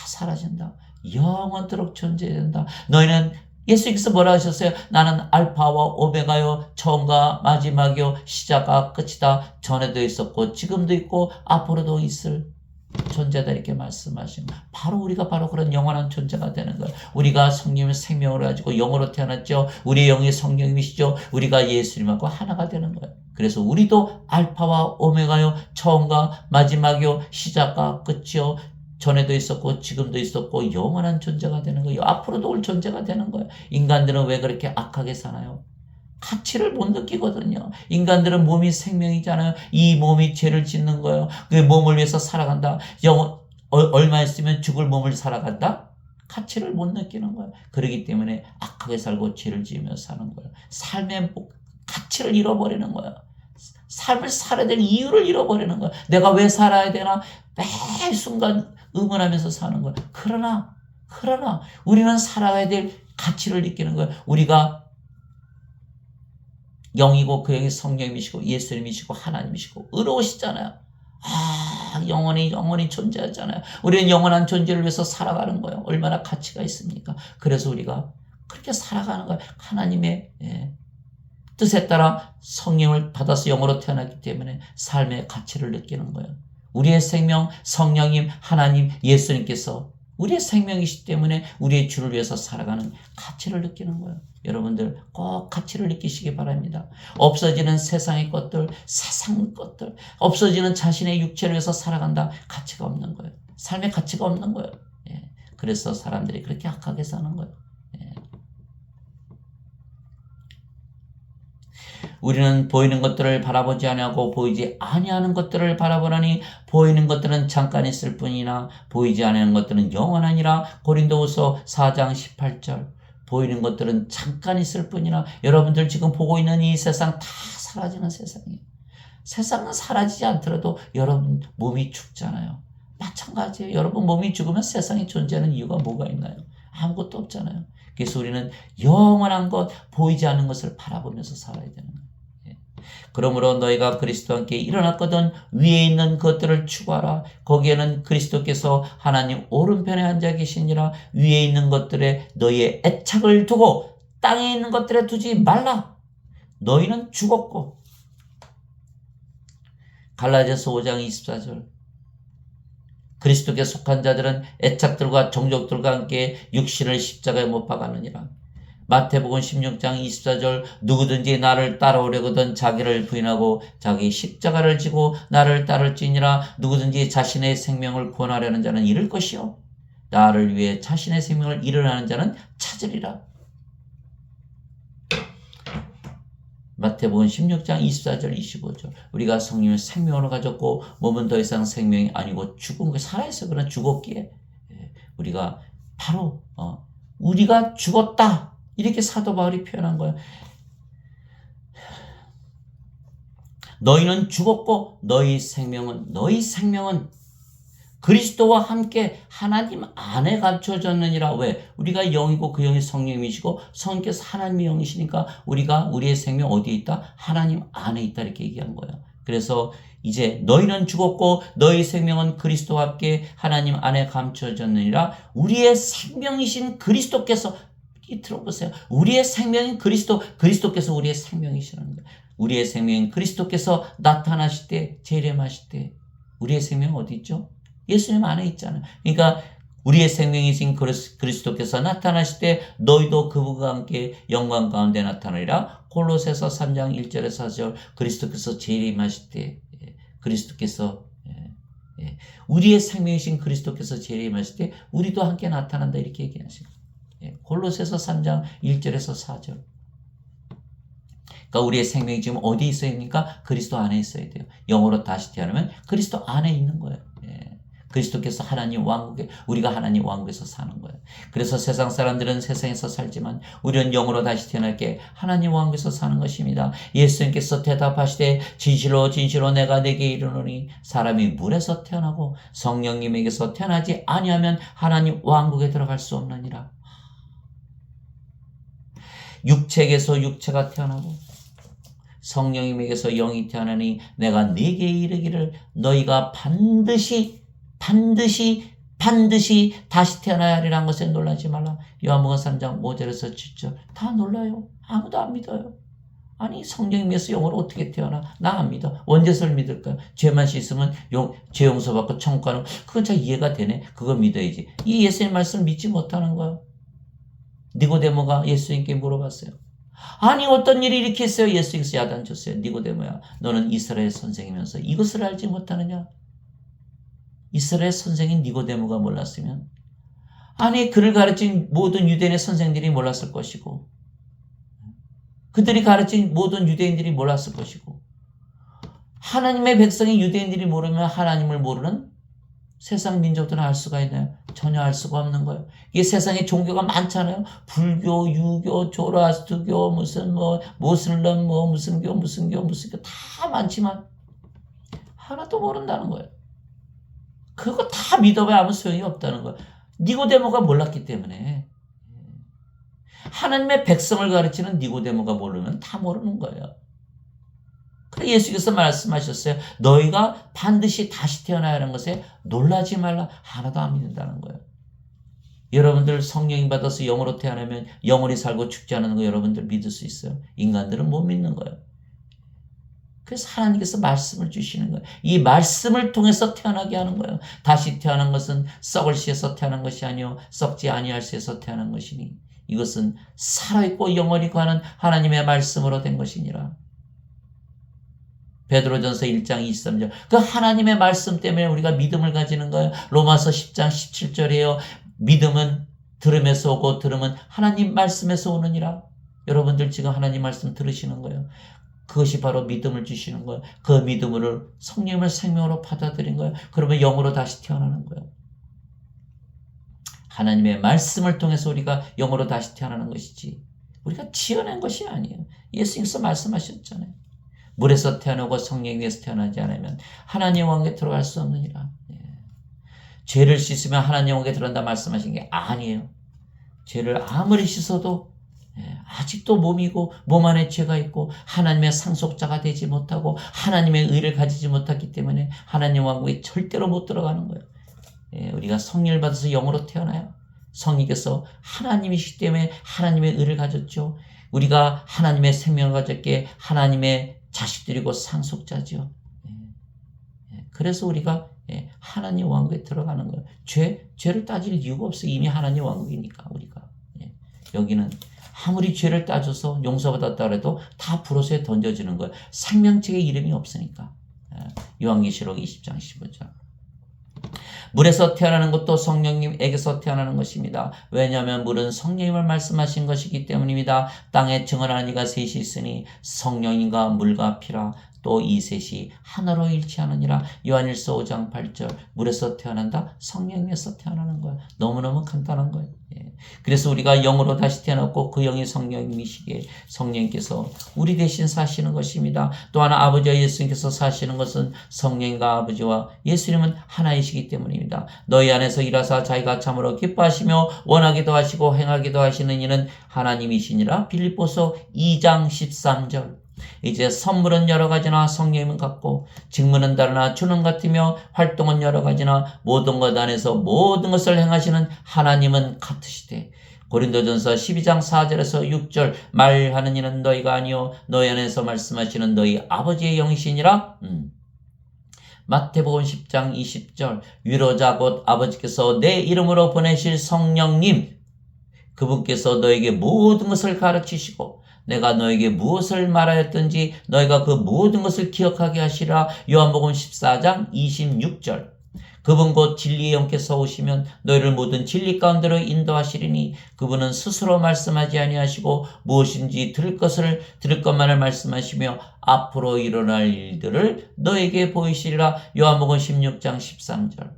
사라진다. 영원토록 존재된다. 너희는 예수님께서 뭐라 하셨어요? 나는 알파와 오메가요, 처음과 마지막이요, 시작과 끝이다. 전에도 있었고 지금도 있고 앞으로도 있을 존재다. 이렇게 말씀하신 거예요. 우리가 그런 영원한 존재가 되는 거예요. 우리가 성령의 생명을 가지고 영으로 태어났죠. 우리의 영이 성령이시죠. 우리가 예수님하고 하나가 되는 거예요. 그래서 우리도 알파와 오메가요, 처음과 마지막이요, 시작과 끝이요, 전에도 있었고 지금도 있었고 영원한 존재가 되는 거예요. 앞으로도 올 존재가 되는 거예요. 인간들은 왜 그렇게 악하게 사나요? 가치를 못 느끼거든요. 인간들은 몸이 생명이잖아요. 이 몸이 죄를 짓는 거예요. 그 몸을 위해서 살아간다. 얼마 있으면 죽을 몸을 살아간다? 가치를 못 느끼는 거예요. 그렇기 때문에 악하게 살고 죄를 지으며 사는 거예요. 삶의 가치를 잃어버리는 거예요. 삶을 살아야 되는 이유를 잃어버리는 거예요. 내가 왜 살아야 되나? 매 순간 의문하면서 사는 거예요. 그러나 우리는 살아가야 될 가치를 느끼는 거예요. 우리가 영이고 그 영이 성령이시고 예수님이시고 하나님이시고 의로우시잖아요. 영원히 존재하잖아요. 우리는 영원한 존재를 위해서 살아가는 거예요. 얼마나 가치가 있습니까? 그래서 우리가 그렇게 살아가는 거예요. 하나님의 뜻에 따라 성령을 받아서 영으로 태어났기 때문에 삶의 가치를 느끼는 거예요. 우리의 생명, 성령님, 하나님, 예수님께서 우리의 생명이시기 때문에 우리의 주를 위해서 살아가는 가치를 느끼는 거예요. 여러분들 꼭 가치를 느끼시기 바랍니다. 없어지는 세상의 것들, 세상 것들, 없어지는 자신의 육체를 위해서 살아간다. 가치가 없는 거예요. 삶의 가치가 없는 거예요. 예. 그래서 사람들이 그렇게 악하게 사는 거예요. 예. 우리는 보이는 것들을 바라보지 아니하고 보이지 아니하는 것들을 바라보라니 보이는 것들은 잠깐 있을 뿐이나 보이지 아니하는 것들은 영원하니라. 고린도후서 4장 18절. 보이는 것들은 잠깐 있을 뿐이나 여러분들 지금 보고 있는 이 세상 다 사라지는 세상이에요. 세상은 사라지지 않더라도 여러분 몸이 죽잖아요. 마찬가지예요. 여러분 몸이 죽으면 세상에 존재하는 이유가 뭐가 있나요? 아무것도 없잖아요. 그래서 우리는 영원한 것, 보이지 않는 것을 바라보면서 살아야 되는 거예요. 그러므로 너희가 그리스도와 함께 일어났거든 위에 있는 것들을 추구하라. 거기에는 그리스도께서 하나님 오른편에 앉아 계시니라. 위에 있는 것들에 너희의 애착을 두고 땅에 있는 것들에 두지 말라. 너희는 죽었고. 갈라디아서 5장 24절. 그리스도께 속한 자들은 애착들과 정욕들과 함께 육신을 십자가에 못 박았느니라. 마태복음 16장 24절. 누구든지 나를 따라오려거든 자기를 부인하고 자기 십자가를 지고 나를 따를지니라. 누구든지 자신의 생명을 구원하려는 자는 잃을 것이요 나를 위해 자신의 생명을 잃으려는 자는 찾으리라. 마태복음 16장 24절 25절. 우리가 성령을 생명으로 가졌고 몸은 더 이상 생명이 아니고 죽은 거 살아있어. 그러나 죽었기에 우리가 바로 우리가 죽었다. 이렇게 사도 바울이 표현한 거예요. 너희는 죽었고 너희 생명은 그리스도와 함께 하나님 안에 감춰졌느니라. 왜? 우리가 영이고 그 영이 성령이시고 성령께서 하나님의 영이시니까 우리의 생명 어디에 있다? 하나님 안에 있다. 이렇게 얘기한 거예요. 그래서 이제 너희는 죽었고 너희 생명은 그리스도와 함께 하나님 안에 감춰졌느니라. 우리의 생명이신 그리스도께서 들어보세요. 우리의 생명인 그리스도께서 우리의 생명이시라는 거예요. 우리의 생명인 그리스도께서 나타나실 때, 재림하실 때 우리의 생명 어디 있죠? 예수님 안에 있잖아요. 그러니까 우리의 생명이신 그리스도께서 나타나실 때 너희도 그분과 함께 영광 가운데 나타나리라. 골로새서 3장 1절에서 4절. 그리스도께서 재림하실 때 그리스도께서 우리의 생명이신 그리스도께서 재림하실 때 우리도 함께 나타난다. 이렇게 얘기하시고 골로새서 3장 1절에서 4절. 그러니까 우리의 생명이 지금 어디 있어야 됩니까? 그리스도 안에 있어야 돼요. 영어로 다시 태어나면 그리스도 안에 있는 거예요. 그리스도께서 하나님 왕국에, 우리가 하나님 왕국에서 사는 거예요. 그래서 세상 사람들은 세상에서 살지만 우리는 영으로 다시 태어날게 하나님 왕국에서 사는 것입니다. 예수님께서 대답하시되 진실로 진실로 내가 네게 이르노니 사람이 물에서 태어나고 성령님에게서 태어나지 아니하면 하나님 왕국에 들어갈 수 없느니라. 육체에게서 육체가 태어나고 성령님에게서 영이 태어나니 내가 네게 이르기를 너희가 반드시 다시 태어나야 하리라는 것에 놀라지 말라. 요한복음 3장 5절에서 7절. 다 놀라요. 아무도 안 믿어요. 아니 성령님에서 영으로 어떻게 태어나? 나 안 믿어. 원죄설 믿을까요? 죄만 씻으면 죄 용서받고 천국 가는 그건 잘 이해가 되네. 그거 믿어야지. 이 예수의 말씀을 믿지 못하는 거예요. 니고데모가 예수님께 물어봤어요. 아니 어떤 일이 이렇게 했어요? 예수님께서 야단 줬어요. 니고데모야, 너는 이스라엘 선생이면서 이것을 알지 못하느냐? 이스라엘 선생인 니고데모가 몰랐으면 아니 그를 가르친 모든 유대인의 선생들이 몰랐을 것이고 그들이 가르친 모든 유대인들이 몰랐을 것이고 하나님의 백성인 유대인들이 모르면 하나님을 모르는 세상 민족들은 알 수가 있나요? 전혀 알 수가 없는 거예요. 이게 세상에 종교가 많잖아요. 불교, 유교, 조라스트교, 모슬렘, 무슨 교 다 많지만 하나도 모른다는 거예요. 그거 다 믿어봐야 아무 소용이 없다는 거예요. 니고데모가 몰랐기 때문에. 하나님의 백성을 가르치는 니고데모가 모르면 다 모르는 거예요. 그래서 예수께서 말씀하셨어요. 너희가 반드시 다시 태어나야 하는 것에 놀라지 말라. 하나도 안 믿는다는 거예요. 여러분들 성령이 받아서 영으로 태어나면 영원히 살고 죽지 않는 거 여러분들 믿을 수 있어요? 인간들은 못 믿는 거예요. 그래서 하나님께서 말씀을 주시는 거예요. 이 말씀을 통해서 태어나게 하는 거예요. 다시 태어난 것은 썩을 씨에서 태어난 것이 아니요 썩지 아니할 씨에서 태어난 것이니 이것은 살아있고 영원히 가는 하나님의 말씀으로 된 것이니라. 베드로전서 1장 23절. 그 하나님의 말씀 때문에 우리가 믿음을 가지는 거예요. 로마서 10장 17절이에요. 믿음은 들음에서 오고 들음은 하나님 말씀에서 오느니라. 여러분들 지금 하나님 말씀 들으시는 거예요. 그것이 바로 믿음을 주시는 거예요. 그 믿음을 성령을 생명으로 받아들인 거예요. 그러면 영으로 다시 태어나는 거예요. 하나님의 말씀을 통해서 우리가 영으로 다시 태어나는 것이지 우리가 지어낸 것이 아니에요. 예수님께서 말씀하셨잖아요. 물에서 태어나고 성령 위에서 태어나지 않으면 하나님 왕국에 들어갈 수 없느니라. 죄를 씻으면 하나님 왕국에 들어간다 말씀하신 게 아니에요. 죄를 아무리 씻어도 아직도 몸이고 몸 안에 죄가 있고 하나님의 상속자가 되지 못하고 하나님의 의를 가지지 못했기 때문에 하나님 왕국에 절대로 못 들어가는 거예요. 우리가 성령을 받아서 영으로 태어나요. 성령께서 하나님이시기 때문에 하나님의 의를 가졌죠. 우리가 하나님의 생명을 가졌기에 하나님의 자식들이고 상속자죠. 그래서 우리가 하나님 왕국에 들어가는 거예요. 죄를 따질 이유가 없어요. 이미 하나님 왕국이니까 우리가. 여기는 아무리 죄를 따져서 용서받았다 해도 다 불호수에 던져지는 거예요. 생명책의 이름이 없으니까. 요한계시록 20장 15절. 물에서 태어나는 것도 성령님에게서 태어나는 것입니다. 왜냐하면 물은 성령님을 말씀하신 것이기 때문입니다. 땅에 증언하는 이가 셋이 있으니 성령님과 물과 피라. 또 이 셋이 하나로 일치하느니라. 요한일서 5장 8절. 물에서 태어난다? 성령에서 태어나는 거야. 너무너무 간단한 거예요. 그래서 우리가 영으로 다시 태어났고 그 영이 성령님이시기에 성령님께서 우리 대신 사시는 것입니다. 또 하나 아버지와 예수님께서 사시는 것은 성령과 아버지와 예수님은 하나이시기 때문입니다. 너희 안에서 일하사 자기가 참으로 기뻐하시며 원하기도 하시고 행하기도 하시는 이는 하나님이시니라. 빌립보서 2장 13절. 이제 선물은 여러 가지나 성령님은 같고 직무는 다르나 주는 같으며 활동은 여러 가지나 모든 것 안에서 모든 것을 행하시는 하나님은 같으시되 고린도전서 12장 4절에서 6절 말하는 이는 너희가 아니요 너희 안에서 말씀하시는 너희 아버지의 영이시니라. 마태복음 10장 20절 위로자 곧 아버지께서 내 이름으로 보내실 성령님 그분께서 너에게 모든 것을 가르치시고 내가 너에게 무엇을 말하였든지 너희가 그 모든 것을 기억하게 하시라. 요한복음 14장 26절. 그분 곧 진리의 영께서 오시면 너희를 모든 진리 가운데로 인도하시리니 그분은 스스로 말씀하지 아니하시고 무엇인지 들을 것만을 말씀하시며 앞으로 일어날 일들을 너에게 보이시리라. 요한복음 16장 13절.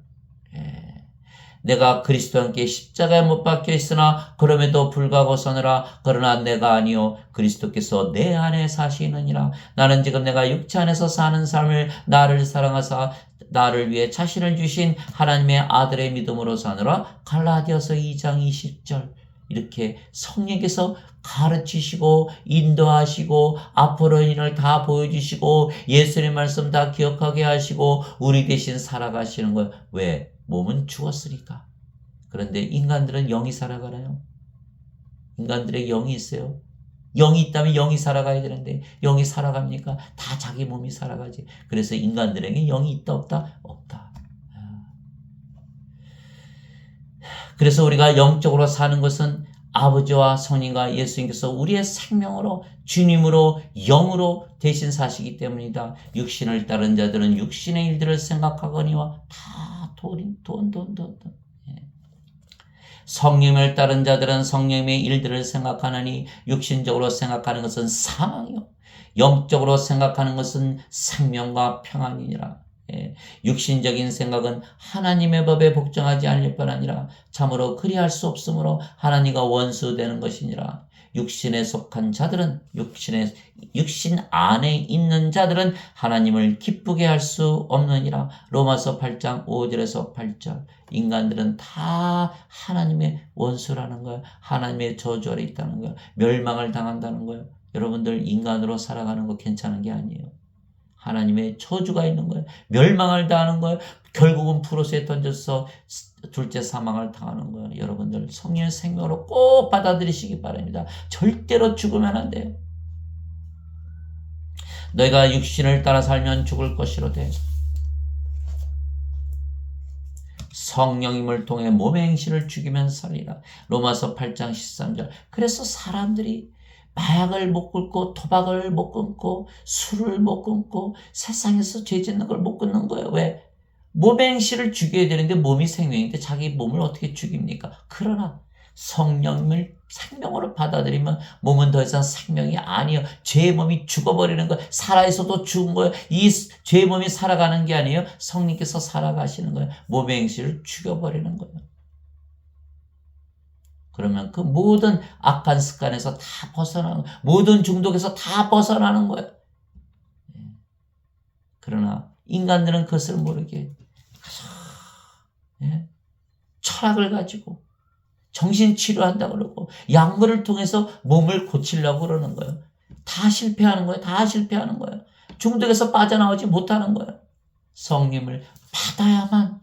내가 그리스도와 함께 십자가에 못 박혀 있으나 그럼에도 불구하고 서느라 그러나 내가 아니요 그리스도께서 내 안에 사시느니라. 나는 지금 내가 육체 안에서 사는 삶을 나를 사랑하사 나를 위해 자신을 주신 하나님의 아들의 믿음으로 사느라. 갈라디아서 2장 20절. 이렇게 성령께서 가르치시고 인도하시고 앞으로 일을 다 보여주시고 예수님의 말씀 다 기억하게 하시고 우리 대신 살아가시는 거예요. 왜? 몸은 죽었으니까. 그런데 인간들은 영이 살아가나요? 인간들의 영이 있어요. 영이 있다면 영이 살아가야 되는데 영이 살아갑니까? 다 자기 몸이 살아가지. 그래서 인간들에게 영이 있다 없다? 없다. 그래서 우리가 영적으로 사는 것은 아버지와 성령과 예수님께서 우리의 생명으로 주님으로 영으로 대신 사시기 때문이다. 육신을 따른 자들은 육신의 일들을 생각하거니와 다 돈. 성령을 따른 자들은 성령의 일들을 생각하느니 육신적으로 생각하는 것은 사망이요 영적으로 생각하는 것은 생명과 평안이니라. 육신적인 생각은 하나님의 법에 복종하지 않을 뿐 아니라 참으로 그리할 수 없으므로 하나님과 원수되는 것이니라. 육신에 속한 자들은 육신 안에 있는 자들은 하나님을 기쁘게 할 수 없느니라. 로마서 8장 5절에서 8절. 인간들은 다 하나님의 원수라는 거예요. 하나님의 저주 아래 있다는 거예요. 멸망을 당한다는 거예요. 여러분들 인간으로 살아가는 거 괜찮은 게 아니에요. 하나님의 저주가 있는 거예요. 멸망을 당하는 거예요. 결국은 프로스에 던져서 둘째 사망을 당하는 거예요. 여러분들 성령의 생명으로 꼭 받아들이시기 바랍니다. 절대로 죽으면 안 돼요. 너희가 육신을 따라 살면 죽을 것이로되 성령님을 통해 몸의 행실을 죽이면 살리라. 로마서 8장 13절. 그래서 사람들이 마약을 못 끊고 도박을 못 끊고 술을 못 끊고 세상에서 죄 짓는 걸 못 끊는 거예요. 왜? 몸의 행실을 죽여야 되는데 몸이 생명인데 자기 몸을 어떻게 죽입니까? 그러나 성령을 생명으로 받아들이면 몸은 더 이상 생명이 아니에요. 죄의 몸이 죽어버리는 거예요. 살아있어도 죽은 거예요. 이 죄의 몸이 살아가는 게 아니에요. 성령께서 살아가시는 거예요. 몸의 행실을 죽여버리는 거예요. 그러면 그 모든 악한 습관에서 다 벗어나는 거예요. 모든 중독에서 다 벗어나는 거예요. 그러나 인간들은 그것을 모르게 철학을 가지고 정신치료한다고 그러고 약물을 통해서 몸을 고치려고 그러는 거예요. 다 실패하는 거예요. 다 실패하는 거예요. 중독에서 빠져나오지 못하는 거예요. 성령을 받아야만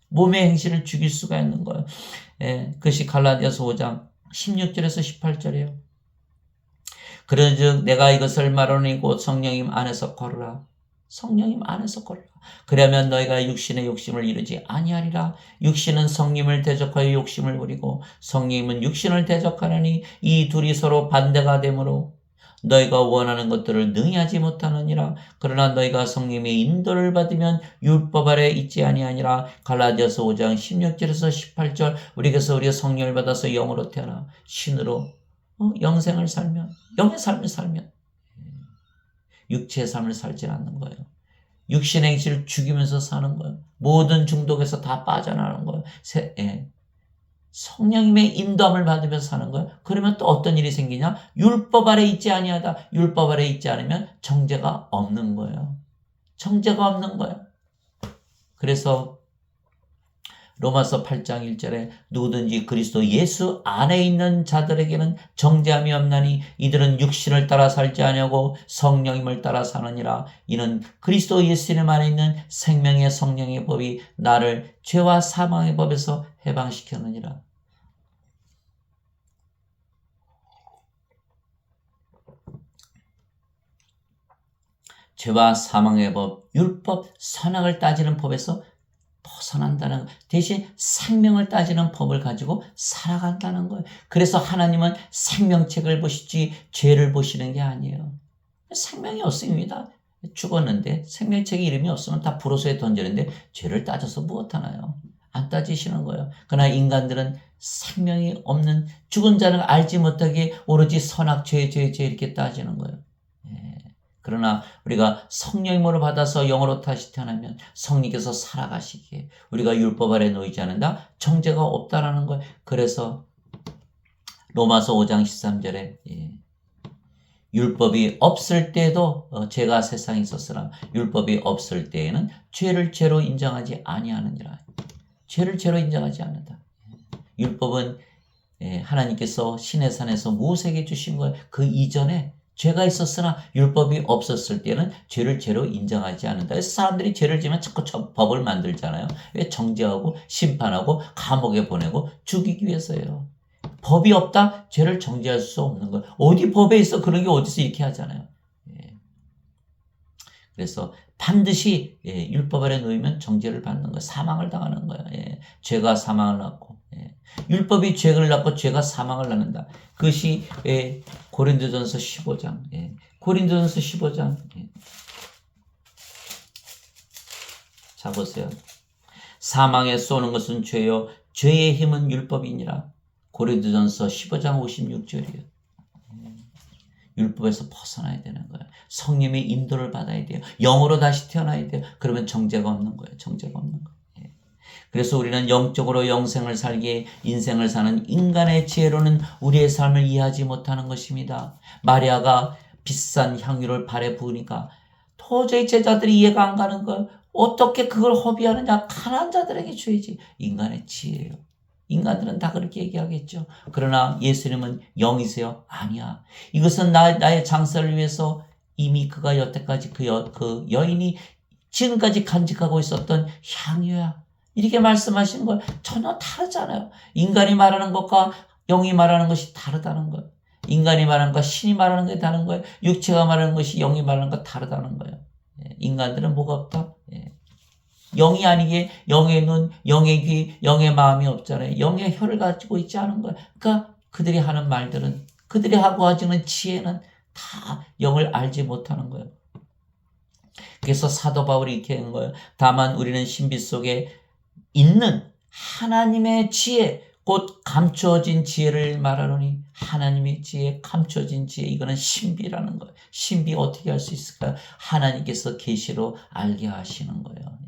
몸의 행실을 죽일 수가 있는 거예요. 그것이 갈라디아서 5장 16절에서 18절이에요. 그런즉 내가 이것을 말하노니 곧 성령님 안에서 걸으라. 성령님 안에서 걸으라. 그러면 너희가 육신의 욕심을 이루지 아니하리라. 육신은 성령을 대적하여 욕심을 부리고 성령은 육신을 대적하느니 이 둘이 서로 반대가 되므로 너희가 원하는 것들을 능히 하지 못하느니라. 그러나 너희가 성령의 인도를 받으면 율법 아래 있지 아니하니라. 갈라디아서 5장 16절에서 18절. 우리가 성령을 받아서 영으로 태어나 신으로 영생을 살면 영의 삶을 살면 육체의 삶을 살지 않는 거예요. 육신의 행실을 죽이면서 사는 거예요. 모든 중독에서 다 빠져나가는 거예요. 성령님의 인도함을 받으면서 사는 거예요. 그러면 또 어떤 일이 생기냐? 율법 아래 있지 아니하다. 율법 아래 있지 않으면 정죄가 없는 거예요. 정죄가 없는 거예요. 그래서 로마서 8장 1절에 누구든지 그리스도 예수 안에 있는 자들에게는 정죄함이 없나니 이들은 육신을 따라 살지 아니하고 성령님을 따라 사느니라. 이는 그리스도 예수님 안에 있는 생명의 성령의 법이 나를 죄와 사망의 법에서 해방시켰느니라. 죄와 사망의 법, 율법, 선악을 따지는 법에서 벗어난다는 것. 대신 생명을 따지는 법을 가지고 살아간다는 거예요. 그래서 하나님은 생명책을 보시지 죄를 보시는 게 아니에요. 생명이 없습니다. 죽었는데 생명책에 이름이 없으면 다 불호소에 던지는데 죄를 따져서 무엇하나요? 안 따지시는 거예요. 그러나 인간들은 생명이 없는 죽은 자는 알지 못하게 오로지 선악, 죄 이렇게 따지는 거예요. 그러나 우리가 성령님으로 받아서 영으로 다시 태어나면 성령께서 살아가시기에 우리가 율법 아래 놓이지 않는다. 정죄가 없다라는 거예요. 그래서 로마서 5장 13절에 율법이 없을 때에도 죄가 세상에 있었으나 율법이 없을 때에는 죄를 죄로 인정하지 아니하느니라. 죄를 죄로 인정하지 않는다. 율법은 하나님께서 시내산에서 모세에게 주신 거예요. 그 이전에 죄가 있었으나 율법이 없었을 때는 죄를 죄로 인정하지 않는다. 그래서 사람들이 죄를 지면 자꾸 법을 만들잖아요. 왜? 정죄하고 심판하고 감옥에 보내고 죽이기 위해서예요. 법이 없다? 죄를 정죄할 수 없는 거예요. 어디 법에 있어? 그런 게 어디서 이렇게 하잖아요. 그래서 반드시 율법 아래 놓이면 정죄를 받는 거예요. 사망을 당하는 거예요. 죄가 사망을 낳고 율법이 죄를 낳고 죄가 사망을 낳는다. 그것이 고린도전서 15장. 고린도전서 15장. 자 보세요. 사망에 쏘는 것은 죄요 죄의 힘은 율법이니라. 고린도전서 15장 56절이에요. 율법에서 벗어나야 되는 거예요. 성령의 인도를 받아야 돼요. 영으로 다시 태어나야 돼요. 그러면 정죄가 없는 거예요. 정죄가 없는 거예요. 그래서 우리는 영적으로 영생을 살기에 인생을 사는 인간의 지혜로는 우리의 삶을 이해하지 못하는 것입니다. 마리아가 비싼 향유를 발에 부으니까 도저히 제자들이 이해가 안 가는 거예요. 어떻게 그걸 허비하느냐. 가난한 자들에게 줘야지. 인간의 지혜예요. 인간들은 다 그렇게 얘기하겠죠. 그러나 예수님은 영이세요? 아니야. 이것은 나의 장사를 위해서 이미 그가 여태까지 그 여인이 지금까지 간직하고 있었던 향유야. 이렇게 말씀하신 거예요. 전혀 다르잖아요. 인간이 말하는 것과 영이 말하는 것이 다르다는 거예요. 인간이 말하는 것과 신이 말하는 게 다른 거예요. 육체가 말하는 것이 영이 말하는 것 다르다는 거예요. 인간들은 뭐가 없다? 영이 아니기에 영의 눈, 영의 귀, 영의 마음이 없잖아요. 영의 혀를 가지고 있지 않은 거예요. 그러니까 그들이 하는 말들은, 그들이 하고 하시는 지혜는 다 영을 알지 못하는 거예요. 그래서 사도 바울이 이렇게 한 거예요. 다만 우리는 신비 속에 있는 하나님의 지혜, 곧 감춰진 지혜를 말하노니, 하나님의 지혜, 감춰진 지혜, 이거는 신비라는 거예요. 신비 어떻게 할 수 있을까요? 하나님께서 계시로 알게 하시는 거예요.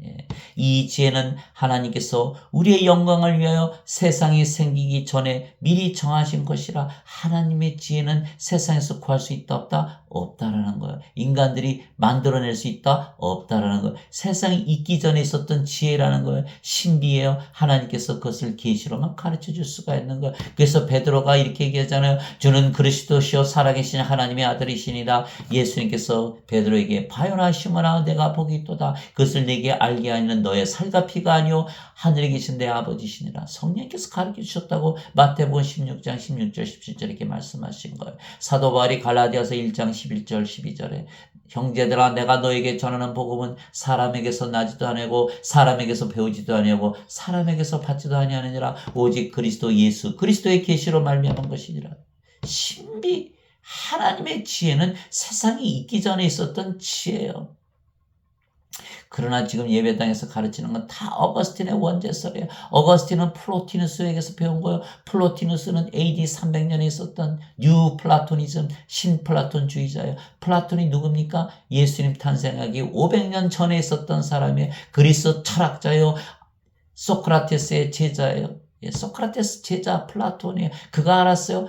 이 지혜는 하나님께서 우리의 영광을 위하여 세상이 생기기 전에 미리 정하신 것이라. 하나님의 지혜는 세상에서 구할 수 있다 없다? 없다라는 거예요. 인간들이 만들어낼 수 있다? 없다라는 거예요. 세상이 있기 전에 있었던 지혜라는 거예요. 신비예요. 하나님께서 그것을 계시로만 가르쳐 줄 수가 있는 거예요. 그래서 베드로가 이렇게 얘기하잖아요. 주는 그리스도시요 살아계신 하나님의 아들이시니라. 예수님께서 베드로에게 바요나 시몬아 내가 복이 있도다. 그것을 내게 알게 하는 너의 살과 피가 아니요 하늘에 계신 내 아버지시니라. 성령께서 가르쳐 주셨다고 마태복음 16장 16절 17절 이렇게 말씀하신 거예요. 사도 바울이 갈라디아서 1장 11절 12절에 형제들아 내가 너에게 전하는 복음은 사람에게서 나지도 아니고 사람에게서 배우지도 아니하고 사람에게서 받지도 아니하느니라. 오직 그리스도 예수 그리스도의 계시로 말미암은 것이니라. 신비 하나님의 지혜는 세상이 있기 전에 있었던 지혜예요. 그러나 지금 예배당에서 가르치는 건 다 어거스틴의 원죄설이에요. 어거스틴은 플로티누스에게서 배운 거예요. 플로티누스는 AD 300년에 있었던 뉴 플라토니즘, 신플라톤주의자예요. 플라톤이 누굽니까? 예수님 탄생하기 500년 전에 있었던 사람이에요. 그리스 철학자예요. 소크라테스의 제자예요. 소크라테스 제자 플라톤이에요. 그가 알았어요.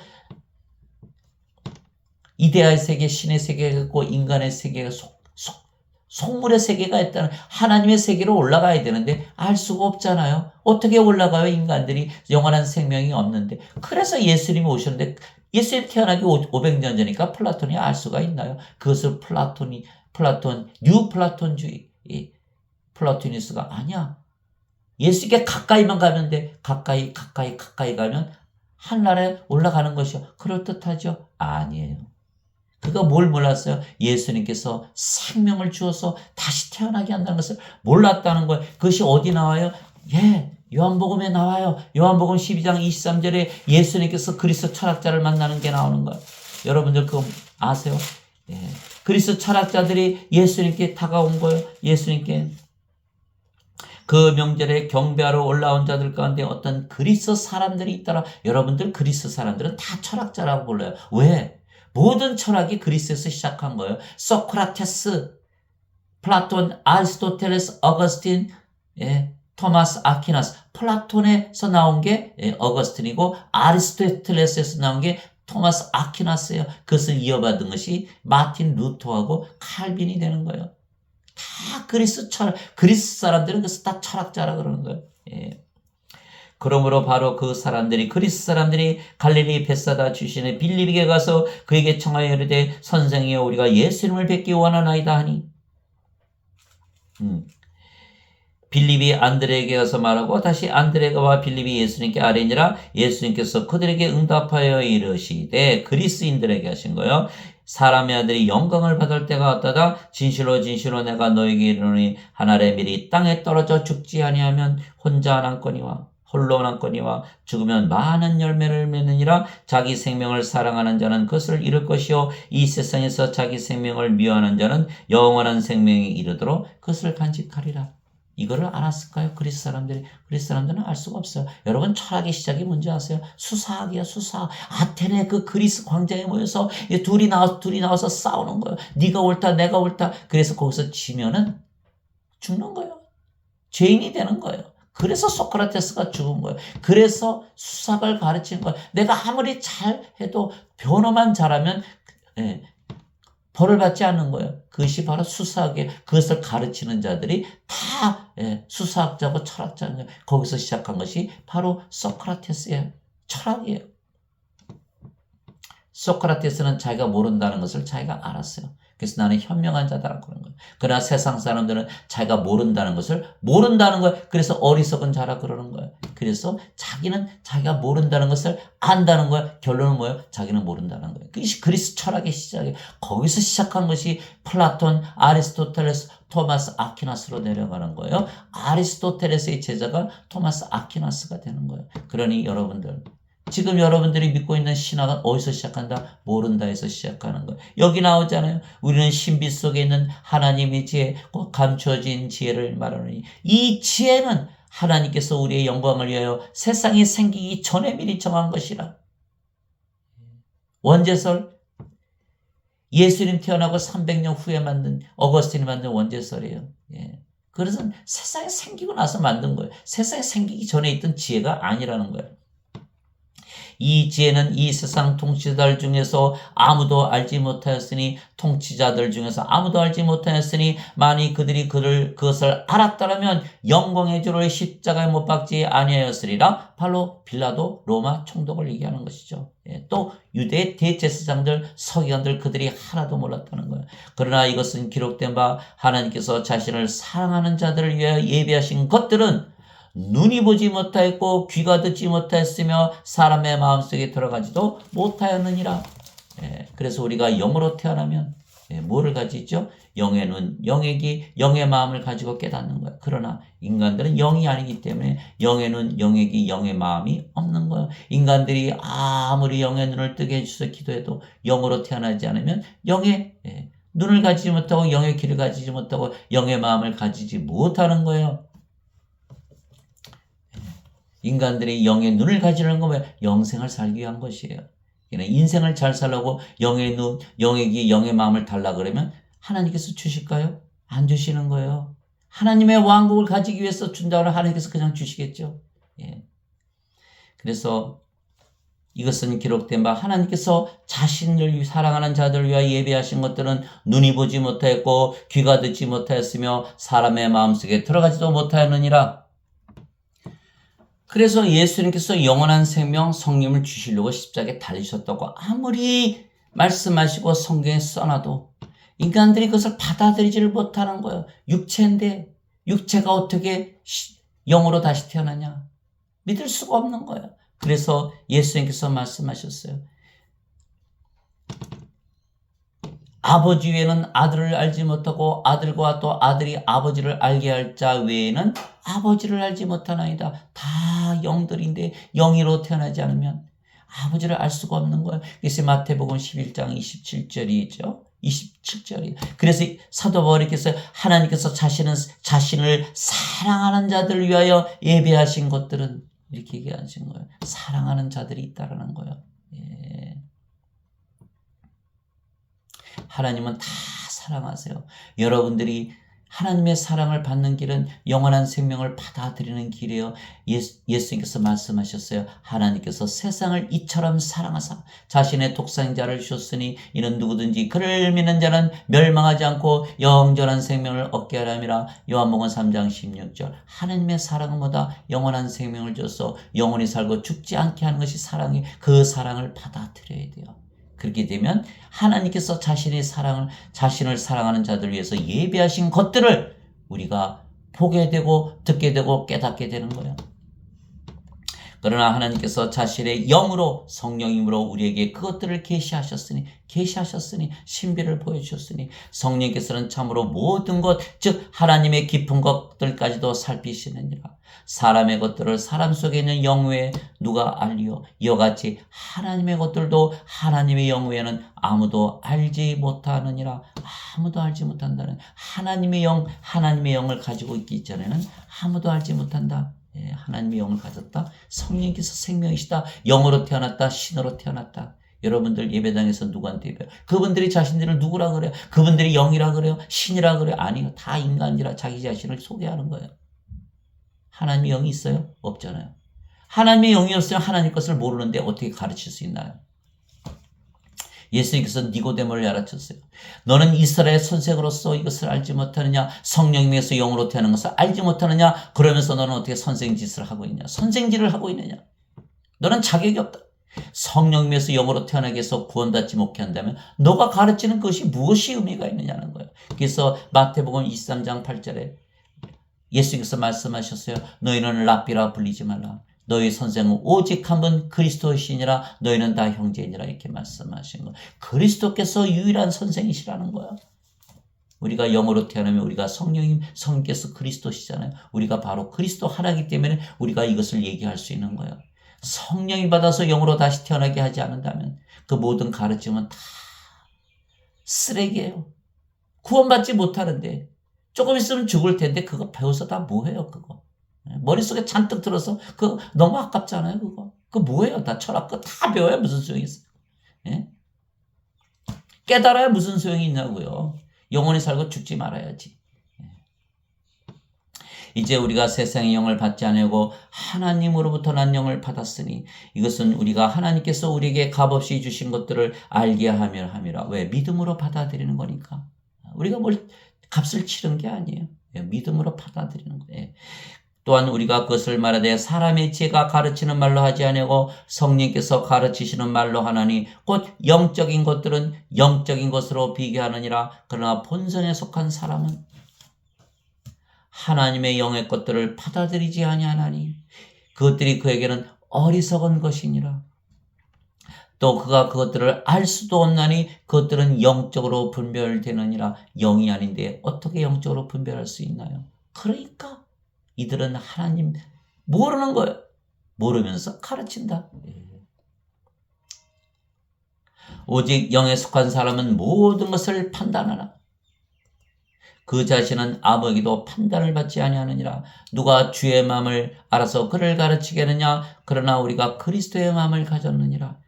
이데아의 세계, 신의 세계가 있고 인간의 세계가 속물의 세계가 있다는 하나님의 세계로 올라가야 되는데 알 수가 없잖아요. 어떻게 올라가요? 인간들이 영원한 생명이 없는데. 그래서 예수님이 오셨는데 예수님 태어나기 500년 전이니까 플라톤이 알 수가 있나요? 그것을 뉴 플라톤주의, 플라토니스가 아니야. 예수님께 가까이만 가면 돼. 가까이 가면 하늘나라에 올라가는 것이요. 그럴듯하죠? 아니에요. 그가 뭘 몰랐어요? 예수님께서 생명을 주어서 다시 태어나게 한다는 것을 몰랐다는 거예요. 그것이 어디 나와요? 요한복음에 나와요. 요한복음 12장 23절에 예수님께서 그리스도 철학자를 만나는 게 나오는 거예요. 여러분들 그거 아세요? 그리스도 철학자들이 예수님께 다가온 거예요. 예수님께. 그 명절에 경배하러 올라온 자들 가운데 어떤 그리스 사람들이 있더라. 여러분들 그리스 사람들은 다 철학자라고 불러요. 왜? 모든 철학이 그리스에서 시작한 거예요. 소크라테스, 플라톤, 아리스토텔레스, 어거스틴, 토마스 아퀴나스. 플라톤에서 나온 게 어거스틴이고 아리스토텔레스에서 나온 게 토마스 아퀴나스예요. 그것을 이어받은 것이 마틴 루터하고 칼빈이 되는 거예요. 다 그리스 사람들은 그래서 다 철학자라 그러는 거예요. 그러므로 바로 그 사람들이 그리스 사람들이 갈릴리 벳사다 출신의 빌립에게 가서 그에게 청하여 이르되 선생이여 우리가 예수님을 뵙기 원하나이다 하니 빌립이 안드레에게 가서 말하고 다시 안드레가와 빌립이 예수님께 아뢰니라. 예수님께서 그들에게 응답하여 이르시되 그리스인들에게 하신 거예요. 사람의 아들이 영광을 받을 때가 왔다다. 진실로 진실로 내가 너에게 이르노니 한 알의 밀이 땅에 떨어져 죽지 아니하면 혼자 남거니와 홀로 남거니와 죽으면 많은 열매를 맺느니라. 자기 생명을 사랑하는 자는 그것을 잃을 것이요 이 세상에서 자기 생명을 미워하는 자는 영원한 생명에 이르도록 그것을 간직하리라. 이거를 알았을까요? 그리스 사람들이. 그리스 사람들은 알 수가 없어요. 여러분 철학의 시작이 뭔지 아세요? 수사학이야, 수사학. 아테네 그 그리스 광장에 모여서 둘이 나와서 싸우는 거예요. 네가 옳다, 내가 옳다. 그래서 거기서 지면은 죽는 거예요. 죄인이 되는 거예요. 그래서 소크라테스가 죽은 거예요. 그래서 수사학을 가르치는 거예요. 내가 아무리 잘해도 변호만 잘하면 벌을 받지 않는 거예요. 그것이 바로 수사학에 그것을 가르치는 자들이 다 수사학자고 철학자인 거예요. 거기서 시작한 것이 바로 소크라테스의 철학이에요. 소크라테스는 자기가 모른다는 것을 자기가 알았어요. 그래서 나는 현명한 자다라고 그런 거예요. 그러나 세상 사람들은 자기가 모른다는 것을 모른다는 거예요. 그래서 어리석은 자라 그러는 거예요. 그래서 자기는 자기가 모른다는 것을 안다는 거예요. 결론은 뭐예요? 자기는 모른다는 거예요. 그것이 그리스 철학의 시작이에요. 거기서 시작한 것이 플라톤, 아리스토텔레스, 토마스 아퀴나스로 내려가는 거예요. 아리스토텔레스의 제자가 토마스 아퀴나스가 되는 거예요. 그러니 여러분들, 지금 여러분들이 믿고 있는 신학은 어디서 시작한다? 모른다에서 시작하는 거예요. 여기 나오잖아요. 우리는 신비 속에 있는 하나님의 지혜, 꼭 감춰진 지혜를 말하노니 이 지혜는 하나님께서 우리의 영광을 위하여 세상이 생기기 전에 미리 정한 것이라. 원제설, 예수님 태어나고 300년 후에 만든, 어거스틴이 만든 원제설이에요. 예. 그래서 세상이 생기고 나서 만든 거예요. 세상이 생기기 전에 있던 지혜가 아니라는 거예요. 이 지혜는 이 세상 통치자들 중에서 아무도 알지 못하였으니, 통치자들 중에서 아무도 알지 못하였으니, 만일 그들이 그것을 알았더라면 영광의 주를 십자가에 못 박지 아니하였으리라. 바로 빌라도 로마 총독을 얘기하는 것이죠. 예, 또 유대 대제사장들, 서기관들, 그들이 하나도 몰랐다는 거예요. 그러나 이것은 기록된 바 하나님께서 자신을 사랑하는 자들을 위하여 예비하신 것들은 눈이 보지 못하였고 귀가 듣지 못하였으며 사람의 마음속에 들어가지도 못하였느니라. 예, 그래서 우리가 영으로 태어나면 뭐를 가지죠? 영의 눈, 영의 귀, 영의 마음을 가지고 깨닫는 거예요. 그러나 인간들은 영이 아니기 때문에 영의 눈, 영의 귀, 영의 마음이 없는 거예요. 인간들이 아무리 영의 눈을 뜨게 해주셔서 기도해도 영으로 태어나지 않으면 영의 눈을 가지지 못하고 영의 귀를 가지지 못하고 영의 마음을 가지지 못하는 거예요. 인간들이 영의 눈을 가지려는 건 영생을 살기 위한 것이에요. 인생을 잘 살려고 영의 눈, 영의 귀, 영의 마음을 달라 그러면 하나님께서 주실까요? 안 주시는 거예요. 하나님의 왕국을 가지기 위해서 준다고 하면 하나님께서 그냥 주시겠죠. 예. 그래서 이것은 기록된 바 하나님께서 자신을 사랑하는 자들을 위하여 예비하신 것들은 눈이 보지 못하였고 귀가 듣지 못하였으며 사람의 마음속에 들어가지도 못하였느니라. 그래서 예수님께서 영원한 생명 성령을 주시려고 십자가에 달리셨다고 아무리 말씀하시고 성경에 써놔도 인간들이 그것을 받아들이지를 못하는 거예요. 육체인데 육체가 어떻게 영으로 다시 태어나냐? 믿을 수가 없는 거예요. 그래서 예수님께서 말씀하셨어요. 아버지 외에는 아들을 알지 못하고 아들과 또 아들이 아버지를 알게 할 자 외에는 아버지를 알지 못하나이다. 다 영들인데 영이로 태어나지 않으면 아버지를 알 수가 없는 거예요. 그래서 마태복음 11장 27절이죠. 27절이. 그래서 사도 바울께서 하나님께서 자신을 사랑하는 자들을 위하여 예배하신 것들은 이렇게 얘기하신 거예요. 사랑하는 자들이 있다라는 거예요. 예. 하나님은 다 사랑하세요. 여러분들이 하나님의 사랑을 받는 길은 영원한 생명을 받아들이는 길이에요. 예수님께서 말씀하셨어요. 하나님께서 세상을 이처럼 사랑하사 자신의 독생자를 주셨으니 이는 누구든지 그를 믿는 자는 멸망하지 않고 영원한 생명을 얻게 하람이라. 요한복음 3장 16절. 하나님의 사랑은 뭐다? 영원한 생명을 줘서 영원히 살고 죽지 않게 하는 것이 사랑이, 그 사랑을 받아들여야 돼요. 그렇게 되면 하나님께서 자신을 사랑하는 자들 위해서 예비하신 것들을 우리가 보게 되고 듣게 되고 깨닫게 되는 거예요. 그러나 하나님께서 자신의 영으로, 성령님으로 우리에게 그것들을 계시하셨으니 신비를 보여주셨으니 성령께서는 참으로 모든 것, 즉 하나님의 깊은 것들까지도 살피시느니라. 사람의 것들을 사람 속에 있는 영 외에 누가 알리요? 이와 같이 하나님의 것들도 하나님의 영 외에는 아무도 알지 못하느니라. 아무도 알지 못한다는, 하나님의 영을 가지고 있기 이전에는 아무도 알지 못한다. 예, 하나님의 영을 가졌다. 성령께서 생명이시다. 영으로 태어났다. 신으로 태어났다. 여러분들 예배당에서 누구한테 예배해요? 그분들이 자신들을 누구라 그래요? 그분들이 영이라 그래요? 신이라 그래요? 아니요. 다 인간이라 자기 자신을 소개하는 거예요. 하나님의 영이 있어요? 없잖아요. 하나님의 영이 없으면 하나님 것을 모르는데 어떻게 가르칠 수 있나요? 예수님께서 니고데모를 알아쳤어요. 너는 이스라엘 선생으로서 이것을 알지 못하느냐? 성령님에서 영으로 태어나는 것을 알지 못하느냐? 그러면서 너는 어떻게 선생짓을 하고 있냐? 선생질을 하고 있느냐? 너는 자격이 없다. 성령님에서 영으로 태어나게 해서 구원받지 못게 한다면 너가 가르치는 것이 무엇이 의미가 있느냐는 거예요. 그래서 마태복음 23장 8절에 예수님께서 말씀하셨어요. 너희는 랍비라 불리지 말라. 너희 선생은 오직 한 분 그리스도이시니라. 너희는 다 형제이니라. 이렇게 말씀하신 거예요. 그리스도께서 유일한 선생이시라는 거예요. 우리가 영으로 태어나면 우리가 성령께서 그리스도시잖아요. 우리가 바로 그리스도 하나이기 때문에 우리가 이것을 얘기할 수 있는 거예요. 성령이 받아서 영으로 다시 태어나게 하지 않는다면 그 모든 가르침은 다 쓰레기예요. 구원받지 못하는데 조금 있으면 죽을 텐데 그거 배워서 다 뭐해요 그거. 머릿속에 잔뜩 들어서 그거 너무 아깝잖아요 그거. 그거 뭐예요. 다 철학 그거 다 배워야 무슨 소용이 있어요. 예? 깨달아야 무슨 소용이 있냐고요. 영원히 살고 죽지 말아야지. 이제 우리가 세상의 영을 받지 아니하고 하나님으로부터 난 영을 받았으니 이것은 우리가 하나님께서 우리에게 값없이 주신 것들을 알게 하며 함이라. 왜? 믿음으로 받아들이는 거니까. 우리가 뭘 값을 치른 게 아니에요. 믿음으로 받아들이는 거예요. 또한 우리가 그것을 말하되 사람의 지혜가 가르치는 말로 하지 아니하고 성령께서 가르치시는 말로 하나니 곧 영적인 것들은 영적인 것으로 비교하느니라. 그러나 본성에 속한 사람은 하나님의 영의 것들을 받아들이지 아니하나니 그것들이 그에게는 어리석은 것이니라. 또 그가 그것들을 알 수도 없나니 그것들은 영적으로 분별되느니라. 영이 아닌데 어떻게 영적으로 분별할 수 있나요? 그러니까 이들은 하나님 모르는 거예요. 모르면서 가르친다. 오직 영에 속한 사람은 모든 것을 판단하나 그 자신은 아무에게도 판단을 받지 아니하느니라. 누가 주의 마음을 알아서 그를 가르치겠느냐. 그러나 우리가 그리스도의 마음을 가졌느니라.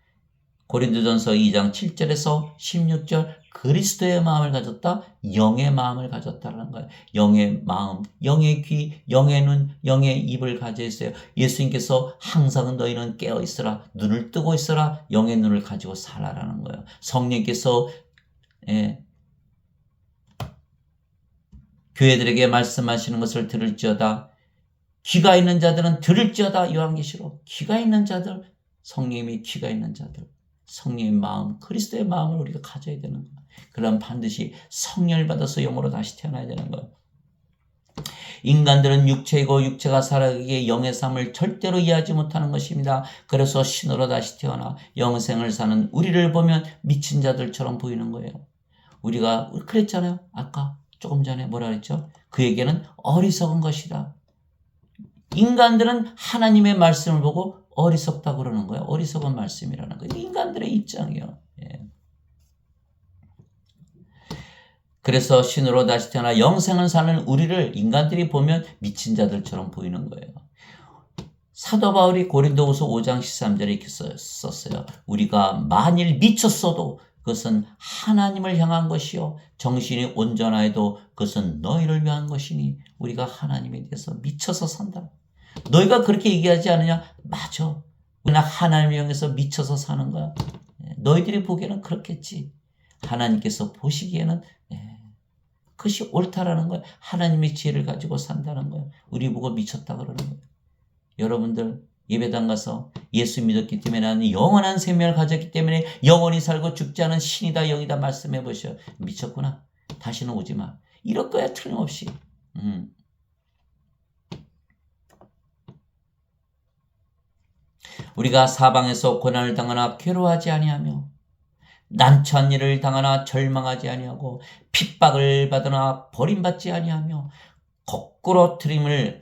고린도전서 2장 7절에서 16절 그리스도의 마음을 가졌다. 영의 마음을 가졌다는 거예요. 영의 마음, 영의 귀, 영의 눈, 영의 입을 가져 있어요. 예수님께서 항상 너희는 깨어 있으라. 눈을 뜨고 있으라. 영의 눈을 가지고 살아라는 거예요. 성령께서 교회들에게 말씀하시는 것을 들을지어다. 귀가 있는 자들은 들을지어다. 요한계시록 귀가 있는 자들, 성령님이 귀가 있는 자들, 성령의 마음, 그리스도의 마음을 우리가 가져야 되는 거예요. 그럼 반드시 성령을 받아서 영으로 다시 태어나야 되는 거예요. 인간들은 육체이고 육체가 살아가기에 영의 삶을 절대로 이해하지 못하는 것입니다. 그래서 신으로 다시 태어나 영생을 사는 우리를 보면 미친 자들처럼 보이는 거예요. 우리가 그랬잖아요. 아까 조금 전에 뭐라 그랬죠? 그에게는 어리석은 것이다. 인간들은 하나님의 말씀을 보고 어리석다 그러는 거예요. 어리석은 말씀이라는 거예요. 인간들의 입장이에요. 그래서 신으로 다시 태어나 영생을 사는 우리를 인간들이 보면 미친 자들처럼 보이는 거예요. 사도 바울이 고린도후서 5장 13절에 이렇게 썼어요. 우리가 만일 미쳤어도 그것은 하나님을 향한 것이요 정신이 온전하여도 그것은 너희를 위한 것이니 우리가 하나님에 대해서 미쳐서 산다. 너희가 그렇게 얘기하지 않느냐? 맞아. 우리는 하나님을 향해서 미쳐서 사는 거야. 너희들이 보기에는 그렇겠지. 하나님께서 보시기에는 그것이 옳다라는 거야. 하나님의 지혜를 가지고 산다는 거야. 우리 보고 미쳤다 그러는 거야. 여러분들 예배당 가서 예수 믿었기 때문에 나는 영원한 생명을 가졌기 때문에 영원히 살고 죽지 않은 신이다 영이다 말씀해 보셔. 미쳤구나. 다시는 오지 마. 이럴 거야 틀림없이. 우리가 사방에서 고난을 당하나 괴로워하지 아니하며 난처한 일을 당하나 절망하지 아니하고 핍박을 받으나 버림받지 아니하며 거꾸러뜨림을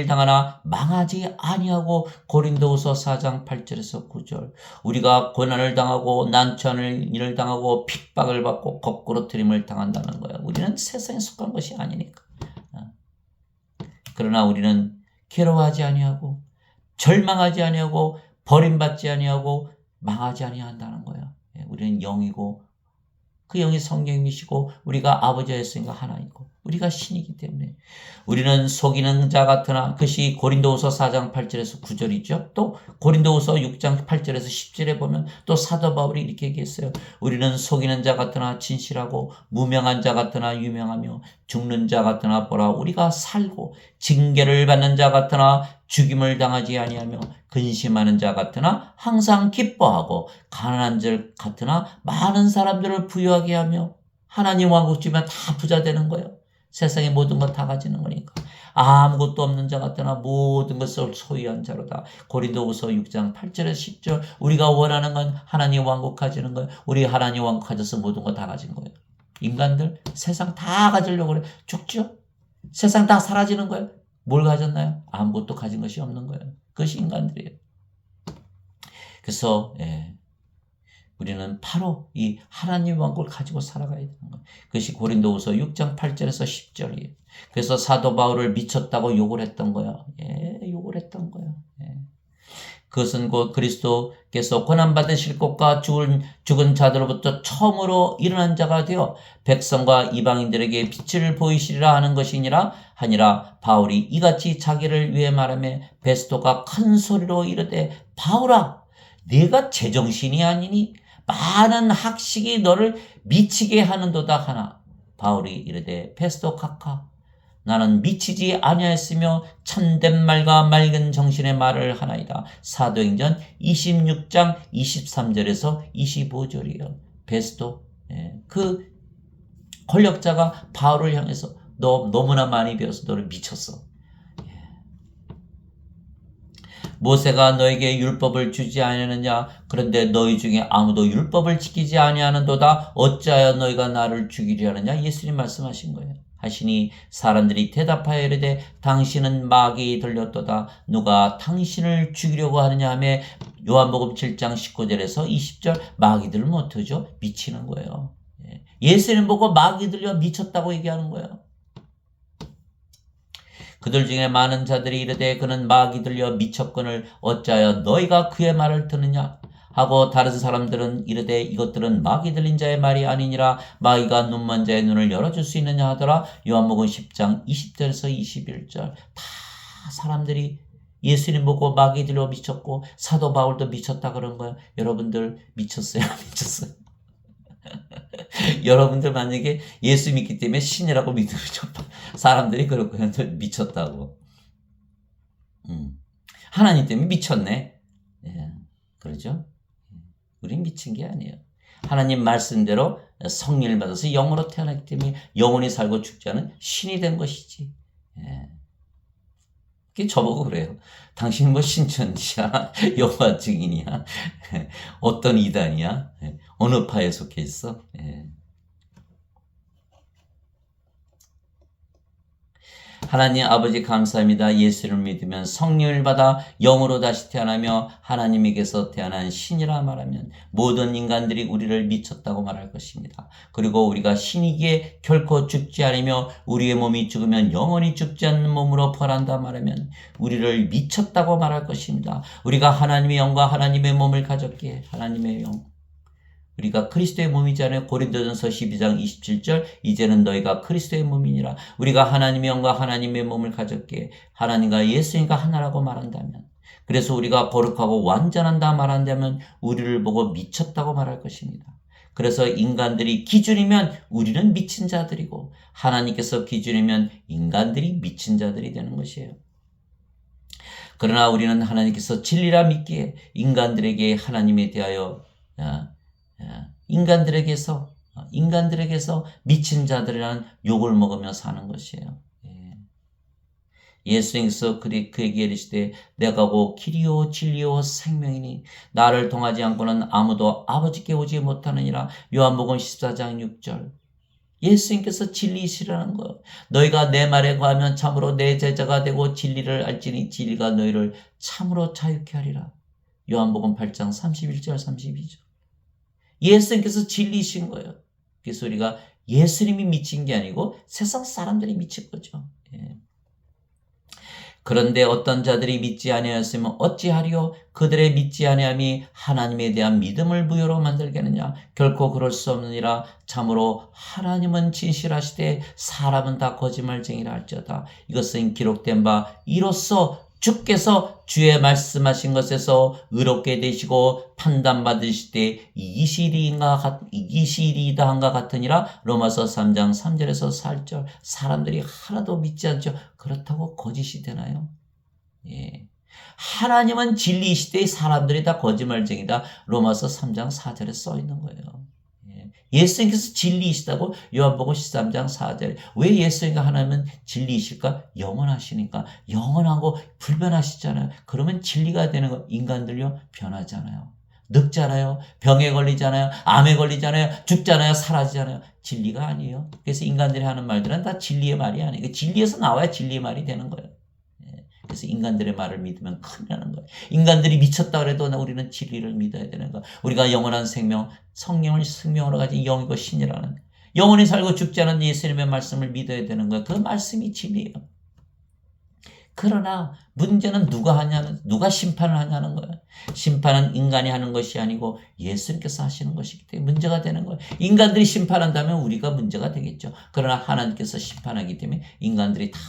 당하나 망하지 아니하고 고린도후서 4장 8절에서 9절 우리가 고난을 당하고 난처한 일을 당하고 핍박을 받고 거꾸러뜨림을 당한다는 거야. 우리는 세상에 속한 것이 아니니까. 그러나 우리는 괴로워하지 아니하고 절망하지 아니하고 버림받지 아니하고 망하지 아니한다는 거야. 우리는 영이고 그 영이 성령이시고 우리가 아버지와 예수님과 하나이고 우리가 신이기 때문에. 우리는 속이는 자 같으나, 그것이 고린도후서 4장 8절에서 9절이죠. 또 고린도후서 6장 8절에서 10절에 보면 또 사도 바울이 이렇게 얘기했어요. 우리는 속이는 자 같으나 진실하고, 무명한 자 같으나 유명하며, 죽는 자 같으나 보라 우리가 살고, 징계를 받는 자 같으나 죽임을 당하지 아니하며, 근심하는 자 같으나 항상 기뻐하고, 가난한 자 같으나 많은 사람들을 부유하게 하며. 하나님 왕국 주면 다 부자 되는 거예요. 세상의 모든 것 다 가지는 거니까. 아무것도 없는 자 같으나 모든 것을 소유한 자로다. 고린도후서 6장 8절에서 10절. 우리가 원하는 건 하나님 왕국 가지는 거예요. 우리 하나님 왕국 가져서 모든 거 다 가진 거예요. 인간들 세상 다 가지려고 그래. 죽죠? 세상 다 사라지는 거예요. 뭘 가졌나요? 아무것도 가진 것이 없는 거예요. 그것이 인간들이에요. 그래서 우리는 바로 이 하나님 왕국을 가지고 살아가야 되는 거예요. 그것이 고린도후서 6장 8절에서 10절이에요. 그래서 사도 바울을 미쳤다고 욕을 했던 거예요. 욕을 했던 거예요. 그것은 곧 그리스도께서 고난받으실 것과 죽은 자들로부터 처음으로 일어난 자가 되어 백성과 이방인들에게 빛을 보이시리라 하는 것이니라 하니라. 바울이 이같이 자기를 위해 말하며 베스토가 큰 소리로 이르되 바울아 네가 제정신이 아니니 많은 학식이 너를 미치게 하는도다 하나. 바울이 이르되 베스토 카카 나는 미치지 아니하였으며 참된 말과 맑은 정신의 말을 하나이다. 사도행전 26장 23절에서 25절이에요. 베스토 그 권력자가 바울을 향해서 너 너무나 많이 배워서 너를 미쳤어. 모세가 너에게 율법을 주지 아니하느냐? 그런데 너희 중에 아무도 율법을 지키지 아니하는도다. 어찌하여 너희가 나를 죽이려 하느냐? 예수님 말씀하신 거예요. 하시니 사람들이 대답하여 이르되 당신은 마귀 들렸도다. 누가 당신을 죽이려고 하느냐 하며 요한복음 7장 19절에서 20절 마귀들 못하죠. 미치는 거예요. 예수님 보고 마귀 들려 미쳤다고 얘기하는 거예요. 그들 중에 많은 자들이 이르되 그는 마귀 들려 미쳤거늘 어찌하여 너희가 그의 말을 듣느냐 하고 다른 사람들은 이르되 이것들은 마귀 들린 자의 말이 아니니라. 마귀가 눈먼 자의 눈을 열어줄 수 있느냐 하더라. 요한복음 10장 20절에서 21절. 다 사람들이 예수님 보고 마귀 들려 미쳤고 사도 바울도 미쳤다 그런 거예요. 여러분들 미쳤어요? 미쳤어요? 여러분들 만약에 예수 믿기 때문에 신이라고 믿으면 사람들이 그렇고 미쳤다고. 하나님 때문에 미쳤네. 그러죠? 우린 미친 게 아니에요. 하나님 말씀대로 성령을 받아서 영으로 태어났기 때문에 영원히 살고 죽지 않은 신이 된 것이지. 그게 저보고 그래요. 당신 뭐 신천지야? 여호와 증인이야? 어떤 이단이야? 어느 파에 속해 있어? 하나님 아버지 감사합니다. 예수를 믿으면 성령을 받아 영으로 다시 태어나며 하나님에게서 태어난 신이라 말하면 모든 인간들이 우리를 미쳤다고 말할 것입니다. 그리고 우리가 신이기에 결코 죽지 않으며 우리의 몸이 죽으면 영원히 죽지 않는 몸으로 부활한다 말하면 우리를 미쳤다고 말할 것입니다. 우리가 하나님의 영과 하나님의 몸을 가졌기에 하나님의 영 우리가 그리스도의 몸이잖아요. 고린도전서 12장 27절 이제는 너희가 그리스도의 몸이니라. 우리가 하나님의 영과 하나님의 몸을 가졌기에 하나님과 예수님과 하나라고 말한다면 그래서 우리가 거룩하고 완전한다 말한다면 우리를 보고 미쳤다고 말할 것입니다. 그래서 인간들이 기준이면 우리는 미친 자들이고 하나님께서 기준이면 인간들이 미친 자들이 되는 것이에요. 그러나 우리는 하나님께서 진리라 믿기에 인간들에게 하나님에 대하여 인간들에게서 미친 자들이라는 욕을 먹으며 사는 것이에요. 예수님께서 그에게 이르시되 내가 곧 길이요 진리요 생명이니 나를 통하지 않고는 아무도 아버지께 오지 못하느니라. 요한복음 14장 6절. 예수님께서 진리이시라는 거예요. 너희가 내 말에 거하면 참으로 내 제자가 되고 진리를 알지니 진리가 너희를 참으로 자유케 하리라. 요한복음 8장 31절 32절. 예수님께서 진리이신 거예요. 그래서 우리가 예수님이 미친 게 아니고 세상 사람들이 미친 거죠. 그런데 어떤 자들이 믿지 아니하였으면 어찌하리요? 그들의 믿지 아니함이 하나님에 대한 믿음을 무효로 만들겠느냐? 결코 그럴 수 없느니라. 참으로 하나님은 진실하시되 사람은 다 거짓말쟁이라 할지어다. 이것은 기록된 바 이로써 주께서 주의 말씀하신 것에서 의롭게 되시고 판단받으실 때 이시리이다 한가 같으니라. 로마서 3장 3절에서 4절. 사람들이 하나도 믿지 않죠. 그렇다고 거짓이 되나요? 예. 하나님은 진리이시되 사람들이 다 거짓말쟁이다. 로마서 3장 4절에 써 있는 거예요. 예수님께서 진리이시다고 요한복음 13장 4절에. 왜 예수님과 하나님은 진리이실까? 영원하시니까. 영원하고 불변하시잖아요. 그러면 진리가 되는 거. 인간들요 변하잖아요. 늙잖아요. 병에 걸리잖아요. 암에 걸리잖아요. 죽잖아요. 사라지잖아요. 진리가 아니에요. 그래서 인간들이 하는 말들은 다 진리의 말이 아니에요. 진리에서 나와야 진리의 말이 되는 거예요. 그래서 인간들의 말을 믿으면 큰일 나는 거예요. 인간들이 미쳤다 그래도 우리는 진리를 믿어야 되는 거예요. 우리가 영원한 생명, 성령을 생명으로 가진 영이고 신이라는 영원히 살고 죽지 않은 예수님의 말씀을 믿어야 되는 거예요. 그 말씀이 진리예요. 그러나 문제는 누가 심판을 하냐는 거예요. 심판은 인간이 하는 것이 아니고 예수님께서 하시는 것이기 때문에 문제가 되는 거예요. 인간들이 심판한다면 우리가 문제가 되겠죠. 그러나 하나님께서 심판하기 때문에 인간들이 다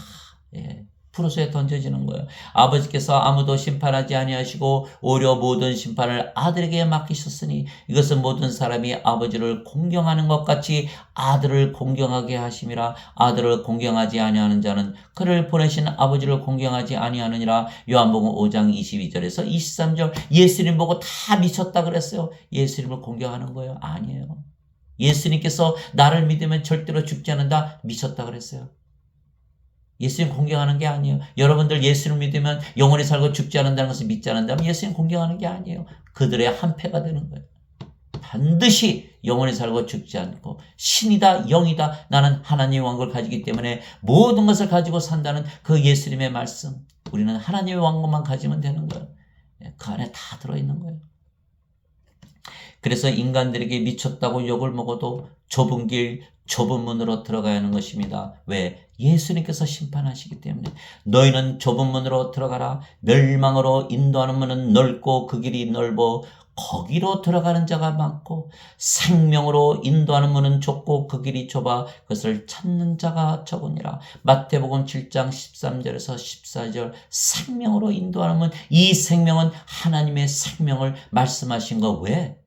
프로소에 던져지는 거예요. 아버지께서 아무도 심판하지 아니하시고 오히려 모든 심판을 아들에게 맡기셨으니 이것은 모든 사람이 아버지를 공경하는 것 같이 아들을 공경하게 하심이라. 아들을 공경하지 아니하는 자는 그를 보내신 아버지를 공경하지 아니하느니라. 요한복음 5장 22절에서 23절. 예수님 보고 다 미쳤다 그랬어요. 예수님을 공경하는 거예요? 아니에요. 예수님께서 나를 믿으면 절대로 죽지 않는다. 미쳤다 그랬어요. 예수님 공경하는 게 아니에요. 여러분들 예수를 믿으면 영원히 살고 죽지 않는다는 것을 믿지 않는다면 예수님 공경하는 게 아니에요. 그들의 한패가 되는 거예요. 반드시 영원히 살고 죽지 않고 신이다 영이다 나는 하나님의 왕국을 가지기 때문에 모든 것을 가지고 산다는 그 예수님의 말씀. 우리는 하나님의 왕국만 가지면 되는 거예요. 그 안에 다 들어있는 거예요. 그래서 인간들에게 미쳤다고 욕을 먹어도 좁은 길, 좁은 문으로 들어가야 하는 것입니다. 왜? 예수님께서 심판하시기 때문에. 너희는 좁은 문으로 들어가라. 멸망으로 인도하는 문은 넓고 그 길이 넓어 거기로 들어가는 자가 많고 생명으로 인도하는 문은 좁고 그 길이 좁아 그것을 찾는 자가 적으니라. 마태복음 7장 13절에서 14절. 생명으로 인도하는 문. 이 생명은 하나님의 생명을 말씀하신 거. 왜?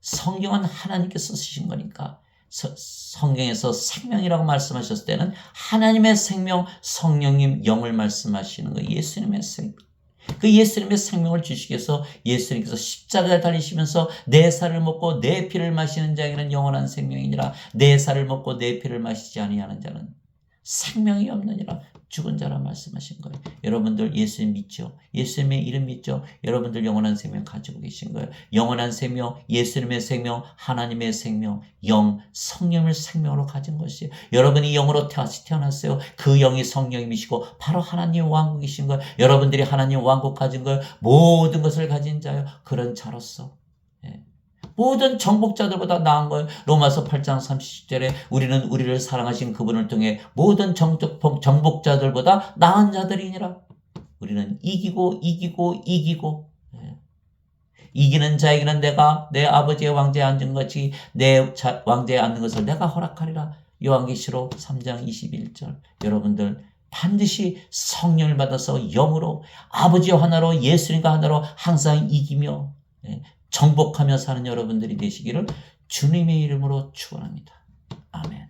성경은 하나님께서 쓰신 거니까. 성경에서 생명이라고 말씀하셨을 때는 하나님의 생명, 성령님 영을 말씀하시는 거예요. 예수님의 생명. 그 예수님의 생명을 주시기 위해서 예수님께서 십자가에 달리시면서 내 살을 먹고 내 피를 마시는 자에게는 영원한 생명이니라. 내 살을 먹고 내 피를 마시지 아니하는 자는 생명이 없느니라. 죽은 자라 말씀하신 거예요. 여러분들 예수님 믿죠? 예수님의 이름 믿죠? 여러분들 영원한 생명 가지고 계신 거예요. 영원한 생명, 예수님의 생명, 하나님의 생명, 영, 성령을 생명으로 가진 것이에요. 여러분이 영으로 다시 태어났어요. 그 영이 성령이시고 바로 하나님의 왕국이신 거예요. 여러분들이 하나님의 왕국 가진 거예요. 모든 것을 가진 자예요. 그런 자로서 모든 정복자들보다 나은 거예요. 로마서 8장 30절에 우리는 우리를 사랑하신 그분을 통해 모든 정복자들보다 나은 자들이니라. 우리는 이기고 이기는 자에게는 내가 내 아버지의 왕좌에 앉은 것이 내 왕좌에 앉는 것을 내가 허락하리라. 요한계시록 3장 21절. 여러분들 반드시 성령을 받아서 영으로 아버지와 하나로 예수님과 하나로 항상 이기며 정복하며 사는 여러분들이 되시기를 주님의 이름으로 축원합니다. 아멘.